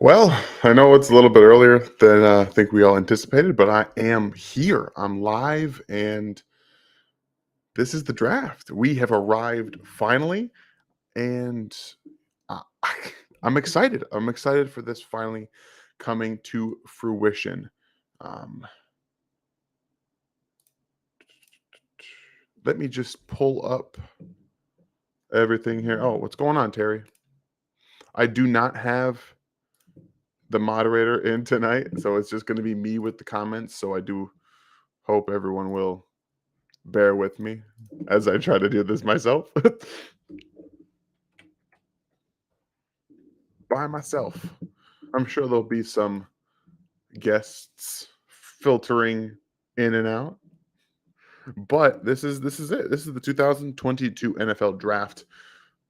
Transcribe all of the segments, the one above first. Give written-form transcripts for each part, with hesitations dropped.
Well, I know it's a little bit earlier than I think we all anticipated, but I am here. I'm live, and this is the draft. We have arrived finally, and I, I'm excited. I'm excited for this finally coming to fruition. Um, Let me just pull up everything here. Oh, what's going on, Terry? I do not have the moderator in tonight, so it's just going to be me with the comments. So I do hope everyone will bear with me as I try to do this myself by myself. I'm sure there'll be some guests filtering in and out, but this is it. This is the 2022 NFL Draft.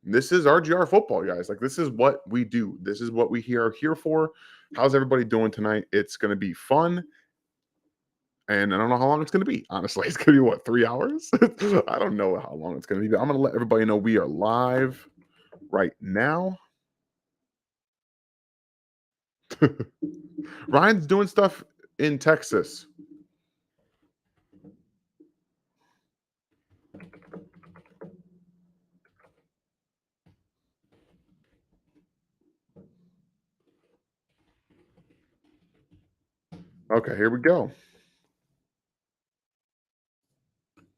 This is RGR football, guys. Like, this is what we do. This is what we are here for. How's everybody doing tonight? It's going to be fun. And I don't know how long it's going to be. Honestly, it's going to be what, 3 hours? I don't know how long it's going to be. But I'm going to let everybody know we are live right now. Ryan's doing stuff in Texas. Okay, here we go.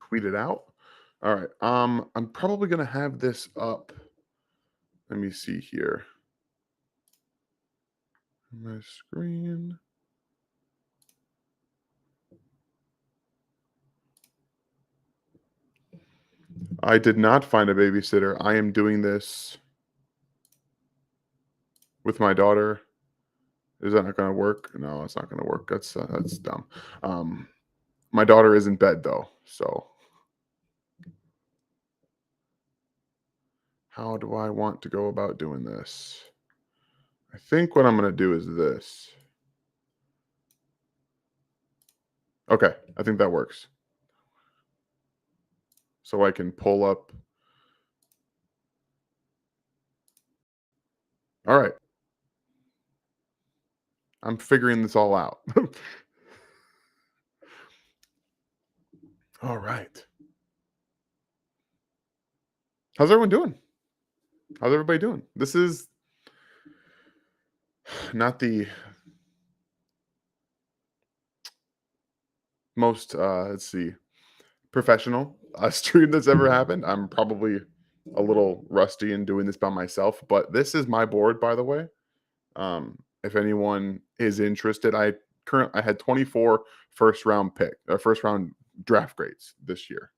Tweet it out. All right. I'm probably gonna have this up. Let me see here. My screen. I did not find a babysitter. I am doing this with my daughter. Is that not gonna work? No, it's not gonna work. That's dumb. Um, my daughter is in bed though, so how do I want to go about doing this? I think what I'm gonna do is this. Okay, I think that works. So I can pull up. All right, I'm figuring this all out. All right. How's everyone doing? How's everybody doing? This is not the most let's see, professional stream that's ever happened. I'm probably a little rusty in doing this by myself, but this is my board, by the way. If anyone is interested, I had 24 first round draft grades this year.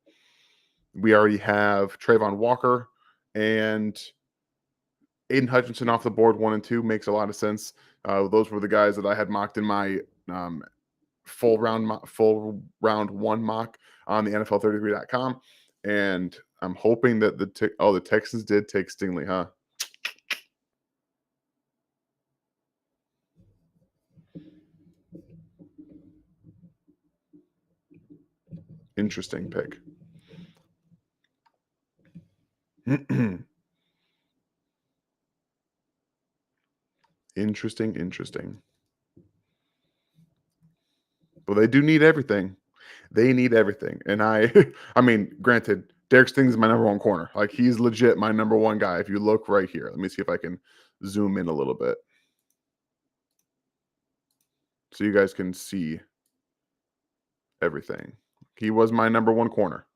We already have Trayvon Walker and Aiden Hutchinson off the board, 1 and 2 makes a lot of sense. Those were the guys that I had mocked in my um, full round one mock on the NFL33.com, and I'm hoping that the Texans did take Stingley, huh? Interesting pick. Interesting. But they do need everything. They need everything. And I mean, granted, Derek Stingley is my number one corner. Like, he's legit my number one guy. If you look right here, let me see if I can zoom in a little bit so you guys can see everything. He was my number one corner.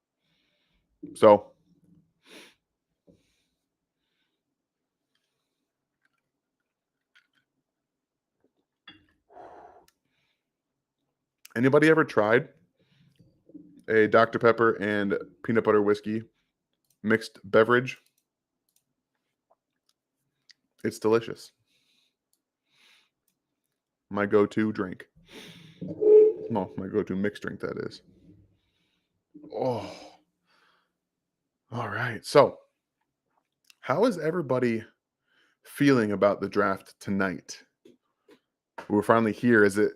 So anybody ever tried a Dr. Pepper and peanut butter whiskey mixed beverage? It's delicious. My go-to drink. Well, my go-to mixed drink, that is. Oh, all right. So, how is everybody feeling about the draft tonight? We're finally here. Is it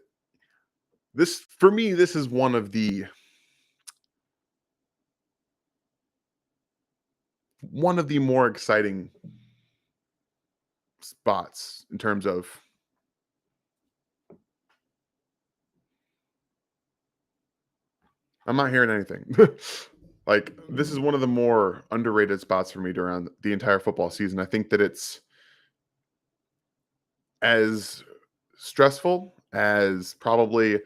this for me? This is one of the more exciting spots in terms of I'm not hearing anything. Like, this is one of the more underrated spots for me during the entire football season. I think that it's as stressful as probably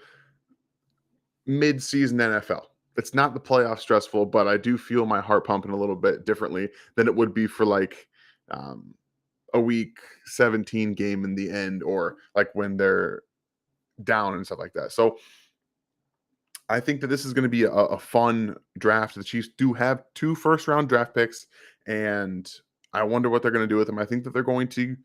mid-season NFL. It's not the playoff stressful, but I do feel my heart pumping a little bit differently than it would be for like um, a week 17 game in the end, or like when they're down and stuff like that. So I think that this is going to be a fun draft. The Chiefs do have 2 first-round draft picks, and I wonder what they're going to do with them. I think that they're going to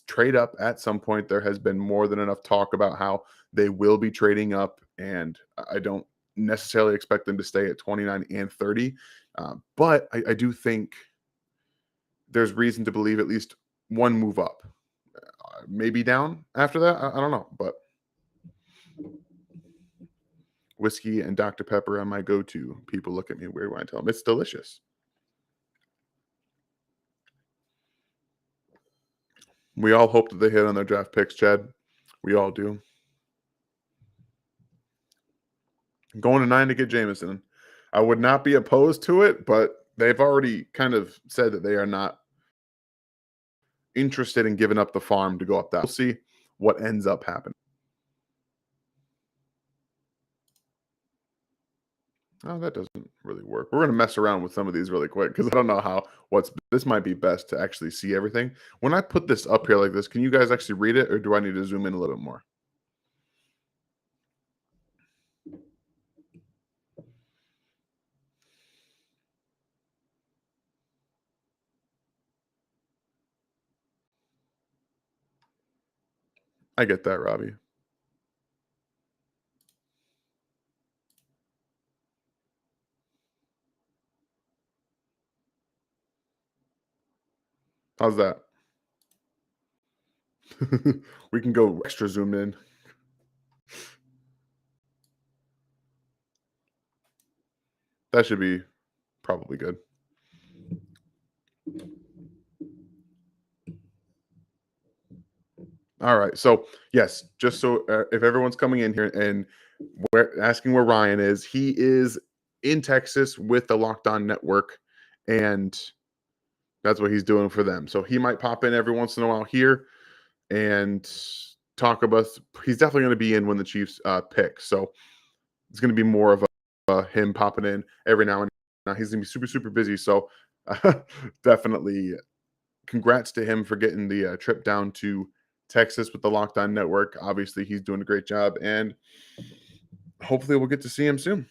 trade up at some point. There has been more than enough talk about how they will be trading up, and I don't necessarily expect them to stay at 29 and 30. But I do think there's reason to believe at least one move up. Maybe down after that. I don't know, but whiskey and Dr. Pepper are my go-to. People look at me weird when I tell them it's delicious. We all hope that they hit on their draft picks, Chad. We all do. Going to 9 to get Jameson. I would not be opposed to it, but they've already kind of said that they are not interested in giving up the farm to go up that. We'll see what ends up happening. Oh, that doesn't really work. We're going to mess around with some of these really quick because I don't know how this might be best to actually see everything. When I put this up here like this, can you guys actually read it, or do I need to zoom in a little bit more? I get that, Robbie. How's that? We can go extra zoomed in. That should be probably good. All right. So, yes, just so if everyone's coming in here and we're asking where Ryan is, he is in Texas with the Locked On Network, and that's what he's doing for them. So he might pop in every once in a while here and talk about. He's definitely going to be in when the Chiefs pick. So it's going to be more of him popping in every now and now. He's going to be super, super busy. So definitely congrats to him for getting the trip down to Texas with the Locked On Network. Obviously, he's doing a great job, and hopefully we'll get to see him soon.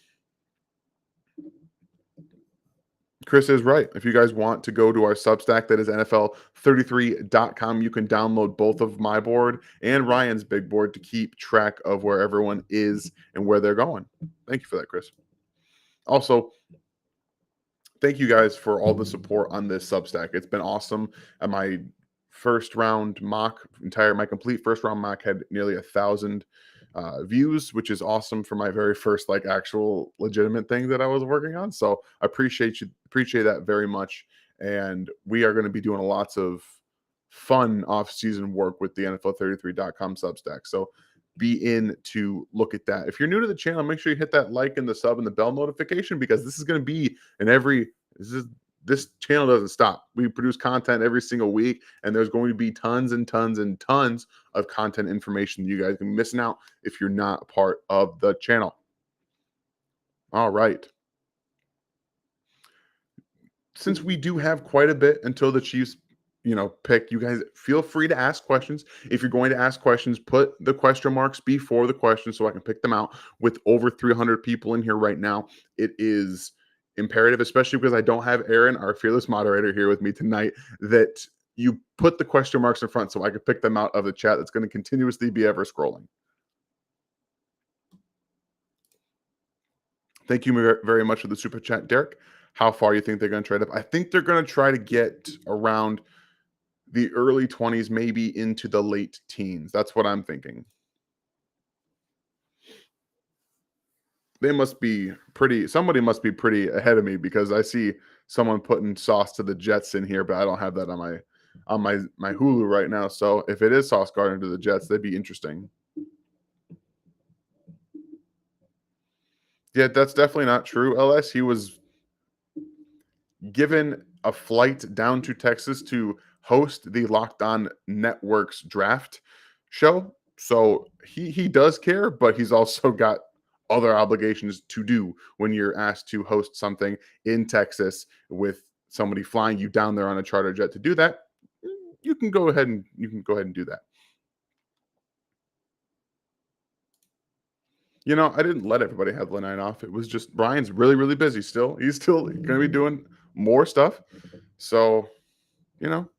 Chris is right. If you guys want to go to our Substack, that is NFL33.com, you can download both of my board and Ryan's big board to keep track of where everyone is and where they're going. Thank you for that, Chris. Also, thank you guys for all the support on this Substack. It's been awesome. My first round mock, my complete first round mock had nearly 1,000 views, which is awesome for my very first like actual legitimate thing that I was working on. So I appreciate that very much. And we are going to be doing lots of fun off-season work with the NFL33.com Substack. So be in to look at that. If you're new to the channel, make sure you hit that like and the sub and the bell notification, because this is going to be this channel doesn't stop. We produce content every single week, and there's going to be tons and tons and tons of content information you guys can be missing out if you're not a part of the channel. All right. Since we do have quite a bit until the Chiefs pick, you guys feel free to ask questions. If you're going to ask questions, put the question marks before the question so I can pick them out. With over 300 people in here right now, it is imperative, especially because I don't have Aaron, our fearless moderator, here with me tonight, that you put the question marks in front so I can pick them out of the chat that's going to continuously be ever scrolling. Thank you very much for the super chat, Derek. How far you think they're going to trade up? I think they're going to try to get around the early 20s, maybe into the late teens. That's what I'm thinking. Somebody must be pretty ahead of me, because I see someone putting Sauce to the Jets in here, but I don't have that on my Hulu right now. So if it is Sauce Gardner to the Jets, that'd be interesting. Yeah, that's definitely not true, LS. He was given a flight down to Texas to host the Locked On Network's draft show. So he does care, but he's also got other obligations to do when you're asked to host something in Texas with somebody flying you down there on a charter jet to do that. You can go ahead and do that. I didn't let everybody have the night off. It was just Brian's really, really busy still. He's still going to be doing more stuff. So, you know,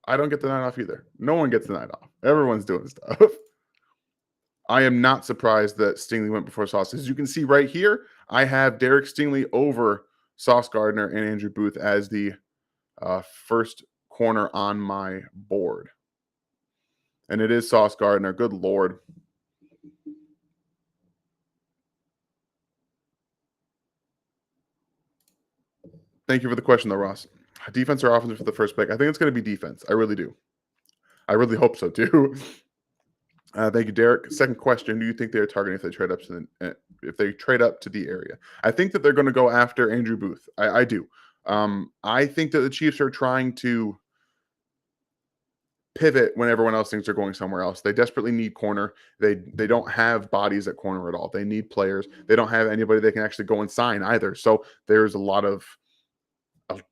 I don't get the night off either. No one gets the night off. Everyone's doing stuff. I am not surprised that Stingley went before Sauce. As you can see right here, I have Derek Stingley over Sauce Gardner and Andrew Booth as the first corner on my board. And it is Sauce Gardner. Good Lord. Thank you for the question, though, Ross. Defense or offense for the first pick? I think it's going to be defense. I really do. I really hope so, too. Thank you, Derek. Second question: do you think they are targeting if they trade up to the area? I think that they're going to go after Andrew Booth. I do. I think that the Chiefs are trying to pivot when everyone else thinks they're going somewhere else. They desperately need corner. They don't have bodies at corner at all. They need players. They don't have anybody they can actually go and sign either. So there's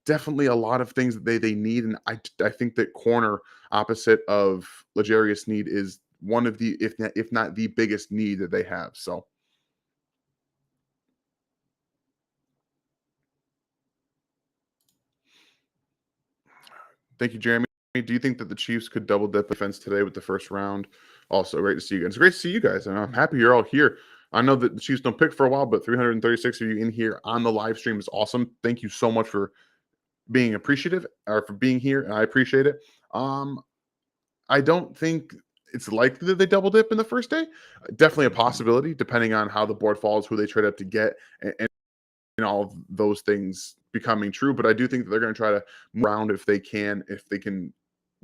definitely a lot of things that they need, and I think that corner opposite of L'Jarius Need is one of the if not the biggest need that they have. So thank you, Jeremy. Do you think that the Chiefs could double dip defense today with the first round? Also, great to see you guys. It's great to see you guys, and I'm happy you're all here. I know that the Chiefs don't pick for a while, but 336 of you in here on the live stream is awesome. Thank you so much for being appreciative or for being here, and I appreciate it. I don't think it's likely that they double dip in the first day. Definitely a possibility, depending on how the board falls, who they trade up to get, and all of those things becoming true. But I do think that they're going to try to move around if they can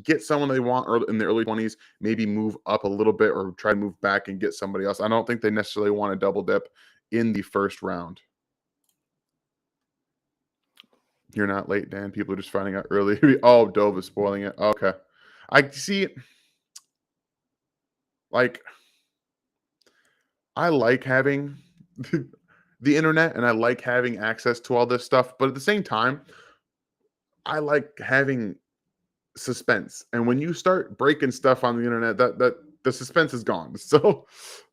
get someone they want in the early 20s, maybe move up a little bit or try to move back and get somebody else. I don't think they necessarily want to double dip in the first round. You're not late, Dan. People are just finding out early. Oh, Dove is spoiling it. Okay. I see. Like, I like having the internet and I like having access to all this stuff, but at the same time, I like having suspense. And when you start breaking stuff on the internet, that the suspense is gone. So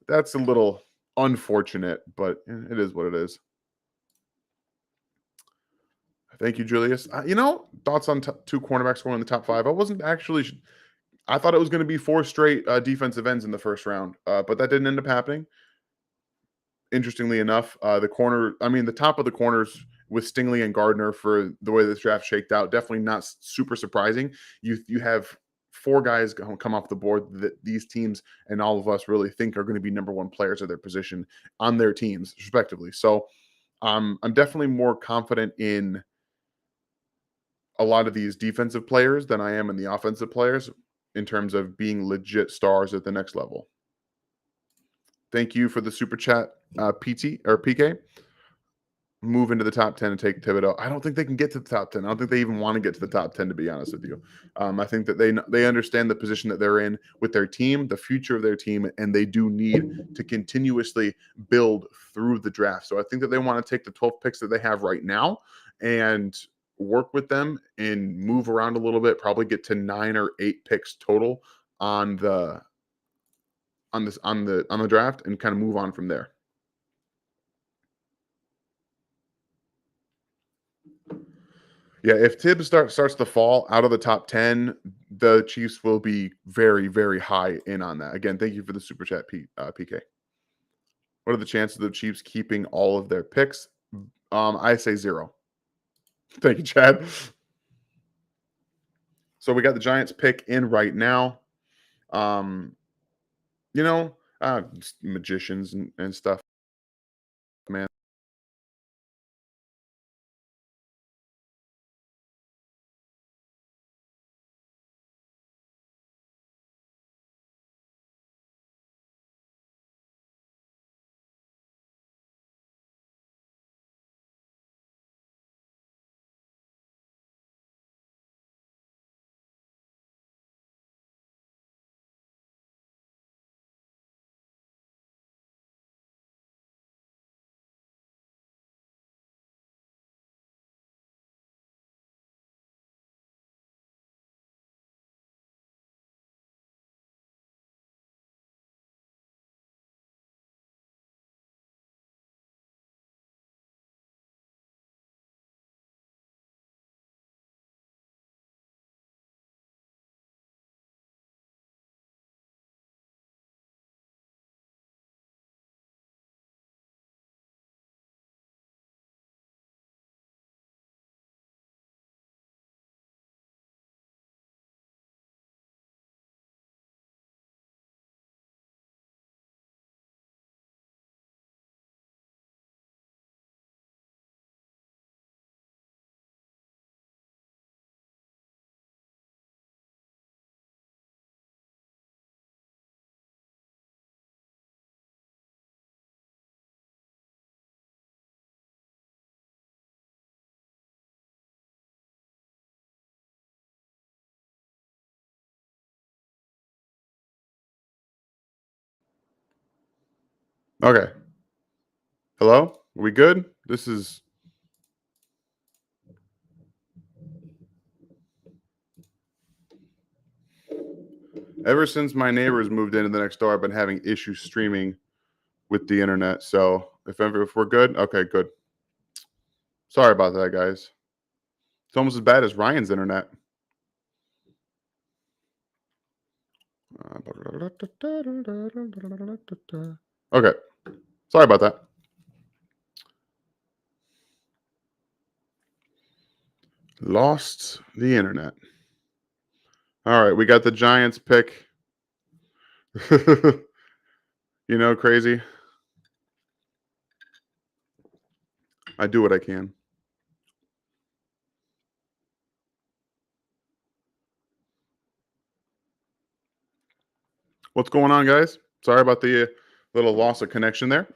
that's a little unfortunate, but it is what it is. Thank you, Julius. Thoughts on two cornerbacks going in the top five? I wasn't actually. I thought it was going to be four straight defensive ends in the first round, but that didn't end up happening. Interestingly enough, the top of the corners with Stingley and Gardner for the way this draft shaked out, definitely not super surprising. You have four guys come off the board that these teams and all of us really think are going to be number one players of their position on their teams, respectively. So I'm definitely more confident in a lot of these defensive players than I am in the offensive players in terms of being legit stars at the next level. Thank you for the super chat, PT or PK. Move into the top 10 and take Thibodeau. I don't think they can get to the top 10. I don't think they even want to get to the top 10, to be honest with you. I think that they understand the position that they're in with their team, the future of their team, and they do need to continuously build through the draft. So I think that they want to take the 12 picks that they have right now and work with them and move around a little bit, probably get to 9 or 8 picks total on the draft and kind of move on from there. Yeah, if Tibbs starts to fall out of the top 10, the Chiefs will be very, very high in on that. Again, thank you for the super chat, PK. What are the chances of the Chiefs keeping all of their picks? I say 0. Thank you, Chad. So we got the Giants pick in right now. Um, magicians and stuff, man. Okay. Hello? Are we good? This is ever since my neighbors moved into the next door, I've been having issues streaming with the internet. So if we're good, okay, good. Sorry about that, guys. It's almost as bad as Ryan's internet. Okay. Sorry about that. Lost the internet. All right, we got the Giants pick. Crazy. I do what I can. What's going on, guys? Sorry about the little loss of connection there.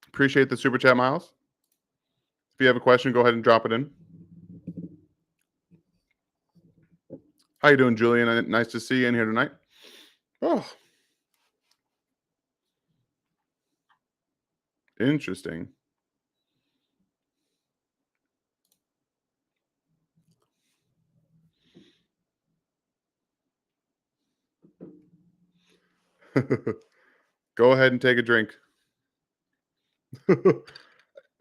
Appreciate the super chat, Miles. If you have a question, go ahead and drop it in. How you doing, Julian? Nice to see you in here tonight. Oh, interesting. Go ahead and take a drink.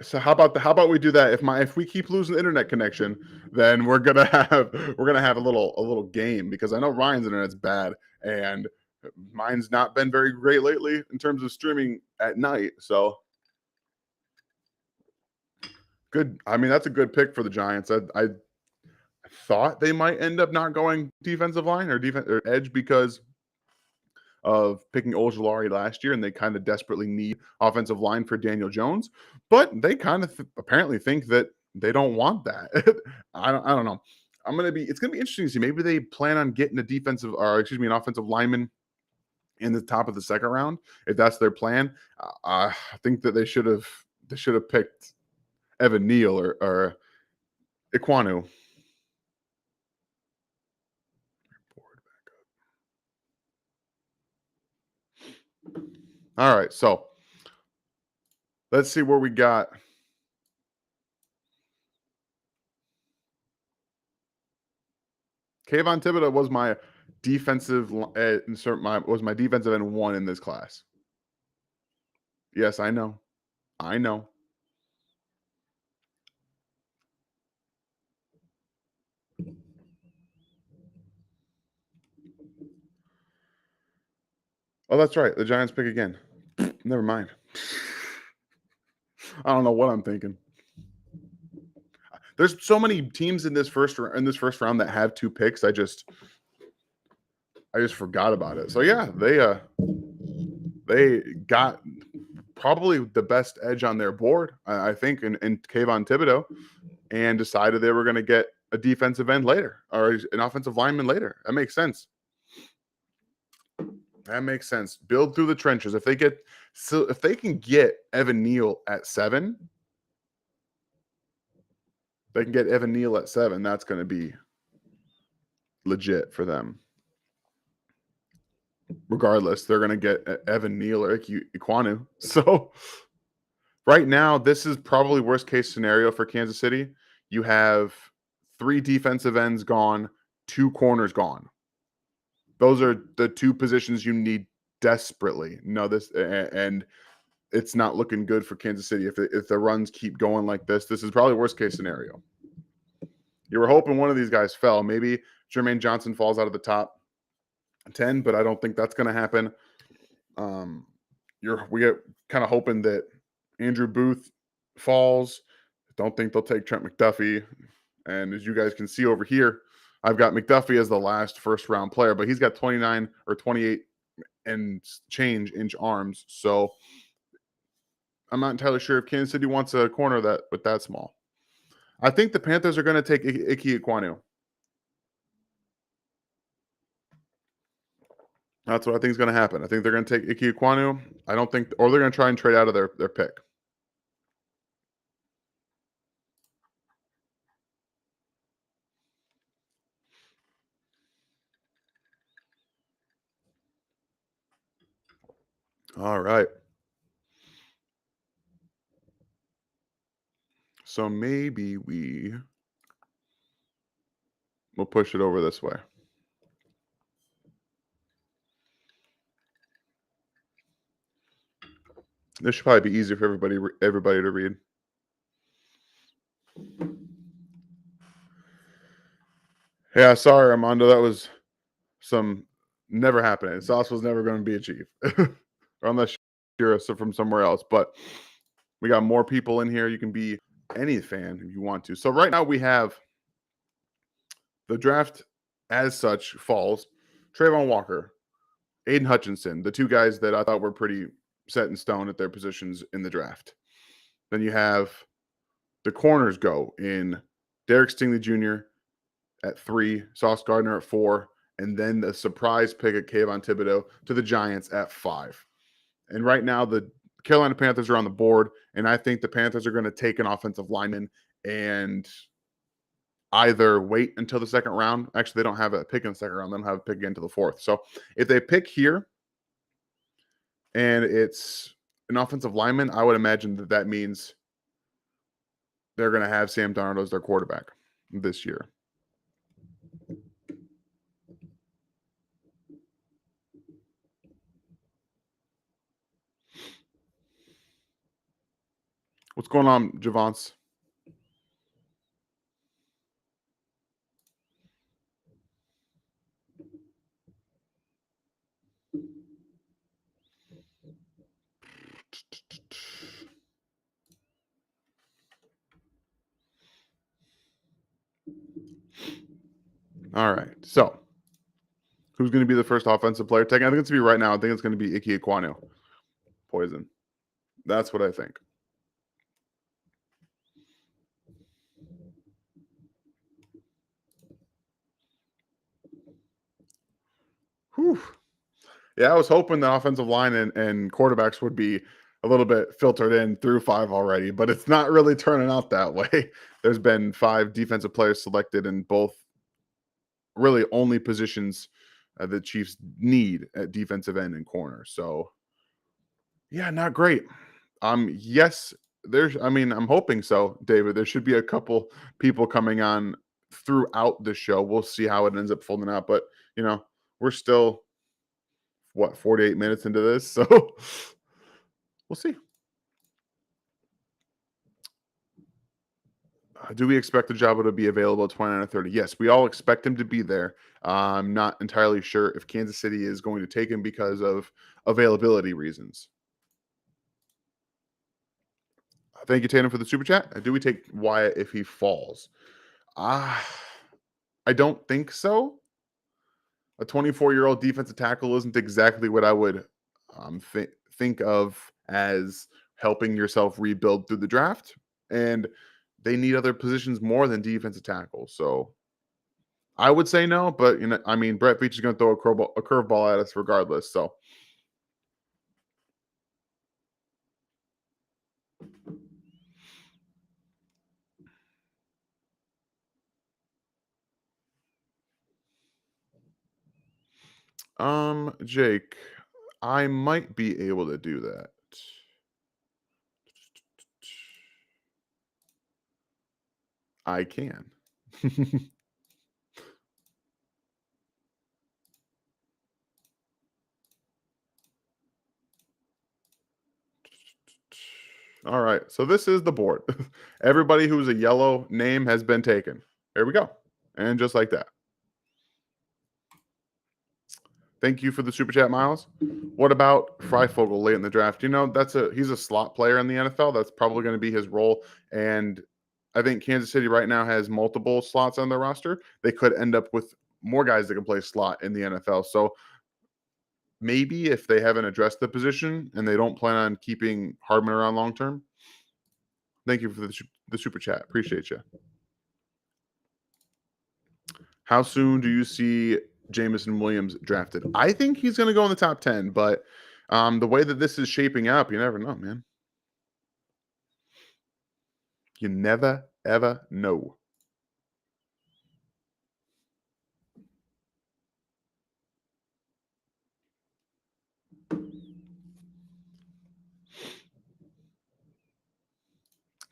So how about we do that? If we keep losing the internet connection, then we're gonna have a little game because I know Ryan's internet's bad and mine's not been very great lately in terms of streaming at night. So good. I mean, that's a good pick for the Giants. I thought they might end up not going defensive line or defense or edge because of picking Ojulari last year, and they kind of desperately need offensive line for Daniel Jones. But they kind of apparently think that they don't want that. I don't know. It's gonna be interesting to see. Maybe they plan on getting a defensive, or excuse me, an offensive lineman in the top of the second round. If that's their plan, I think that they should have picked Evan Neal or Iquanu. All right, so let's see where we got. Kayvon Thibodeau was my was my defensive end one in this class. Yes, I know. I know. Oh, that's right. The Giants pick again. Never mind. I don't know what I'm thinking. There's so many teams in this first round that have two picks. I just forgot about it. So yeah, they got probably the best edge on their board, I think, in Kayvon Thibodeau, and decided they were going to get a defensive end later or an offensive lineman later. That makes sense. That makes sense. Build through the trenches. If they can get Evan Neal at 7, they can get Evan Neal at 7. That's going to be legit for them. Regardless, they're going to get Evan Neal or Iquanu. So right now, this is probably worst case scenario for Kansas City. You have 3 defensive ends gone, 2 corners gone. Those are the 2 positions you need desperately. No, and it's not looking good for Kansas City if the runs keep going like this. This is probably worst case scenario. You were hoping one of these guys fell. Maybe Jermaine Johnson falls out of the top 10, but I don't think that's going to happen. We get kind of hoping that Andrew Booth falls. Don't think they'll take Trent McDuffie. And as you guys can see over here, I've got McDuffie as the last first round player, but he's got 29 or 28 and change inch arms. So I'm not entirely sure if Kansas City wants a corner that small. I think the Panthers are going to take Ike Ekwonu. That's what I think is going to happen. I think they're going to take Ike Ekwonu. I don't think, or they're going to try and trade out of their pick. All right. So maybe we'll push it over this way. This should probably be easier for everybody to read. Yeah, sorry, Armando. That was some never happening. Sauce was never going to be achieved, or unless you're from somewhere else. But we got more people in here. You can be any fan if you want to. So right now we have the draft as such falls. Trayvon Walker, Aiden Hutchinson, the two guys that I thought were pretty set in stone at their positions in the draft. Then you have the corners go in Derek Stingley Jr. at 3, Sauce Gardner at 4, and then the surprise pick at Kayvon Thibodeau to the Giants at 5. And right now, the Carolina Panthers are on the board, and I think the Panthers are going to take an offensive lineman and either wait until the second round. Actually, they don't have a pick in the second round. They don't have a pick again until the fourth. So if they pick here and it's an offensive lineman, I would imagine that that means they're going to have Sam Darnold as their quarterback this year. What's going on, Javance? All right. So who's going to be the first offensive player taken? I think it's going to be right now. I think it's going to be Ike Ekwonu. Poison. That's what I think. Whew. Yeah, I was hoping the offensive line and quarterbacks would be a little bit filtered in through 5 already, but it's not really turning out that way. There's been 5 defensive players selected in both really only positions the Chiefs need at defensive end and corner. So, yeah, not great. Yes, I'm hoping so, David. There should be a couple people coming on throughout the show. We'll see how it ends up folding out, but we're still 48 minutes into this, so we'll see. Do we expect the Jabo to be available at 29 or 30? Yes, we all expect him to be there. I'm not entirely sure if Kansas City is going to take him because of availability reasons. Thank you, Tatum, for the super chat. Do we take Wyatt if he falls? I don't think so. A 24-year-old defensive tackle isn't exactly what I would think of as helping yourself rebuild through the draft. And they need other positions more than defensive tackle. So I would say no, but Brett Veach is going to throw a curveball at us regardless. So Jake, I might be able to do that. I can. All right. So this is the board. Everybody who's a yellow name has been taken. There we go. And just like that. Thank you for the super chat, Miles. What about Freifogel late in the draft? He's a slot player in the NFL. That's probably going to be his role. And I think Kansas City right now has multiple slots on their roster. They could end up with more guys that can play slot in the NFL. So maybe if they haven't addressed the position and they don't plan on keeping Hardman around long term. Thank you for the super chat. Appreciate you. How soon do you see Jameson Williams drafted? I think he's going to go in the top 10, but the way that this is shaping up, you never know, man. You never, ever know.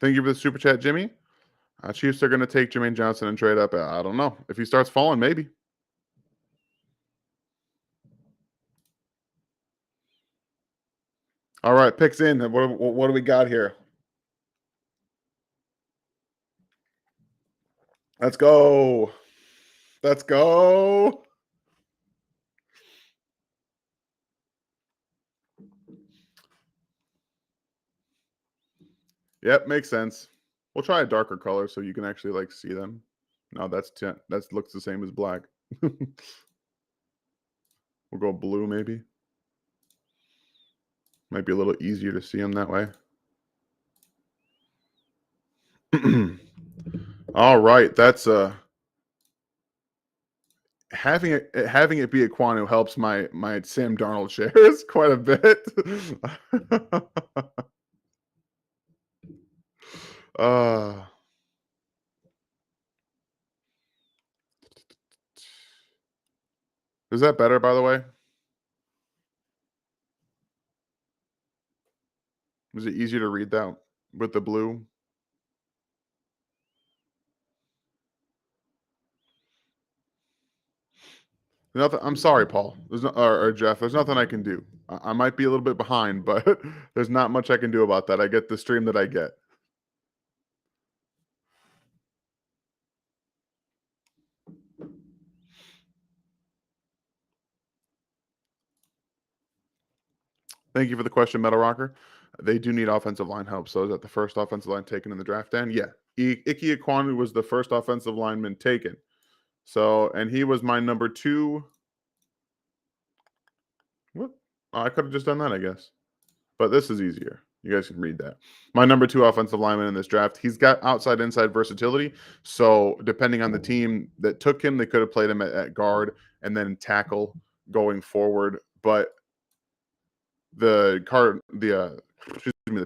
Thank you for the super chat, Jimmy. Chiefs are going to take Jermaine Johnson and trade up. I don't know. If he starts falling, maybe. All right, picks in. What do we got here? Let's go. Let's go. Yep, makes sense. We'll try a darker color so you can actually like see them. No, that looks the same as black. We'll go blue maybe. Might be a little easier to see them that way. All right, that's having it be a Quanu helps my Sam Darnold shares quite a bit. uh is that better, by the way? Was it easier to read that with the blue? Nothing. I'm sorry, Paul. There's no, or Jeff. There's nothing I can do. I might be a little bit behind, but there's not much I can do about that. I get the stream that I get. Thank you for the question, Metal Rocker. They do need offensive line help. So is that the first offensive line taken in the draft? And yeah, Ike Ekwonu was the first offensive lineman taken. So, and he was my number 2. What? Oh, I could have just done that, I guess. But this is easier. You guys can read that. My number 2 offensive lineman in this draft. He's got outside inside versatility. So depending on the team that took him, they could have played him at guard and then tackle going forward. But the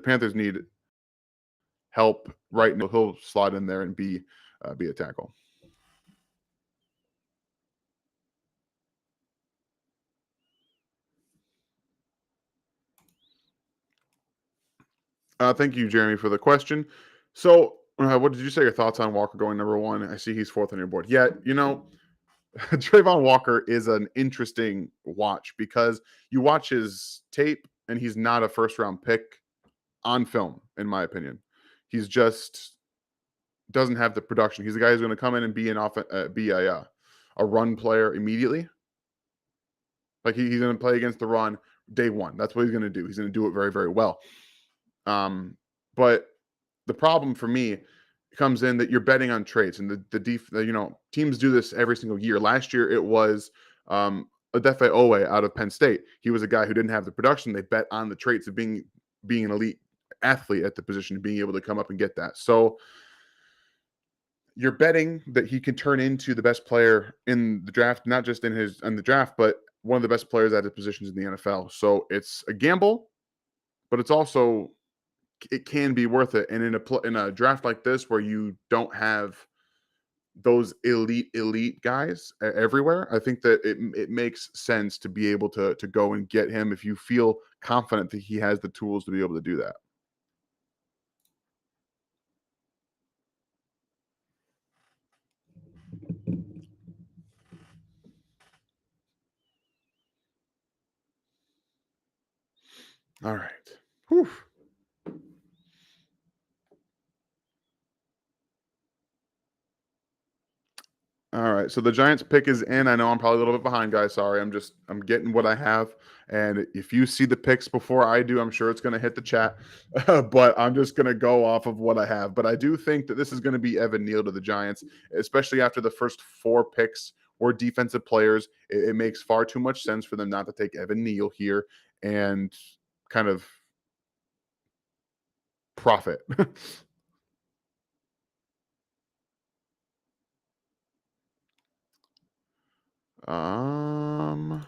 Panthers need help right now. He'll slide in there and be a tackle. Thank you, Jeremy, for the question. So, what did you say? Your thoughts on Walker going number 1? I see he's 4th on your board. Yeah, Trayvon Walker is an interesting watch because you watch his tape and he's not a first round pick on film, in my opinion. He's just doesn't have the production. He's the guy who's going to come in and be a run player immediately. Like he's going to play against the run day one. That's what he's going to do. He's going to do it very, very well. But the problem for me comes in that you're betting on traits, and teams do this every single year. Last year it was Adefe Owe out of Penn State. He was a guy who didn't have the production. They bet on the traits of being an elite athlete at the position, being able to come up and get that. So you're betting that he can turn into the best player in the draft, not just in the draft, but one of the best players at his positions in the NFL. So it's a gamble, but it's also it can be worth it. And in a draft like this where you don't have those elite guys everywhere, I think that it makes sense to be able to go and get him if you feel confident that he has the tools to be able to do that. All right. Whew. All right, so the Giants pick is in. I know I'm probably a little bit behind, guys. Sorry, I'm getting what I have, and if you see the picks before I do, I'm sure it's going to hit the chat. But I'm just going to go off of what I have. But I do think that this is going to be Evan Neal to the Giants, especially after the first 4 picks were defensive players. It makes far too much sense for them not to take Evan Neal here and kind of profit. um.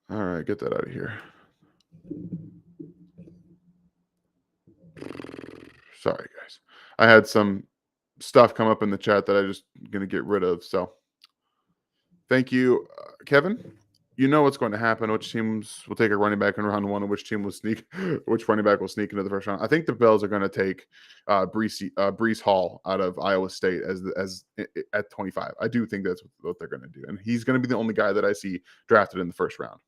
All right, get that out of here. Sorry, guys. I had some stuff come up in the chat that I just going to get rid of. So thank you, Kevin. you know what's going to happen. Which teams will take a running back in round one, and which team will sneak, which running back will sneak into the first round. I think the Bills are going to take Brees Hall out of Iowa State at 25. I do think that's what they're going to do, and he's going to be the only guy that I see drafted in the first round.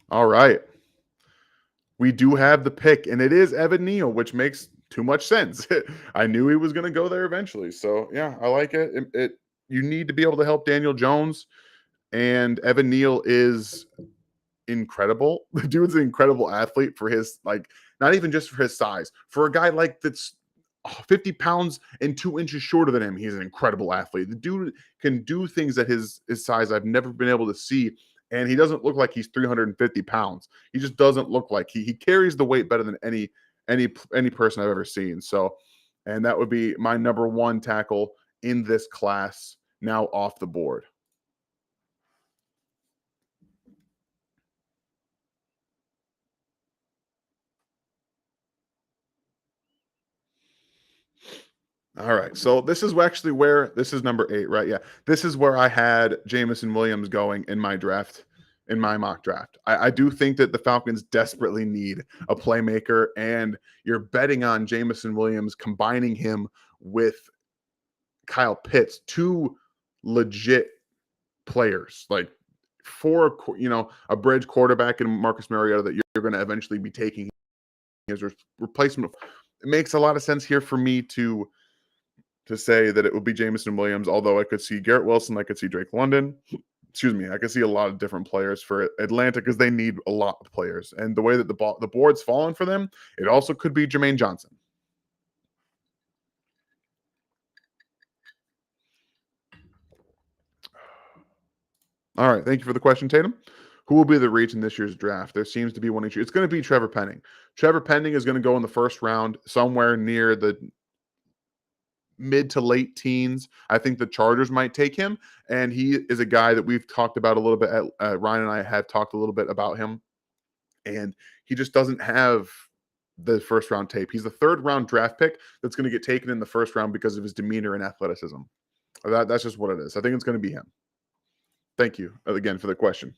All right. We do have the pick, and it is Evan Neal, which makes too much sense. I knew he was going to go there eventually. So, yeah, I like it. You need to be able to help Daniel Jones, and Evan Neal is incredible. The dude's an incredible athlete for his, like, not even just for his size. For a guy like that's 50 pounds and 2 inches shorter than him, he's an incredible athlete. The dude can do things at his size I've never been able to see. And he doesn't look like he's 350 pounds. He just doesn't look like he carries the weight better than any person I've ever seen. So, and that would be my number one tackle in this class now off the board. All right. So this is actually where this is number 8, right? Yeah. This is where I had Jameson Williams going in my draft, in my mock draft. I do think that the Falcons desperately need a playmaker, and you're betting on Jameson Williams combining him with Kyle Pitts, two legit players, like a bridge quarterback in Marcus Mariota that you're going to eventually be taking as replacement. It makes a lot of sense here for me to say that it would be Jameson Williams, although I could see Garrett Wilson, I could see Drake London. Excuse me, I could see a lot of different players for Atlanta because they need a lot of players. And the way that the board's fallen for them, it also could be Jermaine Johnson. All right, thank you for the question, Tatum. Who will be the reach in this year's draft? There seems to be one each year. It's going to be Trevor Penning. Trevor Penning is going to go in the first round, somewhere near the mid to late teens. I think the Chargers might take him, and he is a guy that we've talked about a little bit. Ryan and I have talked a little bit about him, and he just doesn't have the first round tape. He's the third round draft pick that's going to get taken in the first round because of his demeanor and athleticism. That's just what it is. I think it's going to be him. Thank you again for the question.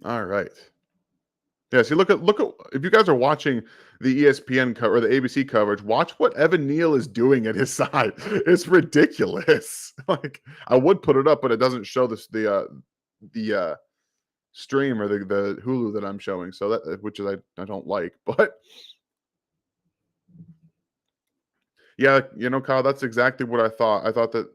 All right. Yeah, see, look at if you guys are watching the ESPN cover or the ABC coverage, watch what Evan Neal is doing at his side. It's ridiculous. Like, I would put it up, but it doesn't show the stream or the Hulu that I'm showing. So that, which is I don't like, but yeah, Kyle, that's exactly what I thought. I thought that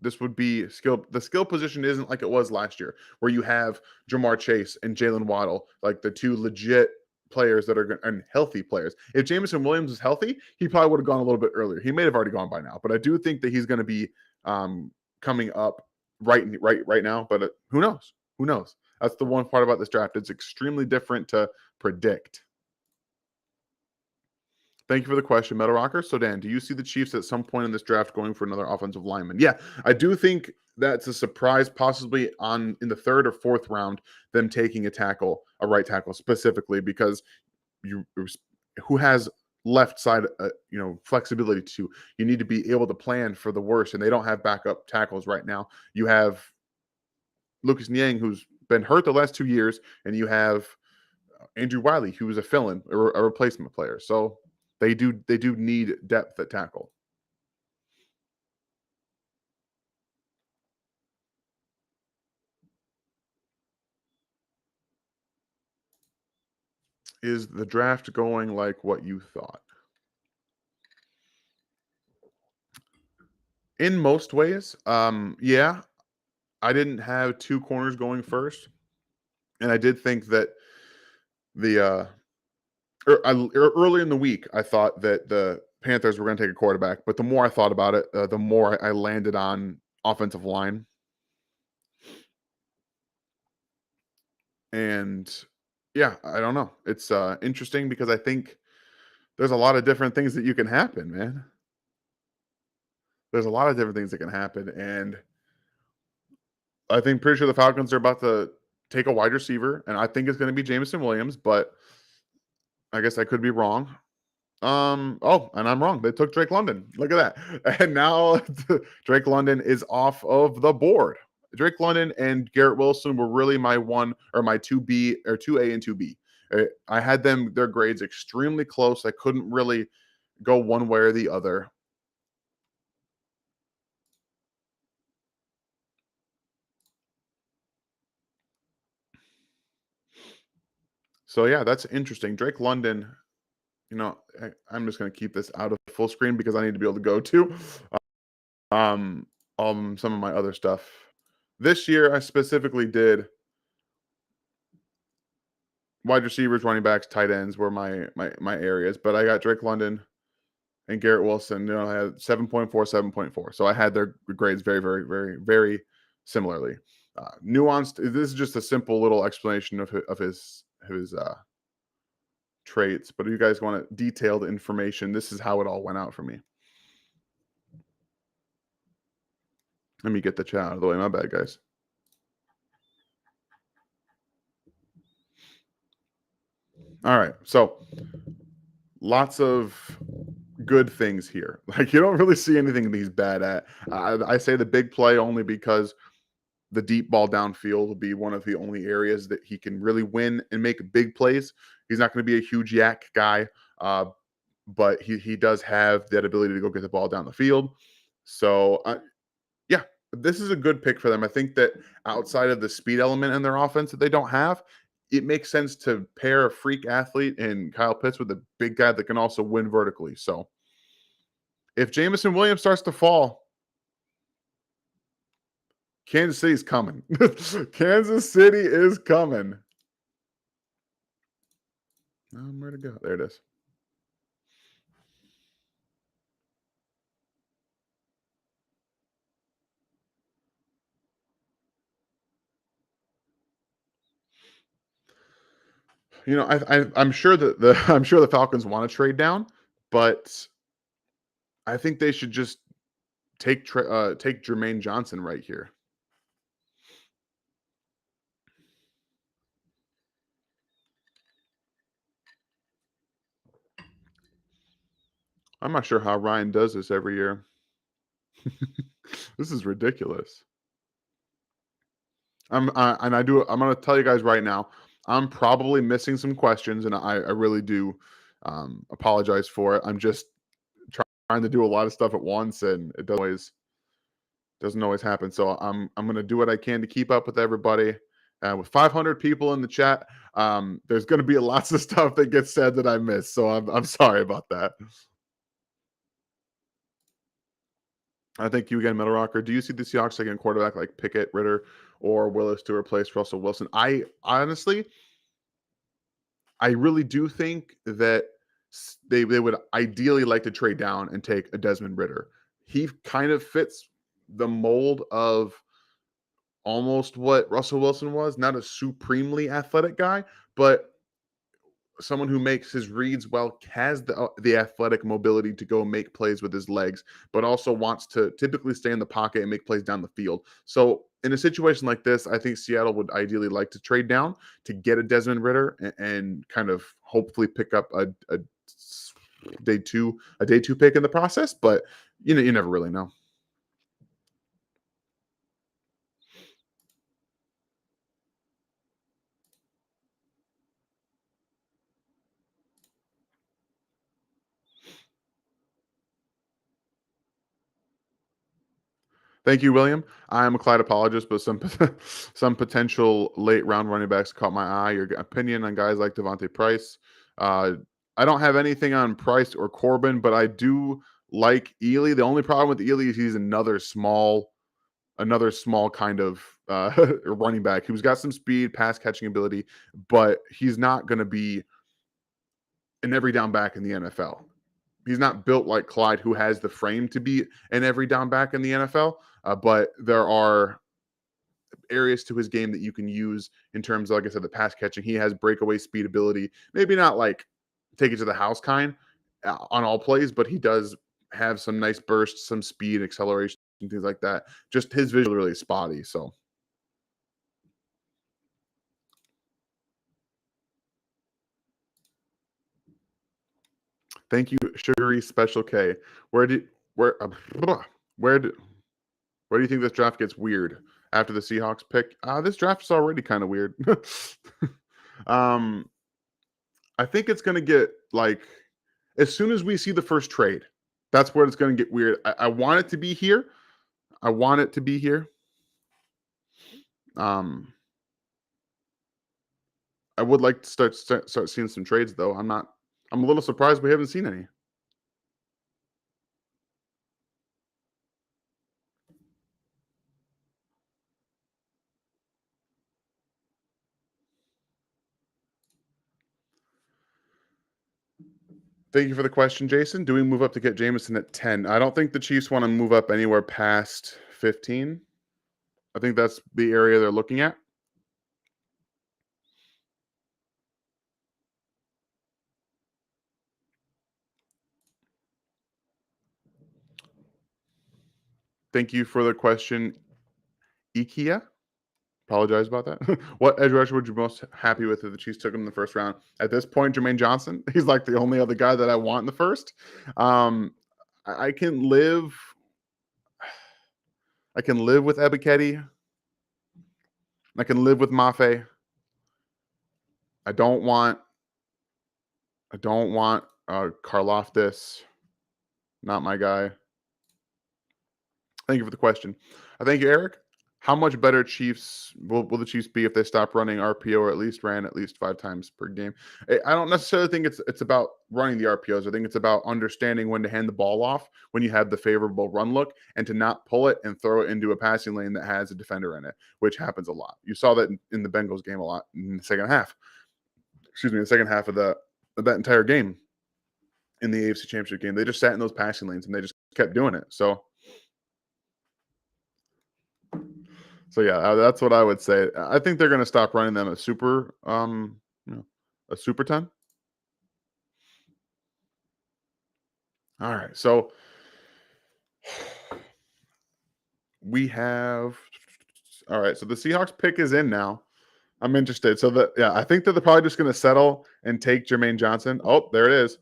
this would be skill. The skill position isn't like it was last year, where you have Jamar Chase and Jalen Waddle, like the two legit players that are and healthy players. If Jameson Williams is healthy, he probably would have gone a little bit earlier. He may have already gone by now, but I do think that he's going to be coming up right now. But who knows? Who knows? That's the one part about this draft. It's extremely different to predict. Thank you for the question, Metal Rocker. So, Dan, do you see the Chiefs at some point in this draft going for another offensive lineman? Yeah, I do think that's a surprise, possibly in the third or fourth round, them taking a right tackle specifically, because who has left side, flexibility to. You need to be able to plan for the worst, and they don't have backup tackles right now. You have Lucas Niang, who's been hurt the last 2 years, and you have Andrew Wiley, who is a fill-in, a replacement player. So they do need depth at tackle. Is the draft going like what you thought? In most ways, yeah. I didn't have two corners going first, and I did think that the early in the week I thought that the Panthers were going to take a quarterback, but the more I thought about it, the more I landed on offensive line. And yeah, I don't know. It's interesting because I think there's a lot of different things that you can happen, man. There's a lot of different things that can happen, and I think pretty sure the Falcons are about to take a wide receiver, and I think it's going to be Jameson Williams, but I guess I could be wrong. Oh, and I'm wrong. They took Drake London. Look at that. And now Drake London is off of the board. Drake London and Garrett Wilson were really my one or my 2B or 2A and 2B. I had them their grades extremely close. I couldn't really go one way or the other. So yeah, that's interesting. Drake London, I'm just going to keep this out of full screen because I need to be able to go to um some of my other stuff. This year I specifically did wide receivers, running backs, tight ends were my areas, but I got Drake London and Garrett Wilson. I had 7.4, 7.4. So I had their grades very, very, very, very similarly. Nuanced. This is just a simple little explanation of his traits. But if you guys want detailed information, this is how it all went out for me. Let me get the chat out of the way. My bad, guys. All right. So lots of good things here. Like you don't really see anything he's bad at. I say the big play only because the deep ball downfield will be one of the only areas that he can really win and make big plays. He's not going to be a huge yak guy, but he does have that ability to go get the ball down the field. So yeah, this is a good pick for them. I think that outside of the speed element in their offense that they don't have, it makes sense to pair a freak athlete in Kyle Pitts with a big guy that can also win vertically. So if Jameson Williams starts to fall, Kansas City's coming. Kansas City is coming. Where to go? There it is. I'm sure that I'm sure the Falcons want to trade down, but I think they should just take Jermaine Johnson right here. I'm not sure how Ryan does this every year. This is ridiculous. I'm going to tell you guys right now. I'm probably missing some questions, and I really do apologize for it. I'm just trying to do a lot of stuff at once, and it doesn't always happen. So I'm going to do what I can to keep up with everybody. With 500 people in the chat, there's going to be lots of stuff that gets said that I miss. So I'm sorry about that. I thank you again, Metal Rocker. Do you see the Seahawks taking a quarterback like Pickett, Ritter, or Willis to replace Russell Wilson? I honestly, I really do think that they would ideally like to trade down and take a Desmond Ritter. He kind of fits the mold of almost what Russell Wilson was, not a supremely athletic guy, but someone who makes his reads well, has the athletic mobility to go make plays with his legs, but also wants to typically stay in the pocket and make plays down the field. So in a situation like this, I think Seattle would ideally like to trade down to get a Desmond Ritter and kind of hopefully pick up a day two pick in the process. But you never really know. Thank you, William. I am a Clyde apologist, but some potential late round running backs caught my eye. Your opinion on guys like Devontae Price. Uh, I don't have anything on Price or Corbin, but I do like Ely. The only problem with Ely is he's another small kind of running back who's got some speed, pass catching ability, but he's not going to be an every down back in the NFL. He's not built like Clyde, who has the frame to be an every down back in the NFL. But there are areas to his game that you can use in terms of, like I said, the pass catching. He has breakaway speed ability. Maybe not like take it to the house kind on all plays, but he does have some nice bursts, some speed, acceleration, and things like that. Just his visual really spotty. So thank you, Sugary Special K. Where did where where do where do you think this draft gets weird after the Seahawks pick? This draft is already kind of weird. um, I think it's going to get like as soon as we see the first trade, that's where it's going to get weird. I want it to be here. I want it to be here. Um, I would like to start seeing some trades though. I'm a little surprised we haven't seen any. Thank you for the question, Jason. Do we move up to get Jameson at 10? I don't think the Chiefs want to move up anywhere past 15. I think that's the area they're looking at. Thank you for the question, IKEA. Apologize about that. What edge rusher would you be most happy with if the Chiefs took him in the first round? At this point, Jermaine Johnson. He's like the only other guy that I want in the first. Um, I can live. I can live with Ebiketie. I can live with Mafe. I don't want. I don't want Karloftis. Not my guy. Thank you for the question. Thank you, Eric. How much better Chiefs will the Chiefs be if they stop running RPO or at least ran at least 5 times per game? I don't necessarily think it's about running the RPOs. I think it's about understanding when to hand the ball off when you have the favorable run look and to not pull it and throw it into a passing lane that has a defender in it, which happens a lot. You saw that in the Bengals game a lot in the second half. Excuse me, the second half of that entire game in the AFC Championship game. They just sat in those passing lanes and they just kept doing it. So yeah, that's what I would say. I think they're going to stop running them a super, a super ton. All right, so we have. All right, so the Seahawks pick is in now. I'm interested. So I think that they're probably just going to settle and take Jermaine Johnson. Oh, there it is.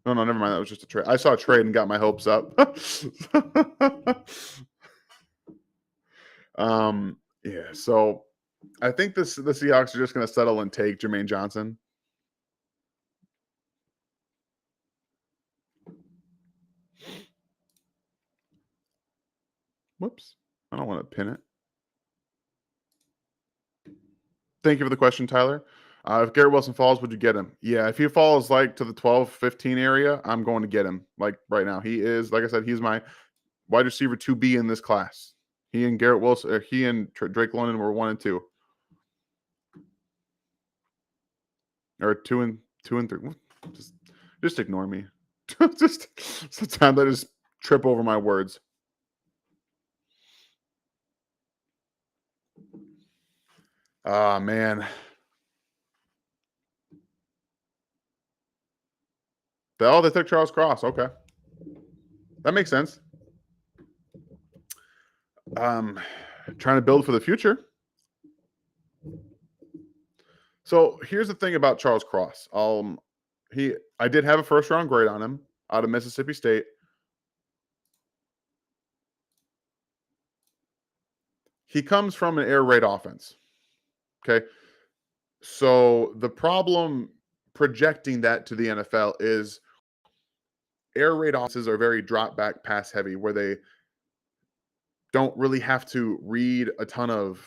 No, never mind. That was just a trade. I saw a trade and got my hopes up. Yeah. So I think the Seahawks are just going to settle and take Jermaine Johnson. Whoops. I don't want to pin it. Thank you for the question, Tyler. If Garrett Wilson falls, would you get him? Yeah, if he falls like to the 12, 15 area, I'm going to get him. Like right now, he is, like I said, he's my wide receiver 2B in this class. He and Garrett Wilson, or he and Drake London were 1 and 2, or 2 and 3. Just ignore me. Just sometimes I just trip over my words. Ah, man. Oh, they took Charles Cross. Okay. That makes sense. Trying to build for the future. So here's the thing about Charles Cross. I did have a first round grade on him out of Mississippi State. He comes from an air raid offense. Okay. So the problem projecting that to the NFL is air raid offenses are very drop back pass heavy where they don't really have to read a ton of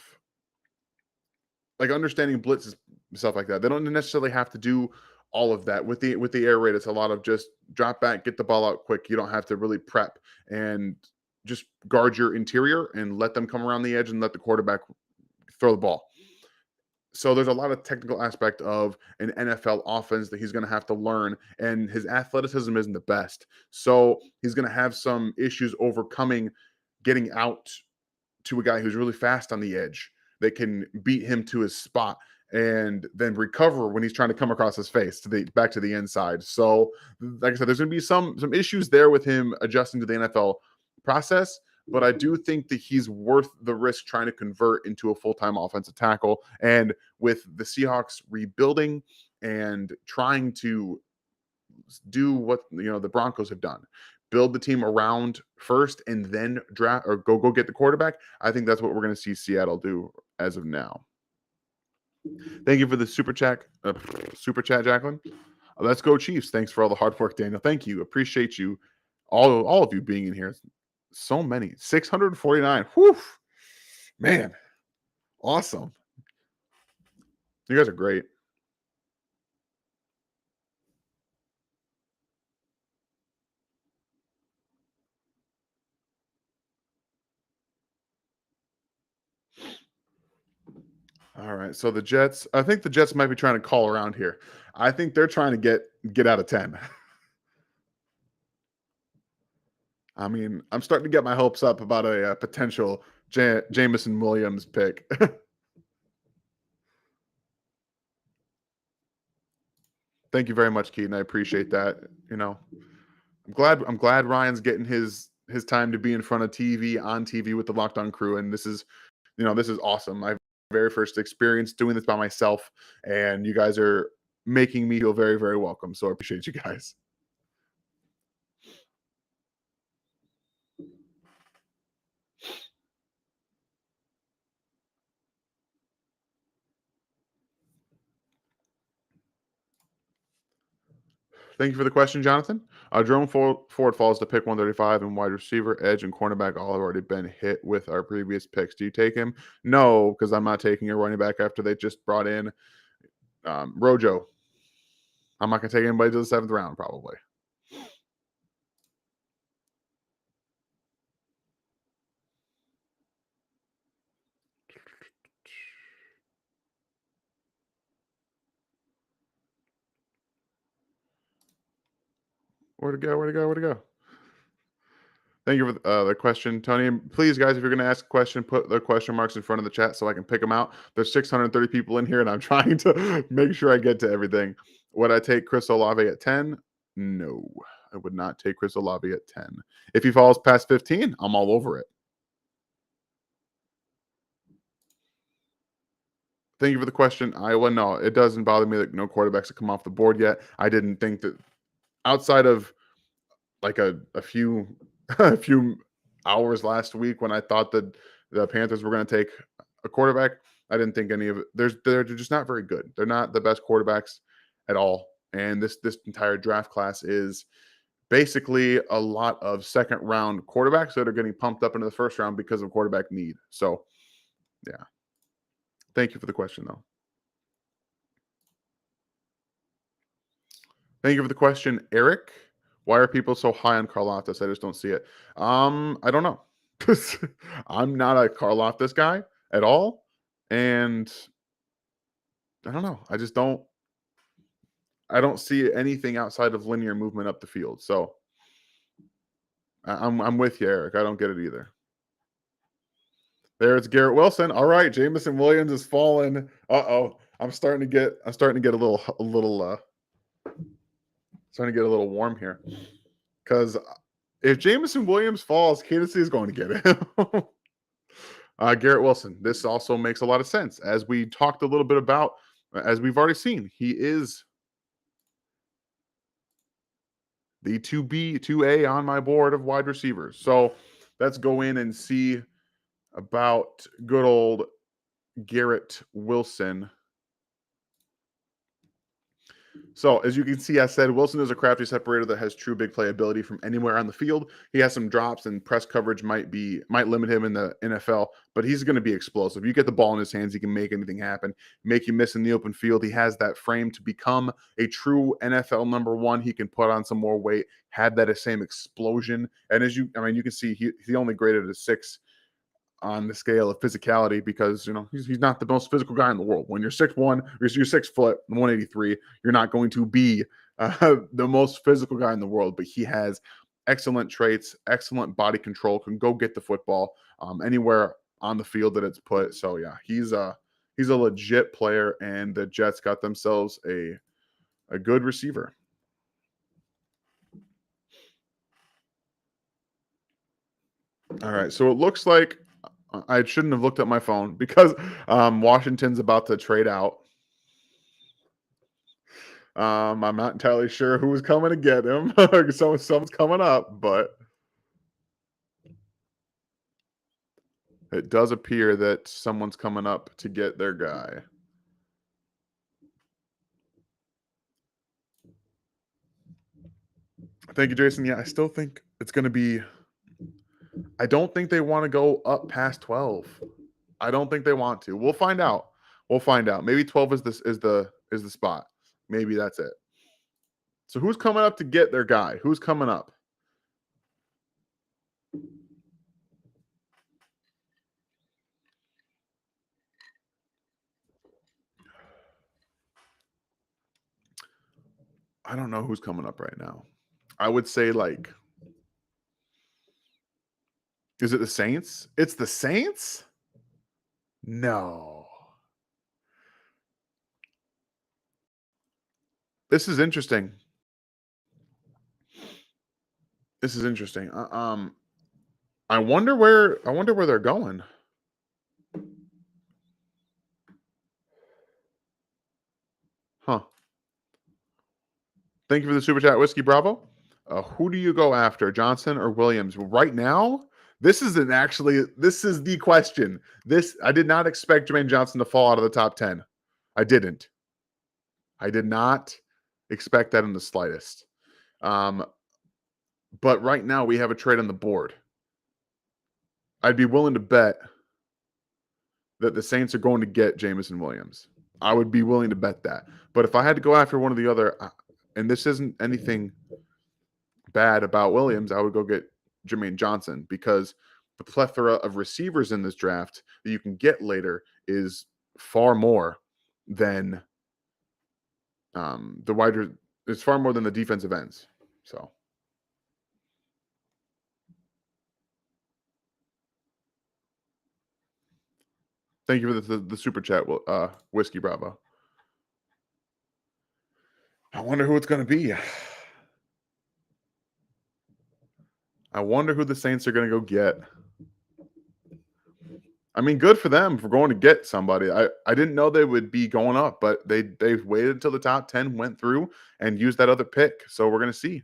like understanding blitzes stuff like that. They don't necessarily have to do all of that with the air raid. It's a lot of just drop back, get the ball out quick. You don't have to really prep and just guard your interior and let them come around the edge and let the quarterback throw the ball. So there's a lot of technical aspect of an NFL offense that he's going to have to learn, and his athleticism isn't the best. So he's going to have some issues overcoming getting out to a guy who's really fast on the edge that can beat him to his spot and then recover when he's trying to come across his face to the back to the inside. So, like I said, there's going to be some issues there with him adjusting to the NFL process, but I do think that he's worth the risk trying to convert into a full-time offensive tackle. And with the Seahawks rebuilding and trying to do what the Broncos have done, build the team around first and then draft or go get the quarterback. I think that's what we're going to see Seattle do as of now. Thank you for the super chat, Jacqueline. Let's go Chiefs. Thanks for all the hard work, Daniel. Thank you. Appreciate you, all of you being in here. So many, 649. Whew, man, awesome. You guys are great. All right. So the Jets, I think the Jets might be trying to call around here. I think they're trying to get out of 10. I mean, I'm starting to get my hopes up about a potential Jamison Williams pick. Thank you very much, Keaton. I appreciate that. I'm glad Ryan's getting his time to be in front of TV on TV with the Locked On crew, and this is awesome. My very first experience doing this by myself, and you guys are making me feel very, very welcome. So I appreciate you guys. Thank you for the question, Jonathan. Jerome Ford falls to pick 135, and wide receiver, edge, and cornerback all have already been hit with our previous picks. Do you take him? No, because I'm not taking a running back after they just brought in Rojo. I'm not going to take anybody to the 7th round, probably. Where'd it go? Thank you for the question, Tony. And please, guys, if you're going to ask a question, put the question marks in front of the chat so I can pick them out. There's 630 people in here, and I'm trying to make sure I get to everything. Would I take Chris Olave at 10? No, I would not take Chris Olave at 10. If he falls past 15, I'm all over it. Thank you for the question, Iowa. No, it doesn't bother me that no quarterbacks have come off the board yet. I didn't think that outside of like a few a few hours last week when I thought that the Panthers were going to take a quarterback, I didn't think any of it. They're just not very good. They're not the best quarterbacks at all. And this entire draft class is basically a lot of second round quarterbacks that are getting pumped up into the first round because of quarterback need. So, yeah. Thank you for the question, though. Thank you for the question, Eric. Why are people so high on Karloftis? I just don't see it. I don't know. I'm not a Karloftis guy at all, and I don't know. I don't see anything outside of linear movement up the field. So I'm with you, Eric. I don't get it either. There's Garrett Wilson. All right, Jamison Williams is falling. Uh-oh. I'm starting to get a little starting to get a little warm here. Because if Jamison Williams falls, Kansas City is going to get him. Garrett Wilson. This also makes a lot of sense. As we talked a little bit about, as we've already seen, he is the 2B, 2A on my board of wide receivers. So let's go in and see about good old Garrett Wilson. So as you can see, I said Wilson is a crafty separator that has true big playability from anywhere on the field. He has some drops and press coverage might limit him in the NFL, but he's going to be explosive. You get the ball in his hands, he can make anything happen, make you miss in the open field. He has that frame to become a true NFL number one. He can put on some more weight, had that same explosion. And you can see he only graded a 6 on the scale of physicality because he's not the most physical guy in the world. When you're 6'1", you're 6 foot, 183, you're not going to be the most physical guy in the world. But he has excellent traits, excellent body control, can go get the football anywhere on the field that it's put. So yeah, he's a legit player, and the Jets got themselves a good receiver. All right, so it looks like I shouldn't have looked at my phone because Washington's about to trade out. I'm not entirely sure who's coming to get him. Someone's coming up, but it does appear that someone's coming up to get their guy. Thank you, Jason. Yeah, I still think it's going to be. I don't think they want to go up past 12. I don't think they want to. We'll find out. We'll find out. Maybe 12 is the spot. Maybe that's it. So who's coming up to get their guy? Who's coming up? I don't know who's coming up right now. I would say like, is it the Saints? It's the Saints? No. This is interesting. This is interesting. I wonder where they're going. Huh. Thank you for the super chat, Whiskey Bravo. Who do you go after, Johnson or Williams? Right now, this is the question. I did not expect Jermaine Johnson to fall out of the top 10. I didn't. I did not expect that in the slightest. But right now we have a trade on the board. I'd be willing to bet that the Saints are going to get Jameson Williams. I would be willing to bet that. But if I had to go after one of the other, and this isn't anything bad about Williams, I would go get Jermaine Johnson because the plethora of receivers in this draft that you can get later is far more than the wider. It's far more than the defensive ends. So. Thank you for the super chat, Whiskey Bravo. I wonder who it's going to be. I wonder who the Saints are going to go get. I mean, good for them for going to get somebody. I didn't know they would be going up, but they've waited until the top 10 went through and used that other pick. So we're going to see.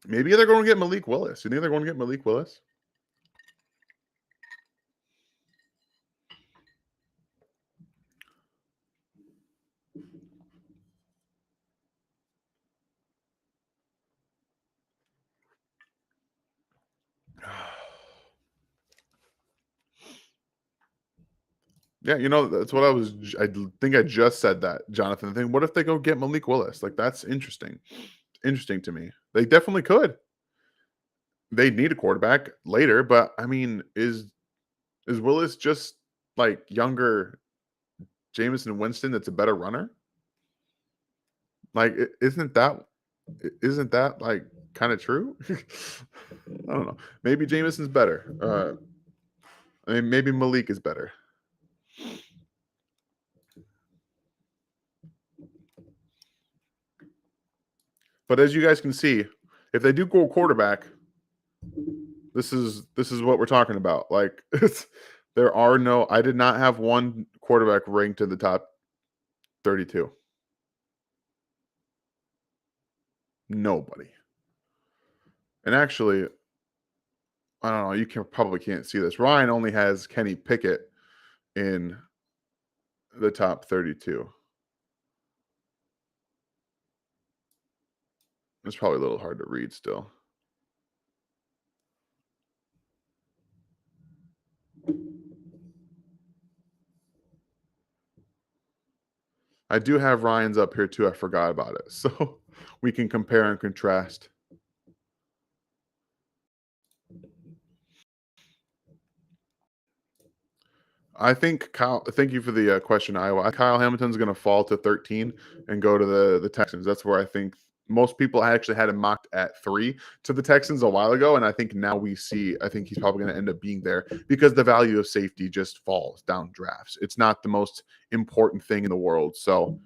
Maybe they're going to get Malik Willis. You think they're going to get Malik Willis? Yeah, that's what I think I just said that, Jonathan. Thing. What if they go get Malik Willis? Like, that's interesting. Interesting to me. They definitely could. They need a quarterback later, but I mean, is Willis just like younger Jameson Winston that's a better runner? Like, isn't that like kind of true? I don't know. Maybe Jameson's better. I mean, maybe Malik is better. But as you guys can see, if they do go quarterback, this is what we're talking about. Like, I did not have one quarterback ranked in the top 32. Nobody. And actually, I don't know. You probably can't see this. Ryan only has Kenny Pickett in the top 32. It's probably a little hard to read still. I do have Ryan's up here too. I forgot about it. So we can compare and contrast. I think Kyle. Thank you for the question, Iowa. Kyle Hamilton's going to fall to 13 and go to the Texans. That's where I think Most people actually had him mocked at 3 to the Texans a while ago, and I think now we see. I think he's probably going to end up being there because the value of safety just falls down drafts. It's not the most important thing in the world, so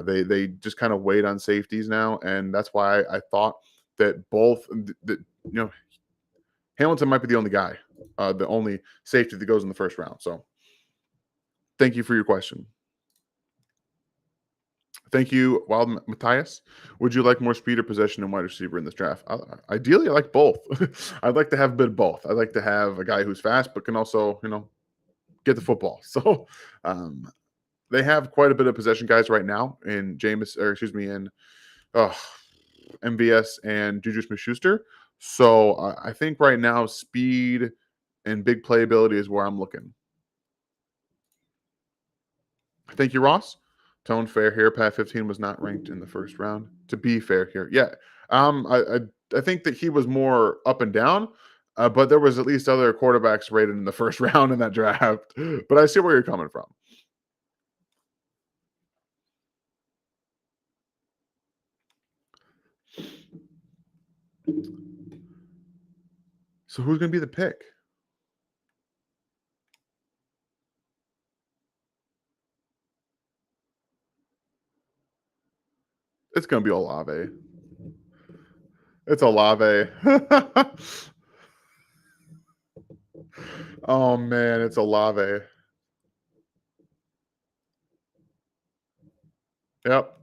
they just kind of wait on safeties now, and that's why I thought that both Hamilton might be the only guy, the only safety that goes in the first round. So thank you for your question. Thank you, Wild Matthias. Would you like more speed or possession and wide receiver in this draft? Ideally, I like both. I'd like to have a bit of both. I'd like to have a guy who's fast but can also, get the football. So they have quite a bit of possession guys right now in MVS and Juju Smith-Schuster. So I think right now speed and big playability is where I'm looking. Thank you, Ross. Tone fair here. Pat 15 was not ranked in the first round. To be fair here, yeah. I think that he was more up and down, but there was at least other quarterbacks rated in the first round in that draft. But I see where you're coming from. So who's going to be the pick? It's going to be Olave. It's Olave. Oh man, it's Olave. Yep.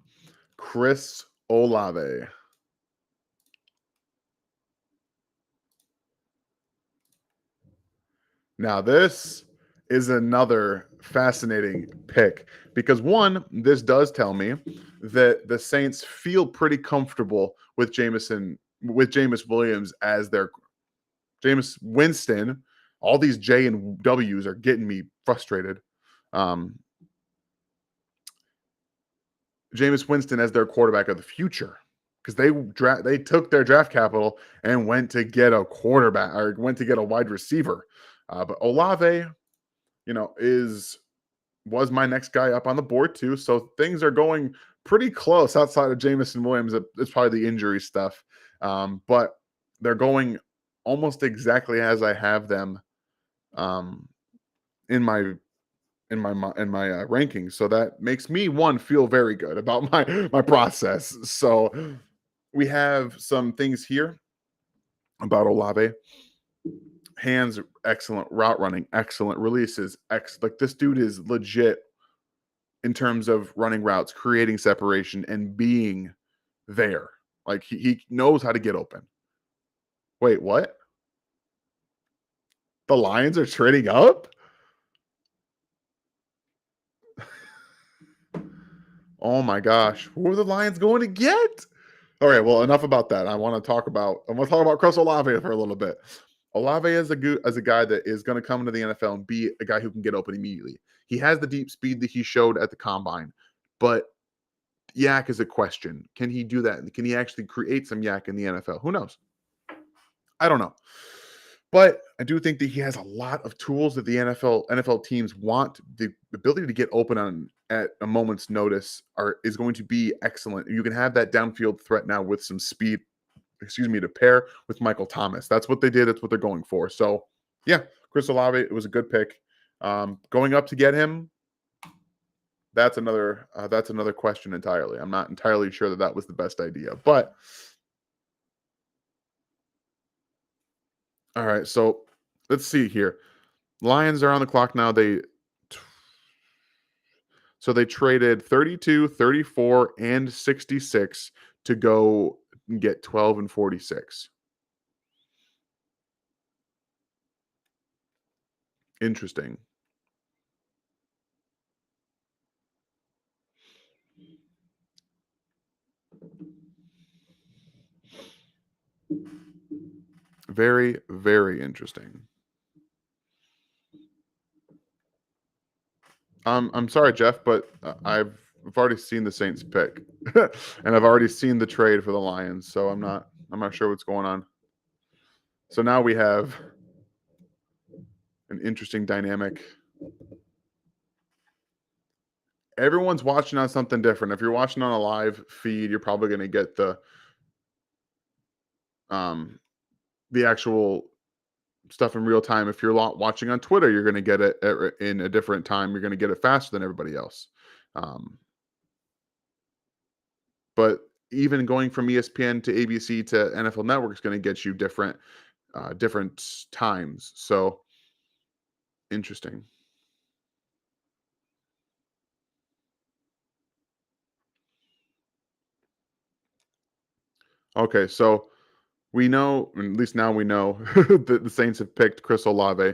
Chris Olave. Now, this is another fascinating pick because one, this does tell me that the Saints feel pretty comfortable with Jameis Williams as their Jameis Winston. All these J and W's are getting me frustrated. Jameis Winston as their quarterback of the future because they took their draft capital and went to get a quarterback or went to get a wide receiver. But Olave, was my next guy up on the board too. So things are going pretty close outside of Jameson Williams. It's probably the injury stuff, but they're going almost exactly as I have them in my rankings. So that makes me feel very good about my process. So we have some things here about Olave. Hands excellent, route running excellent, releases like this dude is legit in terms of running routes, creating separation, and being there. Like he knows how to get open. Wait, what? The Lions are trading up? Oh my gosh. Who are the Lions going to get? All right, well, enough about that. I want to talk about Chris Olave for a little bit. Olave is a guy that is going to come into the NFL and be a guy who can get open immediately. He has the deep speed that he showed at the combine, but yak is a question. Can he do that? Can he actually create some yak in the NFL? Who knows? I don't know. But I do think that he has a lot of tools that the NFL teams want. The ability to get open at a moment's notice is going to be excellent. You can have that downfield threat now with some speed, to pair with Michael Thomas. That's what they did. That's what they're going for. So, yeah, Chris Olave, it was a good pick. Going up to get him, that's another question entirely. I'm not entirely sure that was the best idea, but all right. So let's see here. Lions are on the clock now. They traded 32, 34, and 66 to go and get 12 and 46. Interesting. Very, very interesting. I'm sorry, Jeff, but I've already seen the Saints pick, and I've already seen the trade for the Lions, so I'm not sure what's going on. So now we have an interesting dynamic. everyone's watching on something different. If you're watching on a live feed, you're probably going to get um the actual stuff in real time. If you're watching on Twitter, you're going to get it in a different time. You're going to get it faster than everybody else. Um, but even going from ESPN to ABC to NFL Network is going to get you different times. So interesting. Okay, so we know, at least now we know, that the Saints have picked Chris Olave,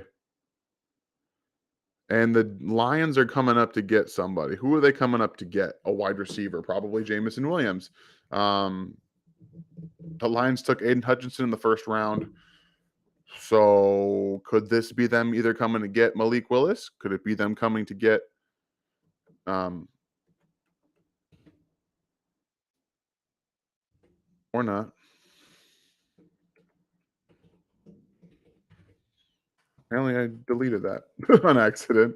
and the Lions are coming up to get somebody. Who are they coming up to get? A wide receiver, probably Jamison Williams. Um, the Lions took Aiden Hutchinson in the first round. So could this be them either coming to get Malik Willis? Could it be them coming to get um or not? Apparently I deleted that on accident.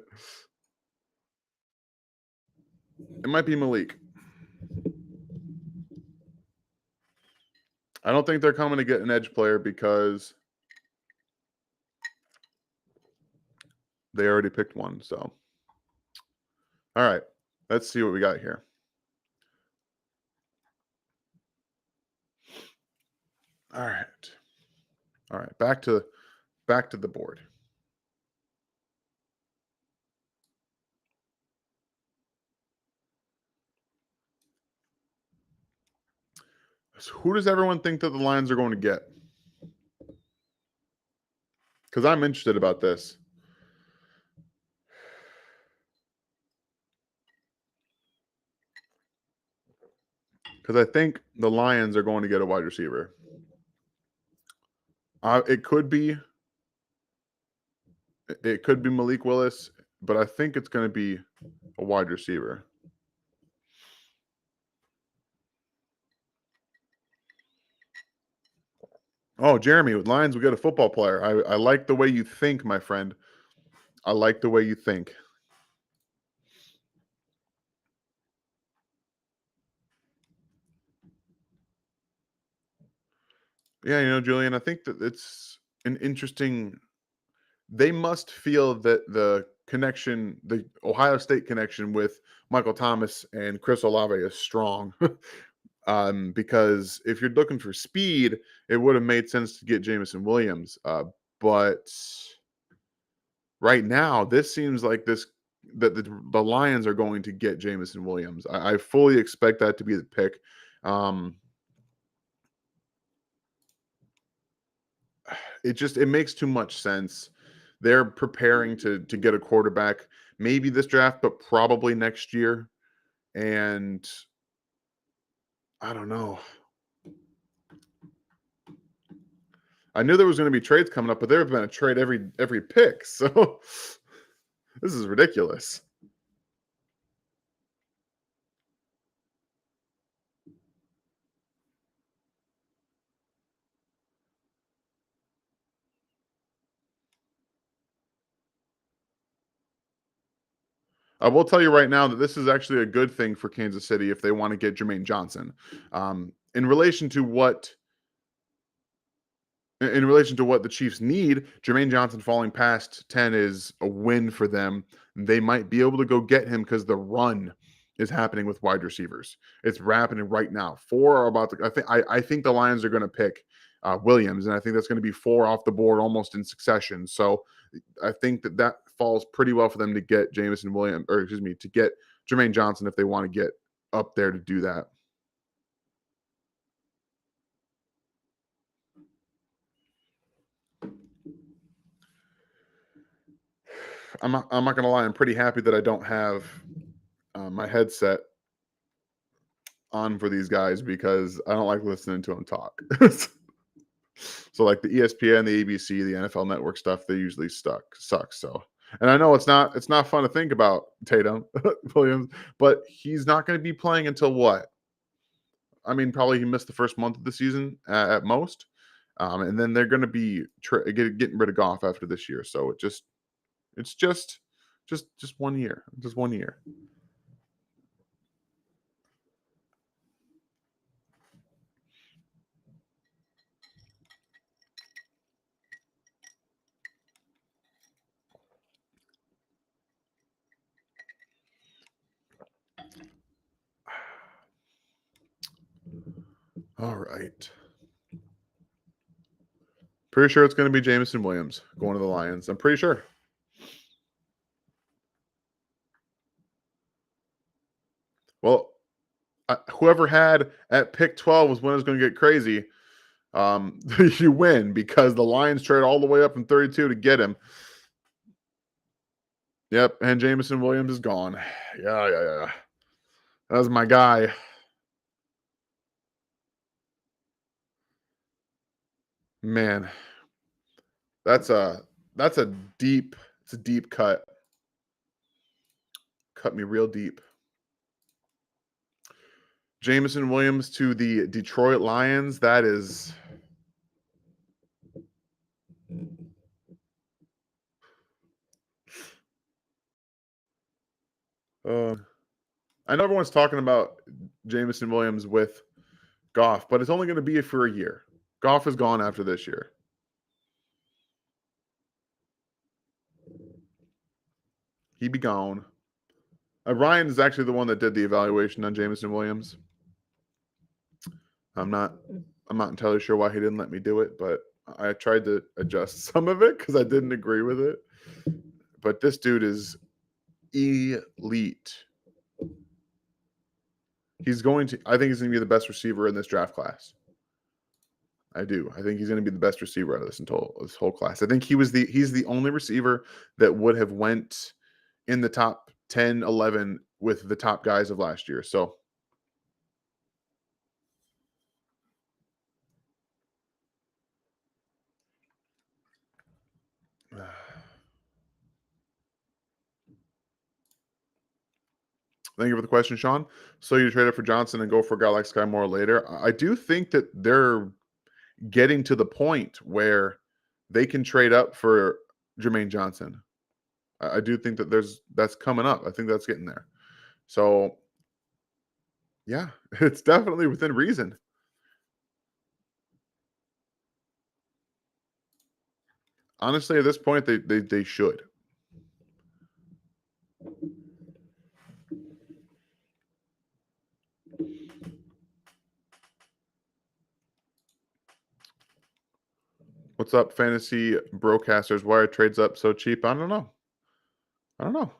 It might be Malik. I don't think they're coming to get an edge player because they already picked one. So all right. Let's see what we got here. All right. All right. Back to the board. So who does everyone think that the Lions are going to get? Because I'm interested about this. Because I think the Lions are going to get a wide receiver. It could be Malik Willis, but I think it's going to be a wide receiver. Oh, Jeremy, with Lions, we got a football player. I like the way you think, my friend. I like the way you think. Yeah, Julian, I think that it's an interesting. They must feel that the connection, the Ohio State connection with Michael Thomas and Chris Olave is strong. Because if you're looking for speed, it would have made sense to get Jamison Williams. But right now, this seems like the Lions are going to get Jamison Williams. I fully expect that to be the pick. It makes too much sense. They're preparing to get a quarterback, maybe this draft, but probably next year. And I don't know. I knew there was going to be trades coming up, but there have been a trade every pick. So this is ridiculous. I will tell you right now that this is actually a good thing for Kansas City if they want to get Jermaine Johnson. In relation to what the Chiefs need, Jermaine Johnson falling past 10 is a win for them. They might be able to go get him because the run is happening with wide receivers. It's happening right now. Four are about to. I think the Lions are going to pick Williams, and I think that's going to be four off the board almost in succession. So I think that falls pretty well for them to get to get Jermaine Johnson if they want to get up there to do that. I'm not gonna lie. I'm pretty happy that I don't have my headset on for these guys because I don't like listening to them talk. So like the ESPN, the ABC, the NFL Network stuff, they usually sucks. So, and I know it's not fun to think about Tatum Williams, but he's not going to be playing until what? I mean, probably he missed the first month of the season at most, and then they're going to be getting rid of Goff after this year. So it's just 1 year, just 1 year. All right. Pretty sure it's going to be Jameson Williams going to the Lions. I'm pretty sure. Well, whoever had at pick 12 was when it was going to get crazy. You win because the Lions trade all the way up from 32 to get him. Yep, and Jameson Williams is gone. Yeah. That was my guy. Man, that's a deep, it's a deep cut. Cut me real deep. Jameson Williams to the Detroit Lions. That is I know everyone's talking about Jameson Williams with Goff, but it's only going to be for a year. Goff is gone after this year. He be gone. Ryan is actually the one that did the evaluation on Jameson Williams. I'm not entirely sure why he didn't let me do it, but I tried to adjust some of it because I didn't agree with it. But this dude is elite. I think he's going to be the best receiver in this draft class. I do. I think he's going to be the best receiver out of this whole class. I think he's the only receiver that would have went in the top 10, 11 with the top guys of last year. So thank you for the question, Sean. So you trade up for Johnson and go for a guy like Sky Moore later. I do think that they're getting to the point where they can trade up for Jermaine Johnson. I do think that that's coming up. I think that's getting there. So yeah, it's definitely within reason. Honestly, at this point, they should. What's up, fantasy broadcasters? Why are trades up so cheap? I don't know.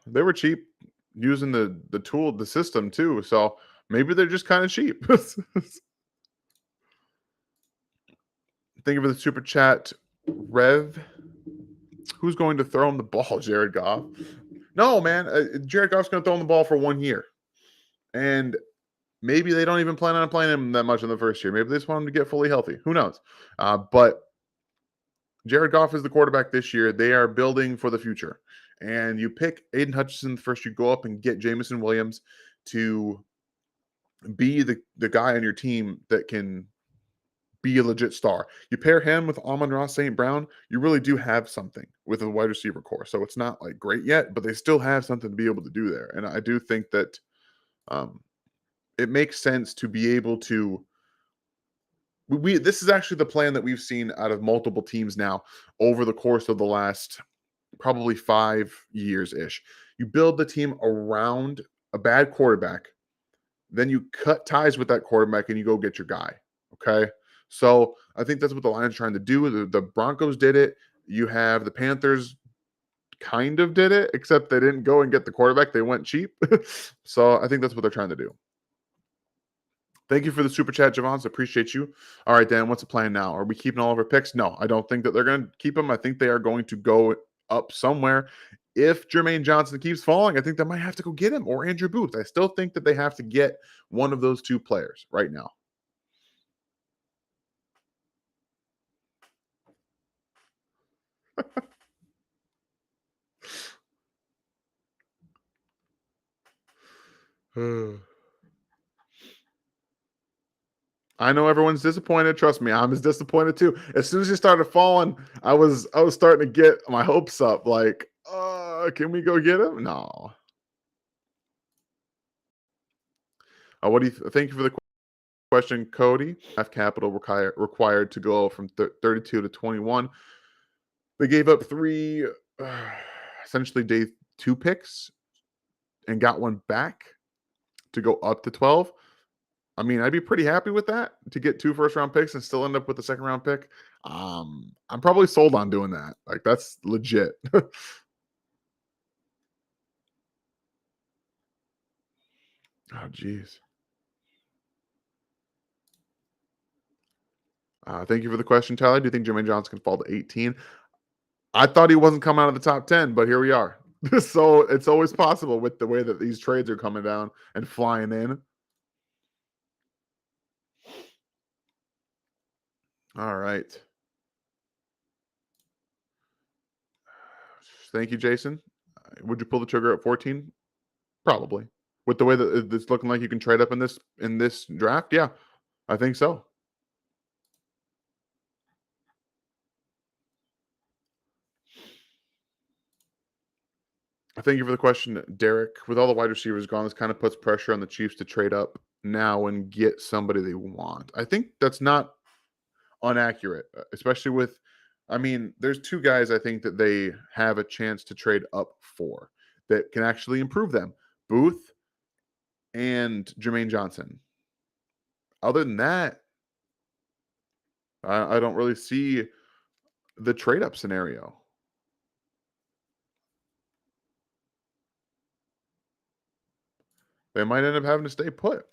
They were cheap using the tool, the system too. So maybe they're just kind of cheap. Thank you for the super chat, Rev. Who's going to throw him the ball? Jared Goff? No, man. Jared Goff's going to throw him the ball for 1 year, and maybe they don't even plan on playing him that much in the first year. Maybe they just want him to get fully healthy. Who knows? But Jared Goff is the quarterback this year. They are building for the future. And you pick Aiden Hutchinson first, you go up and get Jameson Williams to be the guy on your team that can be a legit star. You pair him with Amon-Ra St. Brown, you really do have something with a wide receiver core. So it's not like great yet, but they still have something to be able to do there. And I do think that it makes sense to be able to this is actually the plan that we've seen out of multiple teams now over the course of the last probably 5 years ish. You build the team around a bad quarterback, then you cut ties with that quarterback and you go get your guy. Okay. So I think that's what the Lions are trying to do. The Broncos did it. You have the Panthers kind of did it, except they didn't go and get the quarterback. They went cheap. So I think that's what they're trying to do. Thank you for the super chat, Javons. Appreciate you. All right, Dan, what's the plan now? Are we keeping all of our picks? No, I don't think that they're going to keep them. I think they are going to go up somewhere. If Jermaine Johnson keeps falling, I think they might have to go get him or Andrew Booth. I still think that they have to get one of those two players right now. I know everyone's disappointed. Trust me, I'm as disappointed too. As soon as he started falling, I was starting to get my hopes up. Like, can we go get him? No. What do you thank you for the question, Cody? Have capital required to go from 32 to 21. They gave up 3 essentially day 2 picks and got one back to go up to 12. I mean, I'd be pretty happy with that to get 2 first-round picks and still end up with a second-round pick. I'm probably sold on doing that. Like, that's legit. Oh, jeez. Thank you for the question, Tyler. Do you think Jermaine Johnson can fall to 18? I thought he wasn't coming out of the top 10, but here we are. So it's always possible with the way that these trades are coming down and flying in. All right. Thank you, Jason. Would you pull the trigger at 14? Probably. With the way that it's looking like you can trade up in this draft, yeah, I think so. Thank you for the question, Derek. With all the wide receivers gone, this kind of puts pressure on the Chiefs to trade up now and get somebody they want. I think that's not inaccurate, especially with, I mean, there's two guys I think that they have a chance to trade up for that can actually improve them: Booth and Jermaine Johnson. Other than that, I don't really see the trade up scenario. They might end up having to stay put.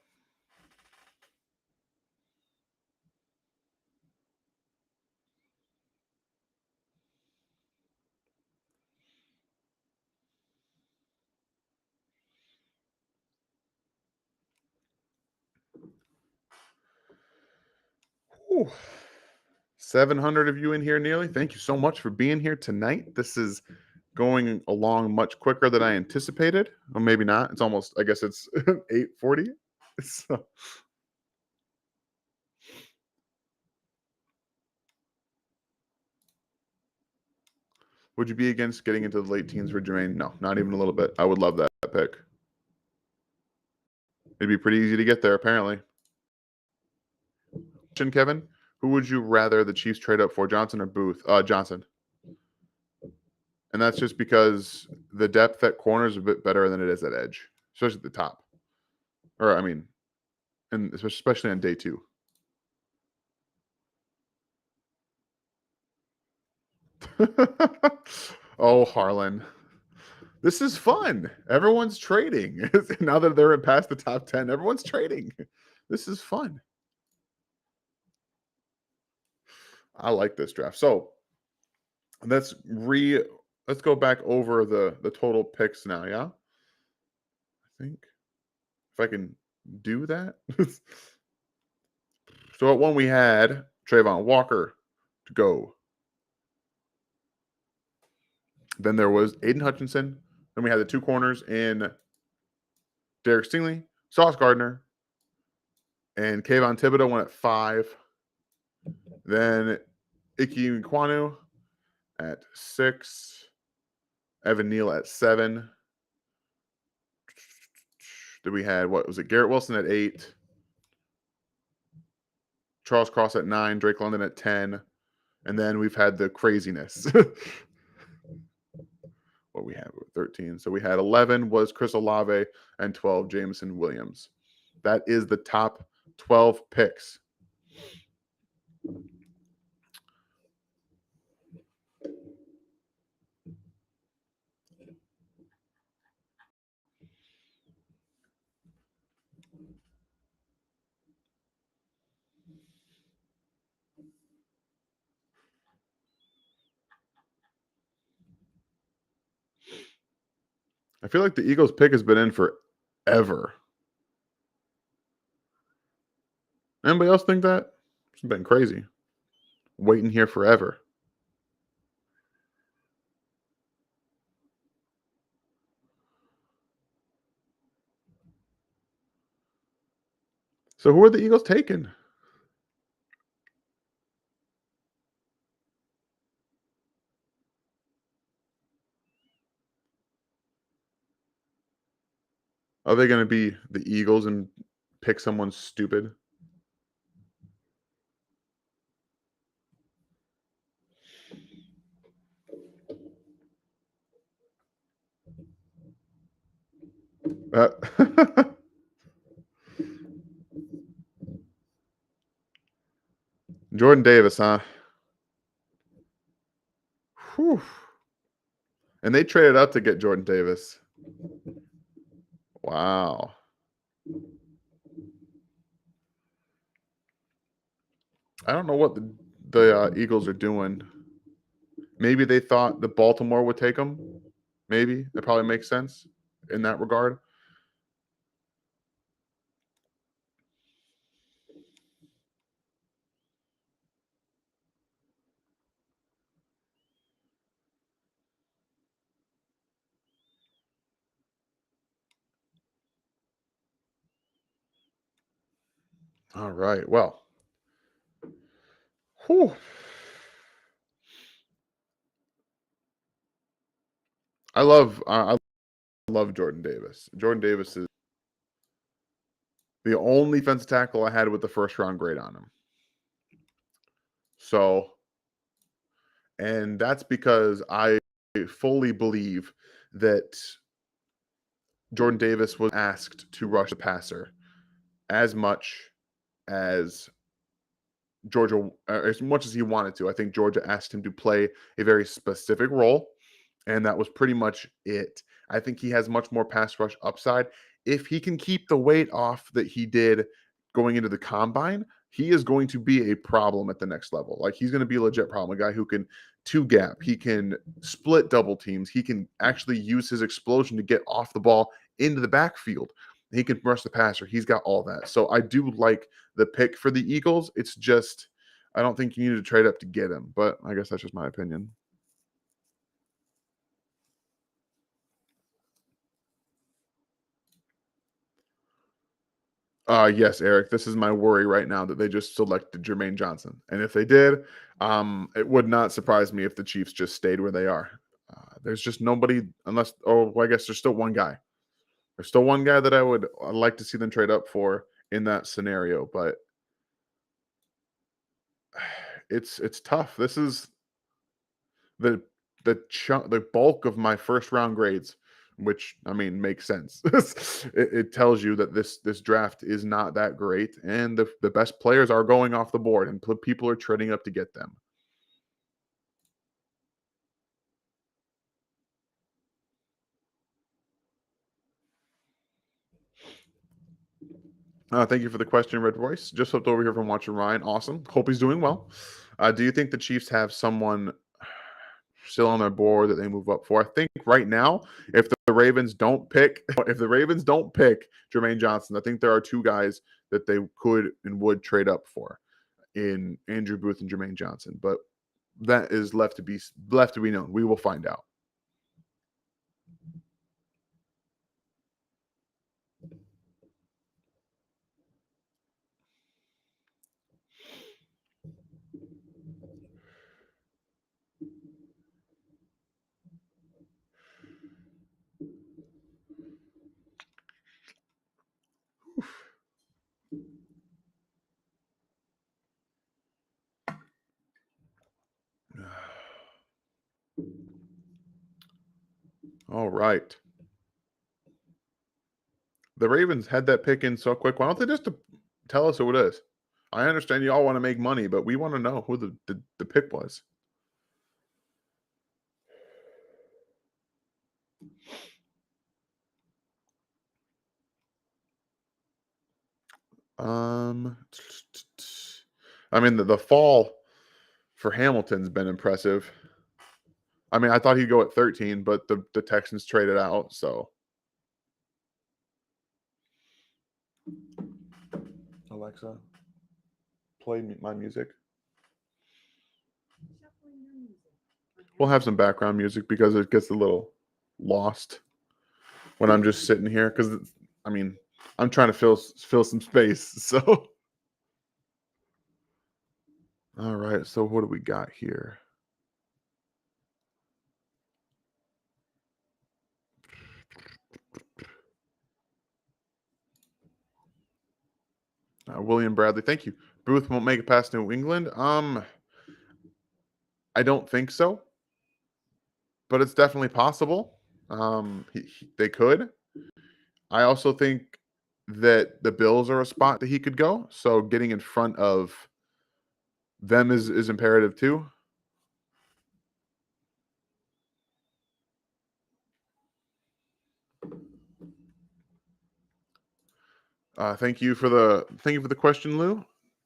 Whew. 700 of you in here nearly. Thank you so much for being here tonight. This is going along much quicker than I anticipated. Or maybe not. It's almost, I guess it's 8:40. So, would you be against getting into the late teens for Jermaine? No, not even a little bit. I would love that pick. It'd be pretty easy to get there, apparently. Kevin, who would you rather the Chiefs trade up for, Johnson or Booth? Johnson. And that's just because the depth at corner is a bit better than it is at edge, especially at the top. Or, I mean, and especially on day 2. Oh, Harlan. This is fun. Everyone's trading. Now that they're past the top 10, everyone's trading. This is fun. I like this draft. So let's go back over the total picks now, yeah? I think if I can do that. So at 1 we had Trayvon Walker to go. Then there was Aiden Hutchinson. Then we had the 2 corners in Derek Stingley, Sauce Gardner, and Kayvon Thibodeau went at 5. Then Ike Nkwonu at 6. Evan Neal at 7. Then we had, what was it? Garrett Wilson at 8. Charles Cross at 9. Drake London at 10. And then we've had the craziness. What we have 13. So we had 11 was Chris Olave and 12 Jameson Williams. That is the top 12 picks. I feel like the Eagles pick has been in forever. Anybody else think that? It's been crazy. Waiting here forever. So who are the Eagles taking? Are they going to be the Eagles and pick someone stupid? Uh, Jordan Davis, huh? Whew. And they traded up to get Jordan Davis. Wow. I don't know what the Eagles are doing. Maybe they thought that Baltimore would take him. Maybe that probably makes sense in that regard. All right. Well, whew. I love Jordan Davis. Jordan Davis is the only defensive tackle I had with the first round grade on him. So, and that's because I fully believe that Jordan Davis was asked to rush the passer as much as Georgia, as much as he wanted to. I think Georgia asked him to play a very specific role, and that was pretty much it. I think he has much more pass rush upside. If he can keep the weight off that he did going into the combine, he is going to be a problem at the next level. Like he's going to be a legit problem, a guy who can two gap, he can split double teams, he can actually use his explosion to get off the ball into the backfield. He can rush the passer. He's got all that. So I do like the pick for the Eagles. It's just I don't think you need to trade up to get him, but I guess that's just my opinion. Yes, Eric. This is my worry right now that they just selected Jermaine Johnson, and if they did, it would not surprise me if the Chiefs just stayed where they are. There's just nobody, unless. Oh, well, I guess there's still one guy. There's still one guy that I'd like to see them trade up for in that scenario, but it's tough. This is the the bulk of my first round grades, which I mean makes sense. It tells you that this draft is not that great, and the best players are going off the board, and people are trading up to get them. Thank you for the question, Red Voice. Just flipped over here from watching Ryan. Awesome. Hope he's doing well. Do you think the Chiefs have someone still on their board that they move up for? I think right now, if the Ravens don't pick, if the Ravens don't pick Jermaine Johnson, I think there are two guys that they could and would trade up for in Andrew Booth and Jermaine Johnson. But that is left to be known. We will find out. All right. The Ravens had that pick in so quick. Why don't they just tell us who it is? I understand you all want to make money, but we want to know who the pick was. Um, I mean the fall for Hamilton's been impressive. I mean, I thought he'd go at 13, but the Texans traded out. So Alexa, play my music. We'll have some background music because it gets a little lost when I'm just sitting here. Because I mean, I'm trying to fill some space. So all right. So what do we got here? William Bradley, thank you. Booth won't make it past New England. I don't think so, but it's definitely possible. They could. I also think that the Bills are a spot that he could go. So getting in front of them is imperative too. Thank you for the question, Lou.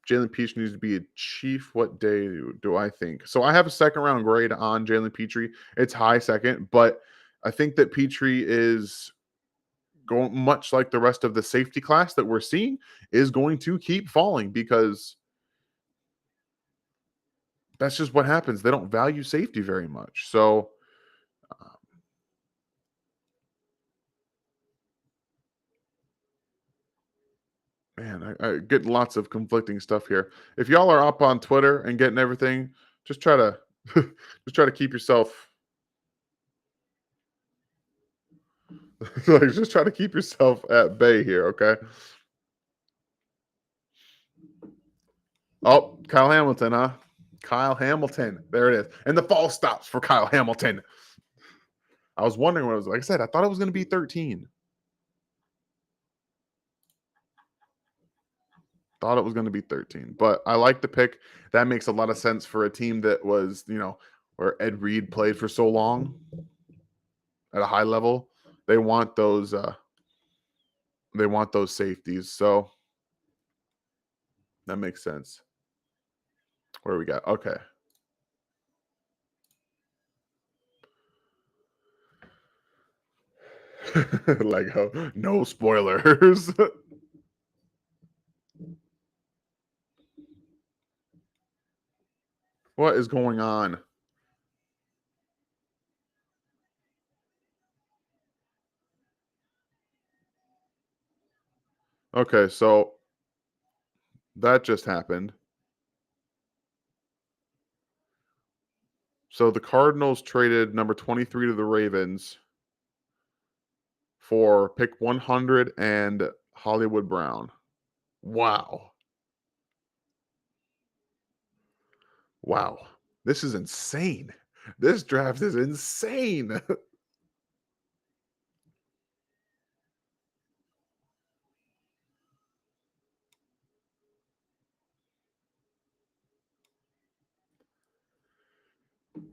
Jalen Petrie needs to be a Chief. What day do I think? So I have a second round grade on Jalen Petrie. It's high second, but I think that Petrie is going, much like the rest of the safety class that we're seeing, is going to keep falling because that's just what happens. They don't value safety very much. So, man, I get lots of conflicting stuff here. If y'all are up on Twitter and getting everything, just try to just try to keep yourself like just try to keep yourself at bay here, okay? Oh, Kyle Hamilton, huh? Kyle Hamilton. There it is. And the fall stops for Kyle Hamilton. I was wondering what it was. Like I said, I thought it was going to be 13. Thought it was going to be 13. But I like the pick. That makes a lot of sense for a team that was, where Ed Reed played for so long at a high level. They want those safeties. So that makes sense. Where we got? Okay. Lego. No spoilers. What is going on? Okay, so that just happened. So the Cardinals traded number 23 to the Ravens for pick 100 and Hollywood Brown. Wow. Wow. This is insane. This draft is insane.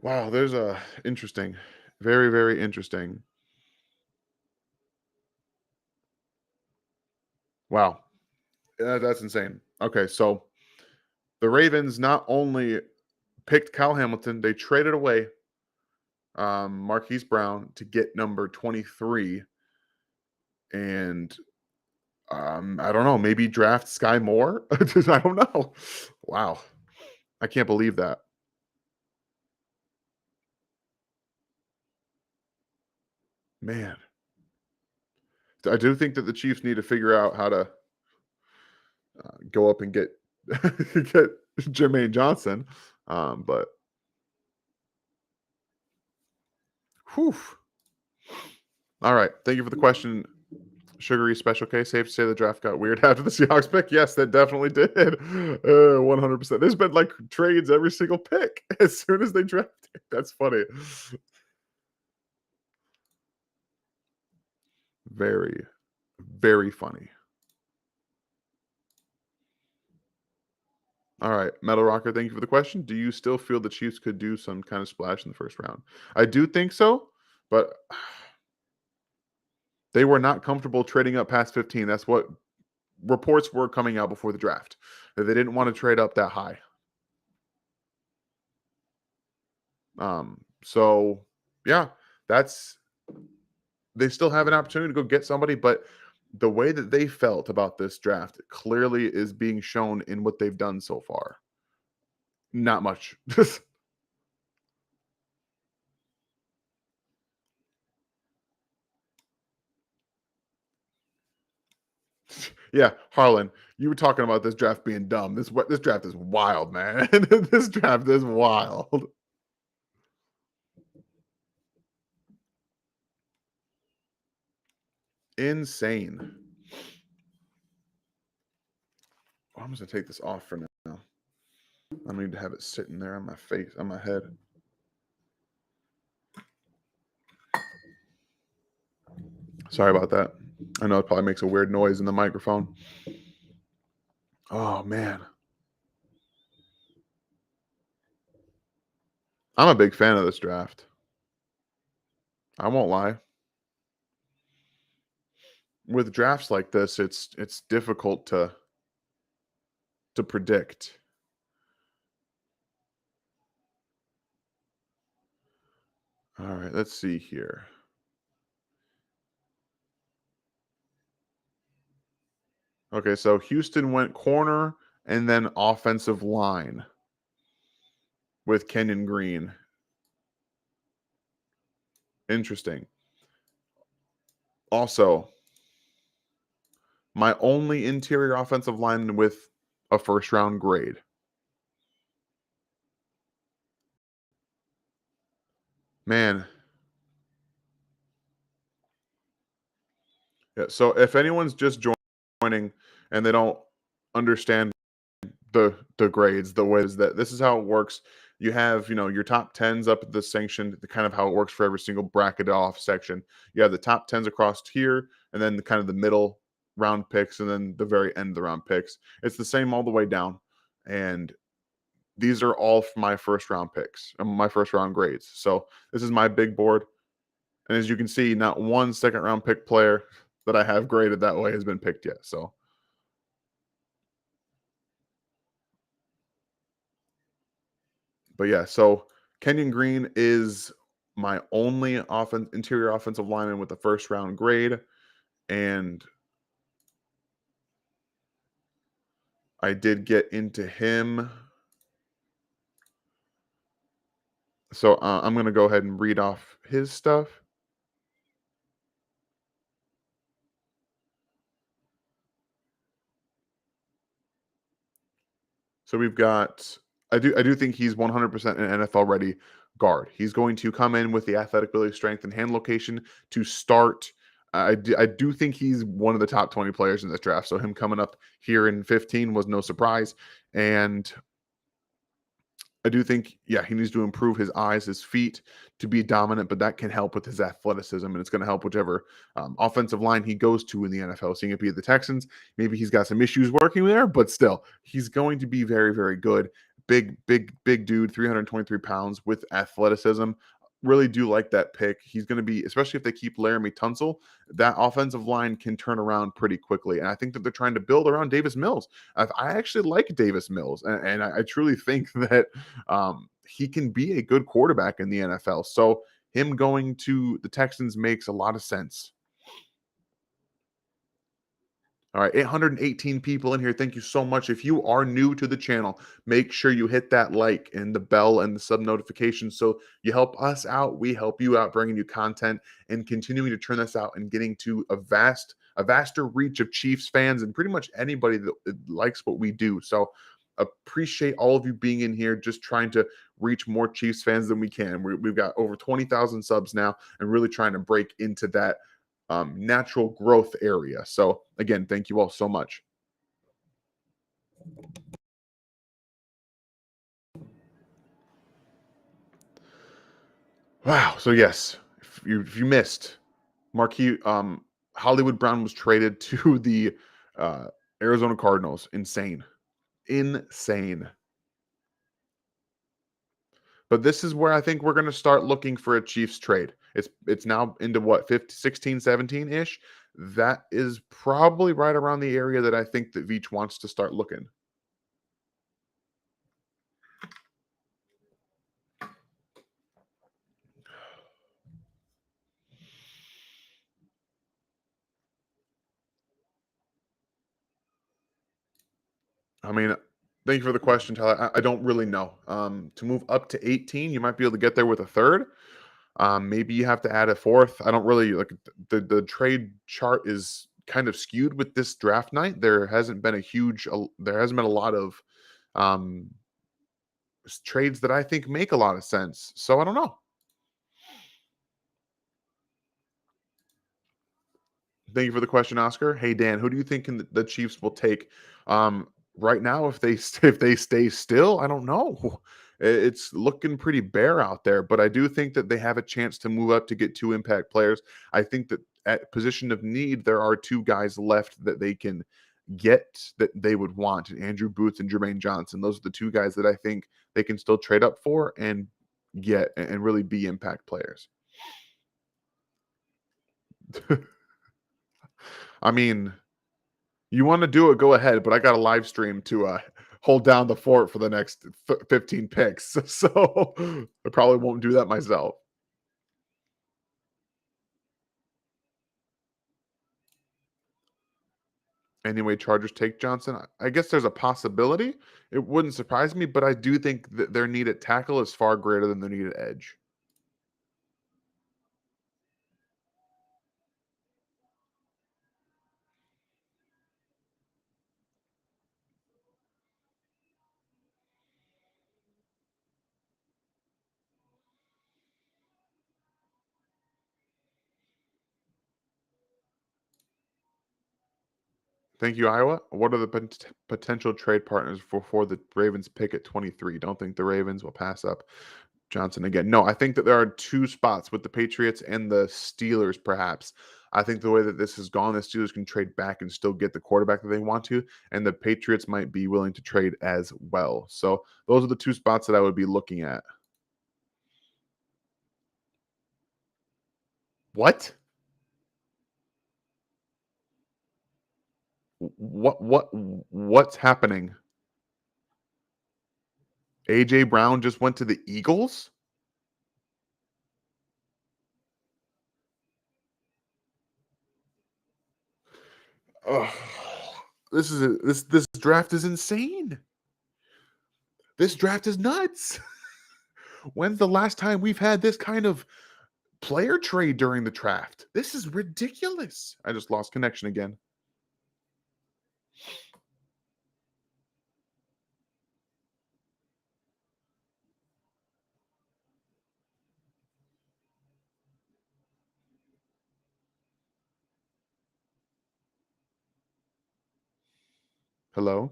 Wow, there's a interesting. Very, very interesting. Wow. That's insane. Okay, so the Ravens not only picked Kyle Hamilton, they traded away Marquise Brown to get number 23. And I don't know, maybe draft Sky Moore? I don't know. Wow. I can't believe that. Man. I do think that the Chiefs need to figure out how to go up and get get Jermaine Johnson. But whew. All right. Thank you for the question. Sugary Special K. Safe to say the draft got weird after the Seahawks pick. Yes, that definitely did. 100%. There's been like trades every single pick as soon as they draft. That's funny. Very, very funny. All right, Metal Rocker, thank you for the question. Do you still feel the Chiefs could do some kind of splash in the first round? I do think so, but they were not comfortable trading up past 15. That's what reports were coming out before the draft. That they didn't want to trade up that high. So yeah, that's they still have an opportunity to go get somebody, but the way that they felt about this draft clearly is being shown in what they've done so far. Not much. Yeah, Harlan, you were talking about this draft being dumb. This draft is wild, man. This draft is wild. Insane. Oh, I'm just gonna take this off for now. I don't need to have it sitting there on my face, on my head. Sorry about that. I know it probably makes a weird noise in the microphone. Oh man. I'm a big fan of this draft. I won't lie. With drafts like this, it's difficult to predict. All right, let's see here. Okay, so Houston went corner and then offensive line with Kenyon Green. Interesting. Also, my only interior offensive lineman with a first round grade. Man, yeah, so if anyone's just joining and they don't understand the grades, the ways that this is how it works. You have, your top tens up at the sanctioned, the kind of how it works for every single bracket off section. You have the top tens across here, and then the kind of the middle round picks, and then the very end of the round picks. It's the same all the way down. And these are all my first round picks, my first round grades. So this is my big board. And as you can see, not one second round pick player that I have graded that way has been picked yet. So, but yeah, so Kenyon Green is my only interior offensive lineman with a first round grade. And I did get into him. So I'm going to go ahead and read off his stuff. So we've got I do think he's 100% an NFL ready guard. He's going to come in with the athletic ability, strength, and hand location to start. I do think he's one of the top 20 players in this draft. So him coming up here in 15 was no surprise. And I do think, yeah, he needs to improve his eyes, his feet to be dominant, but that can help with his athleticism, and it's going to help whichever offensive line he goes to in the NFL. Seeing it be the Texans, maybe he's got some issues working there, but still, he's going to be very, very good. Big, big, big dude, 323 pounds with athleticism. Really do like that pick. He's going to be, especially if they keep Laramie Tunsil, that offensive line can turn around pretty quickly. And I think that they're trying to build around Davis Mills. I actually like Davis Mills, and I truly think that he can be a good quarterback in the NFL. So him going to the Texans makes a lot of sense. All right, 818 people in here. Thank you so much. If you are new to the channel, make sure you hit that like and the bell and the sub notifications so you help us out. We help you out bringing you content and continuing to turn this out and getting to a vaster reach of Chiefs fans and pretty much anybody that likes what we do. So appreciate all of you being in here, just trying to reach more Chiefs fans than we can. We've got over 20,000 subs now and really trying to break into that natural growth area. So again, thank you all so much. Wow. So yes, if you missed, Marquis Hollywood Brown was traded to the uh, Arizona Cardinals. Insane, insane. But this is where I think we're going to start looking for a Chiefs trade. It's now into what 15, 16, 17 ish. That is probably right around the area that I think that Veach wants to start looking. I mean, thank you for the question, Tyler. I don't really know. To move up to 18, you might be able to get there with a third. Maybe you have to add a fourth. I don't really like the trade chart is kind of skewed with this draft night. There hasn't been a lot of um, trades that I think make a lot of sense. So I don't know. Thank you for the question, Oscar. Hey Dan, who do you think the Chiefs will take? Right now, if they if they stay still, I don't know. It's looking pretty bare out there, but I do think that they have a chance to move up to get two impact players. I think that at position of need, there are two guys left that they can get that they would want: Andrew Booth and Jermaine Johnson. Those are the two guys that I think they can still trade up for and get and really be impact players. I mean, you want to do it, go ahead, but I got a live stream to hold down the fort for the next 15 picks. So I probably won't do that myself. Anyway, Chargers take Johnson. I guess there's a possibility. It wouldn't surprise me, but I do think that their need at tackle is far greater than their need at edge. Thank you, Iowa. What are the potential trade partners for the Ravens pick at 23? Don't think the Ravens will pass up Johnson again. No, I think that there are two spots with the Patriots and the Steelers, perhaps. I think the way that this has gone, the Steelers can trade back and still get the quarterback that they want to, and the Patriots might be willing to trade as well. So those are the two spots that I would be looking at. What? What's happening? AJ Brown just went to the Eagles? Oh, this draft is insane. This draft is nuts. When's the last time we've had this kind of player trade during the draft? This is ridiculous. I just lost connection again. Hello?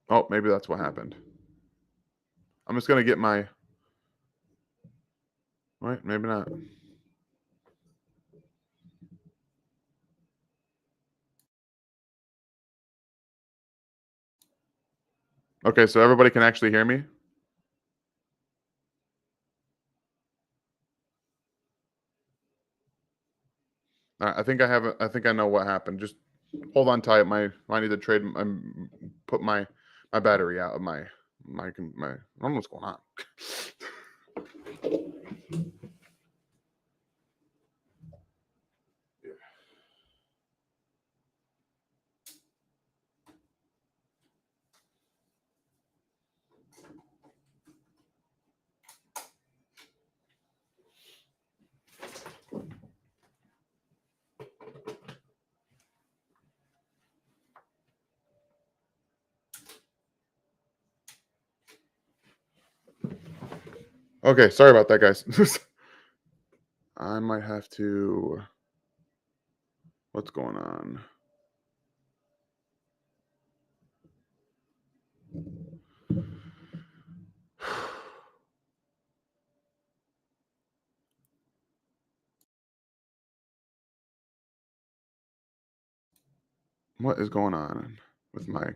Oh, maybe that's what happened. I'm just gonna get my. Right, maybe not. Okay, so everybody can actually hear me. I think I have. I think I know what happened. Just hold on tight. I need to trade. Put my battery out of my. I don't know what's going on. Okay, sorry about that, guys. I might have to. What's going on? What is going on with my.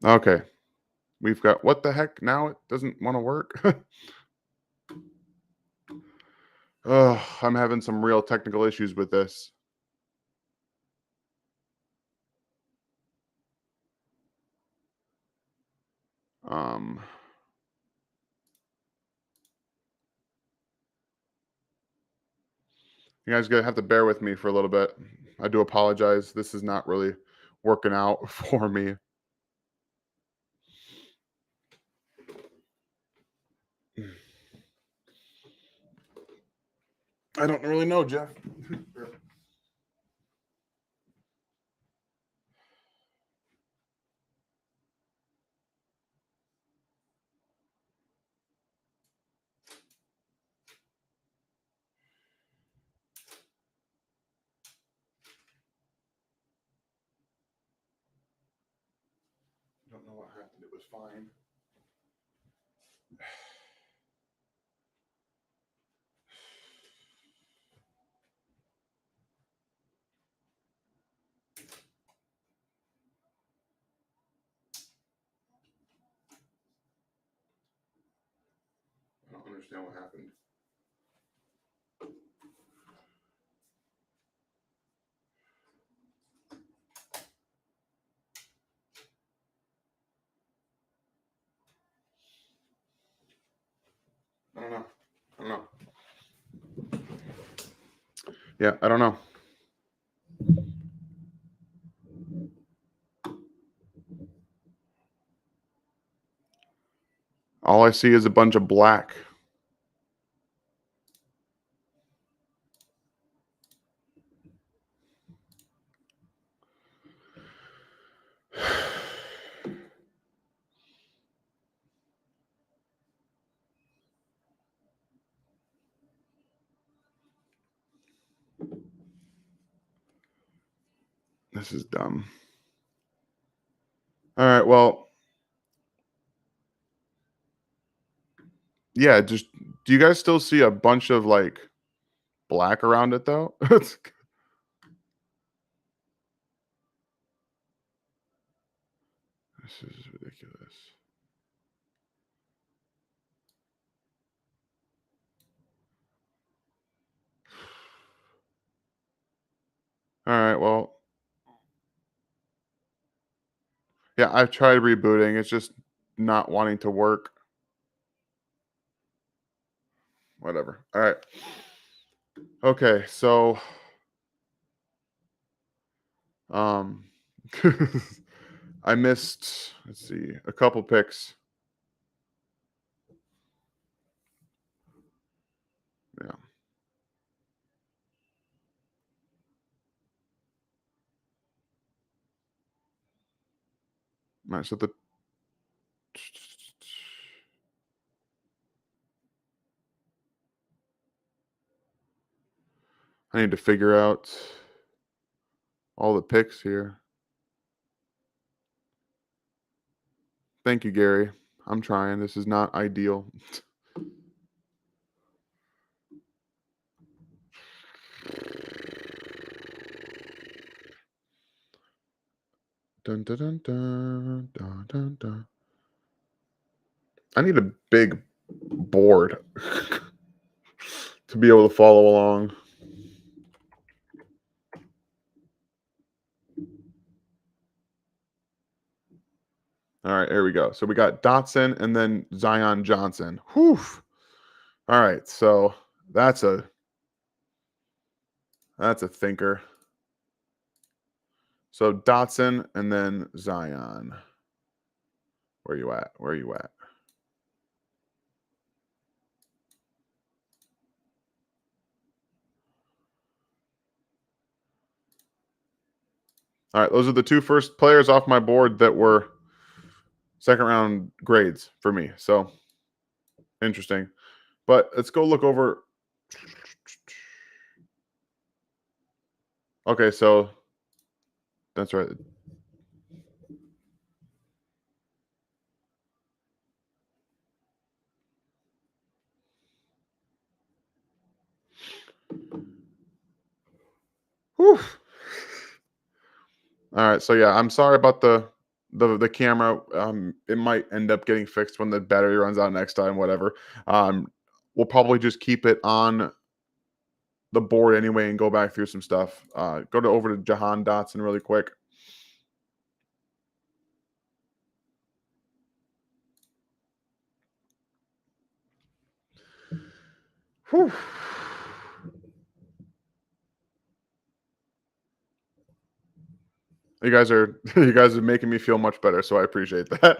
Okay, we've got. What the heck? Now it doesn't want to work. Oh, I'm having some real technical issues with this. Um, you guys gonna have to bear with me for a little bit. I do apologize. This is not really working out for me. I don't really know, Jeff. was fine. I don't understand what happened. I don't know. I don't know. Yeah, I don't know. All I see is a bunch of black. This is dumb. All right, well, yeah, just do you guys still see a bunch of like black around it though? This is ridiculous. All right, well, yeah, I've tried rebooting. It's just not wanting to work. Whatever. All right. Okay, so um I missed, let's see, a couple picks. Yeah. All right, so I need to figure out all the picks here. Thank you, Gary. I'm trying. This is not ideal. Dun, dun, dun, dun, dun, dun, dun. I need a big board to be able to follow along. All right, here we go. So we got Dotson and then Zion Johnson. Whew. All right, so that's a thinker. So Dotson and then Zion. Where you at? Where you at? All right, those are the two first players off my board that were second round grades for me. So interesting. But let's go look over. Okay, so that's right. Whew. All right, so yeah, I'm sorry about the camera. It might end up getting fixed when the battery runs out next time. Whatever. Um, we'll probably just keep it on the board anyway and go back through some stuff. Go to over to Jahan Dotson really quick. Whew. You guys are you guys are making me feel much better, so I appreciate that.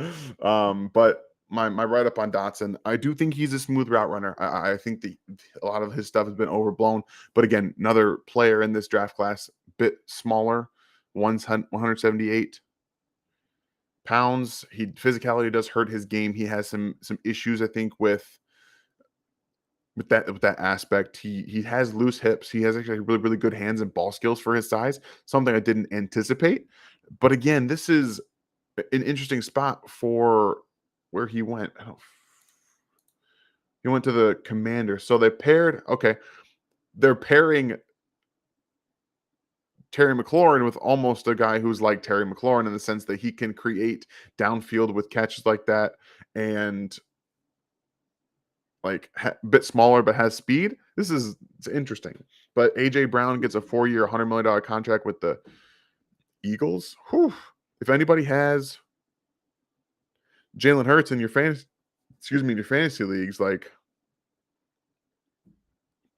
But my write up on Dotson, I do think he's a smooth route runner. I think a lot of his stuff has been overblown. But again, another player in this draft class, bit smaller, 178 pounds. He physicality does hurt his game. He has some issues, I think, with that aspect. He has loose hips. He has actually really really good hands and ball skills for his size. Something I didn't anticipate. But again, this is an interesting spot for where he went. He went to the Commanders. So they paired. Okay, they're pairing Terry McLaurin with almost a guy who's like Terry McLaurin in the sense that he can create downfield with catches like that and like a bit smaller but has speed. It's interesting. But AJ Brown gets a 4-year, $100 million contract with the Eagles. Whew. If anybody has Jalen Hurts in your fantasy leagues, like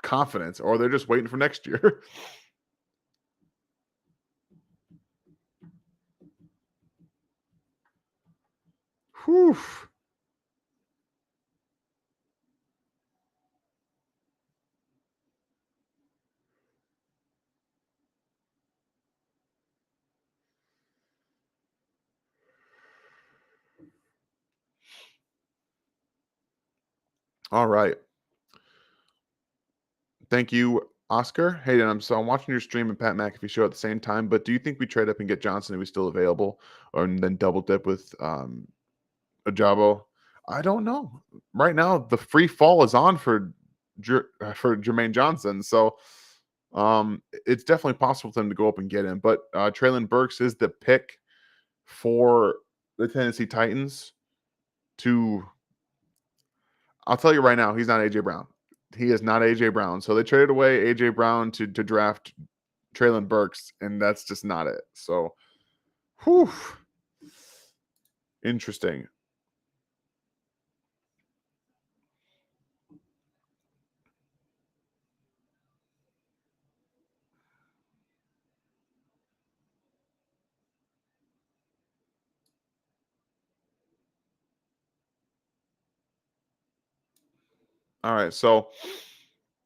confidence, or they're just waiting for next year. Whew. All right. Thank you, Oscar. Hey, I'm watching your stream and Pat McAfee show at the same time. But do you think we trade up and get Johnson if he's still available, or and then double dip with a Jabo? I don't know. Right now, the free fall is on for Jermaine Johnson, so it's definitely possible for them to go up and get him. But Traylon Burks is the pick for the Tennessee Titans to. I'll tell you right now, he's not AJ Brown. He is not AJ Brown. So they traded away AJ Brown to draft Traylon Burks, and that's just not it. So, whew, interesting. All right, so